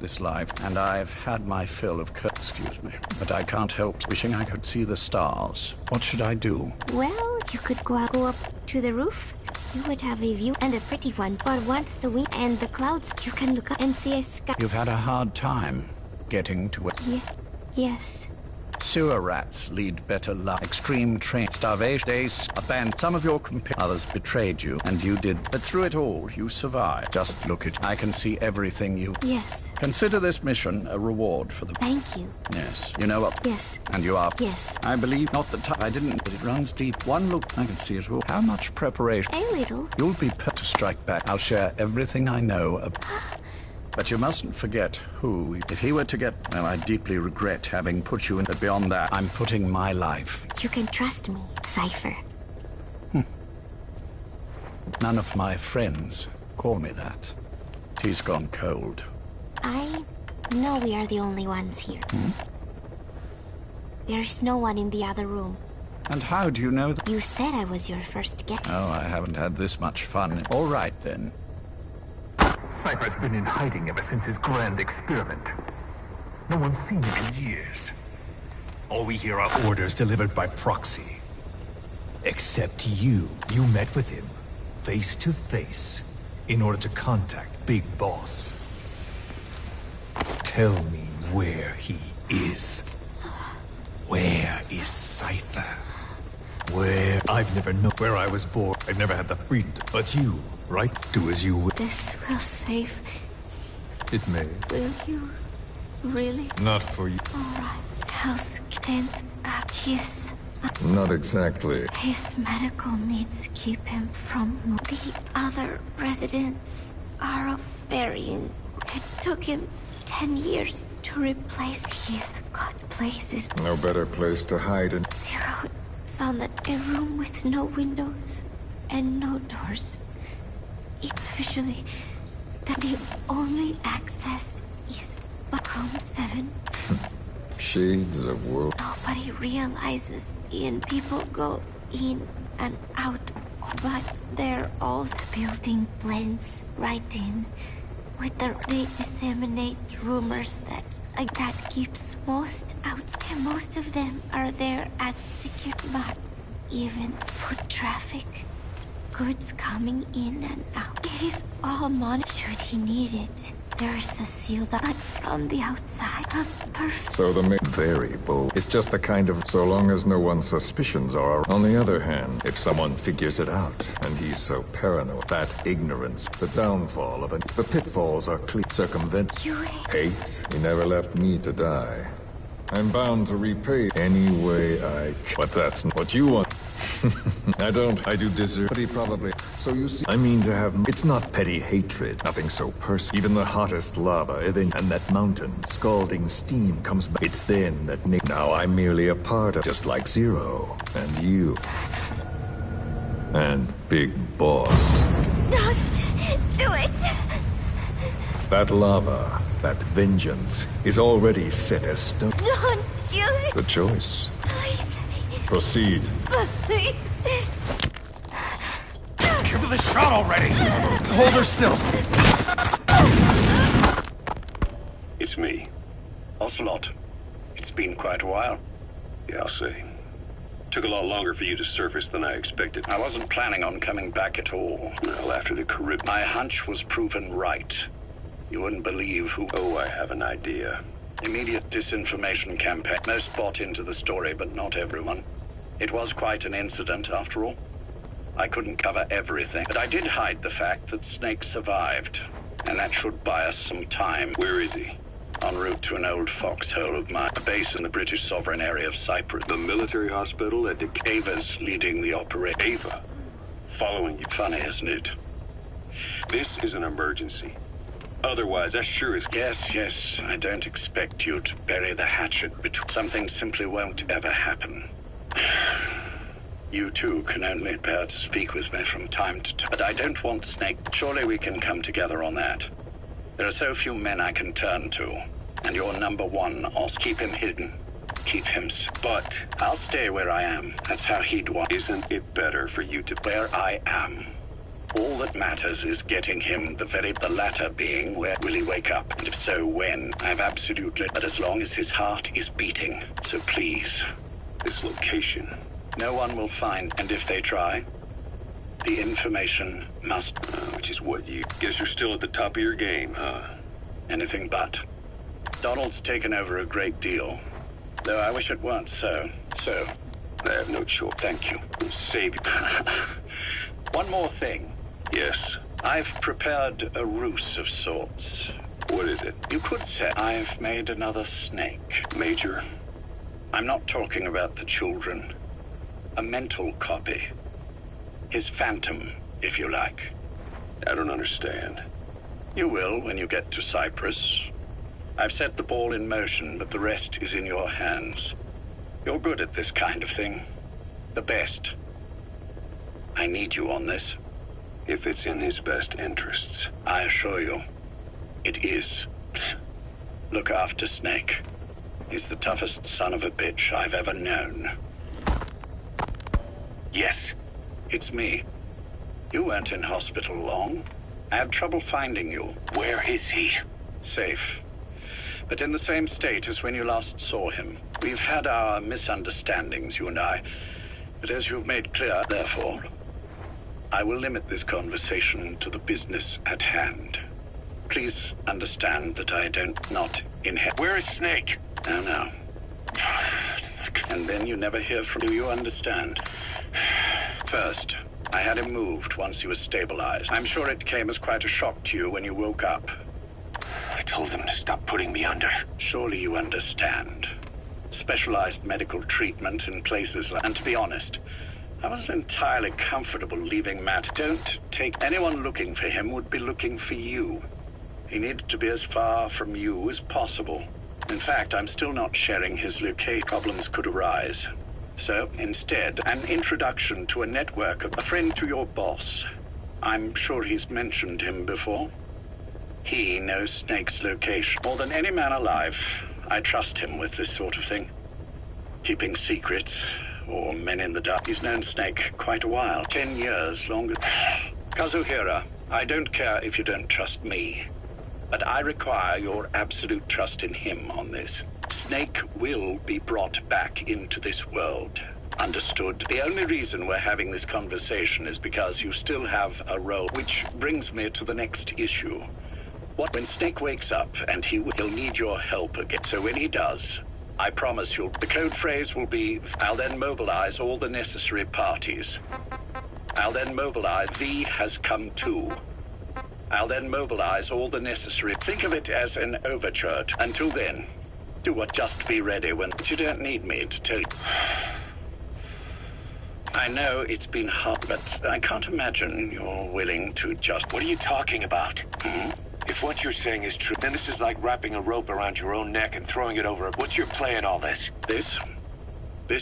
This life, and I've had my fill of excuse me, but I can't help wishing I could see the stars. What should I do? Well, you could go up to the roof. You would have a view, and a pretty one. But once the wind and the clouds, you can look up and see a sky. You've had a hard time getting to it. Yes. Sewer rats lead better life. Extreme train starvation days abandoned. Some of your others betrayed you, and you did. But through it all, you survived. Just look at. I can see everything you. Yes. Consider this mission a reward for the... Thank you. Yes. You know what? Yes. And you are... Yes. I believe not the time. I didn't, but it runs deep. One look, I can see it all. How much preparation? A little. You'll be to strike back. I'll share everything I know. But you mustn't forget who... If he were to get... Well, I deeply regret having put you in... But beyond that, I'm putting my life... You can trust me, Cypher. None of my friends call me that. Tea's gone cold. I know we are the only ones here. There's no one in the other room. And how do you know that? You said I was your first guest. Oh, I haven't had this much fun. All right, then. Cypher's been in hiding ever since his grand experiment. No one's seen him in years. All we hear are orders delivered by proxy. Except you met with him, face to face, in order to contact Big Boss. Tell me where he is. Where is Cypher? Where? I've never known where I was born. I've never had the freedom. But you, right? Do as you will. This will save. It may. Will you? Really? Not for you. Alright. I'll stand up. Yes. Not exactly. His medical needs keep him from moving. The other residents are of varying. It took him 10 years to replace. He's got places. No better place to hide in. Zero. It's on a room with no windows and no doors. Officially, the only access is room 7. Shades of world. Nobody realizes people go in and out, but they're all the building blends right in with they disseminate rumors that keeps most out, and most of them are there as secure, but even foot traffic, goods coming in and out, it is all monitored. Should he need it, there's a sealed up, but from the outside, a perfect. So very bold. It's just the kind of, so long as no one's suspicions are. On the other hand, if someone figures it out, and he's so paranoid, that ignorance, the downfall of it, the pitfalls are clear. Circumvent. Hate. He never left me to die. I'm bound to repay any way I can. But that's not what you want. I do deserve. But he probably. So you see, I mean to have. It's not petty hatred. Nothing so personal. Even the hottest lava, and that mountain, scalding steam comes back. It's then that now I'm merely a part of, just like Zero and you and Big Boss. Don't do it. That lava, that vengeance, is already set as stone. Don't do it. The choice. Please. Proceed. Please. Give her the shot already! Hold her still. It's me. Ocelot. It's been quite a while. Yeah, I'll say. Took a lot longer for you to surface than I expected. I wasn't planning on coming back at all. Well, after the Caribbean. My hunch was proven right. You wouldn't believe who... Oh, I have an idea. Immediate disinformation campaign. Most bought into the story, but not everyone. It was quite an incident, after all. I couldn't cover everything, but I did hide the fact that Snake survived. And that should buy us some time. Where is he? En route to an old foxhole of mine. A base in the British sovereign area of Cyprus. The military hospital at Ava's leading the operation. Ava? Following you. Funny, isn't it? This is an emergency. Otherwise, that sure is... Yes, I don't expect you to bury the hatchet between... Something simply won't ever happen. You too can only bear to speak with me from time to time. But I don't want Snake. Surely we can come together on that. There are so few men I can turn to. And you're number one. Keep him hidden. Keep him... But I'll stay where I am. That's how he'd want... Isn't it better for you to... Where I am. All that matters is getting him the latter being where will he wake up, and if so, when. I've absolutely, but as long as his heart is beating. So please, this location, no one will find, and if they try, the information must... which is what you... Guess you're still at the top of your game, huh? Anything but. Donald's taken over a great deal, though I wish it weren't so. So, I have no choice. Thank you. Save you. One more thing. Yes. I've prepared a ruse of sorts. What is it? You could say I've made another snake. Major? I'm not talking about the children. A mental copy. His phantom, if you like. I don't understand. You will when you get to Cyprus. I've set the ball in motion, but the rest is in your hands. You're good at this kind of thing. The best. I need you on this. If it's in his best interests. I assure you, it is. Look after Snake. He's the toughest son of a bitch I've ever known. Yes, it's me. You weren't in hospital long. I had trouble finding you. Where is he? Safe. But in the same state as when you last saw him. We've had our misunderstandings, you and I. But as you've made clear, therefore, I will limit this conversation to the business at hand. Please understand that I don't not in hell. Where is Snake? No, no. And then you never hear from. Do you understand? First, I had him moved once he was stabilized. I'm sure it came as quite a shock to you when you woke up. I told him to stop putting me under. Surely you understand. Specialized medical treatment in places like... And to be honest, I wasn't entirely comfortable leaving Matt. Don't take... Anyone looking for him would be looking for you. He needed to be as far from you as possible. In fact, I'm still not sharing his location. Problems could arise. So, instead, an introduction to a network of a friend to your boss. I'm sure he's mentioned him before. He knows Snake's location. More than any man alive, I trust him with this sort of thing. Keeping secrets, or men in the dark. He's known Snake quite a while. 10 years longer. Kazuhira, I don't care if you don't trust me, but I require your absolute trust in him on this. Snake will be brought back into this world. Understood? The only reason we're having this conversation is because you still have a role. Which brings me to the next issue. When Snake wakes up, and he'll need your help again. So when he does, I promise the code phrase will be, I'll then mobilize all the necessary parties. I'll then mobilize, V has come too. I'll then mobilize all the necessary... Think of it as an overture. Until then, do what just be ready when... But you don't need me to tell you. I know it's been hard, but I can't imagine you're willing to just... What are you talking about? If what you're saying is true, then this is like wrapping a rope around your own neck and throwing it over. What's your play in all this? This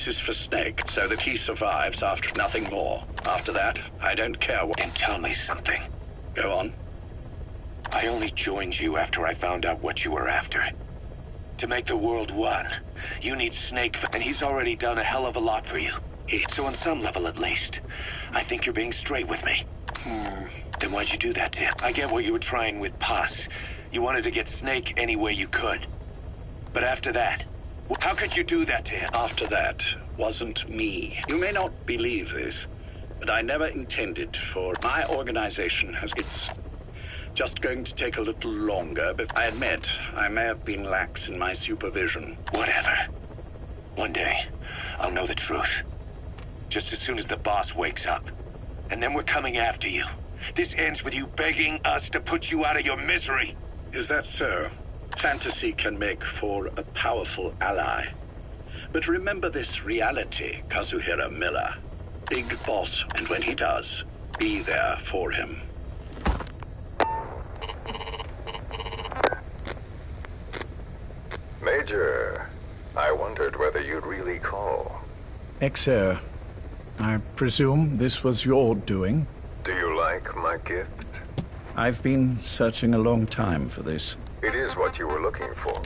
is for Snake, so that he survives after nothing more. After that, I don't care what... Then tell me something. Go on. I only joined you after I found out what you were after. To make the world one, you need Snake, and he's already done a hell of a lot for you. So on some level at least, I think you're being straight with me. Then why'd you do that to him? I get what you were trying with Paz. You wanted to get Snake any way you could. But after that, how could you do that to him? After that wasn't me. You may not believe this, but I never intended for... My organization has... It's just going to take a little longer, but I admit I may have been lax in my supervision. Whatever. One day, I'll know the truth. Just as soon as the boss wakes up. And then we're coming after you. This ends with you begging us to put you out of your misery. Is that so? Fantasy can make for a powerful ally. But remember this reality, Kazuhira Miller. Big boss, and when he does, be there for him. Major, I wondered whether you'd really call. Exer, I presume this was your doing? Do you like my gift? I've been searching a long time for this. It is what you were looking for.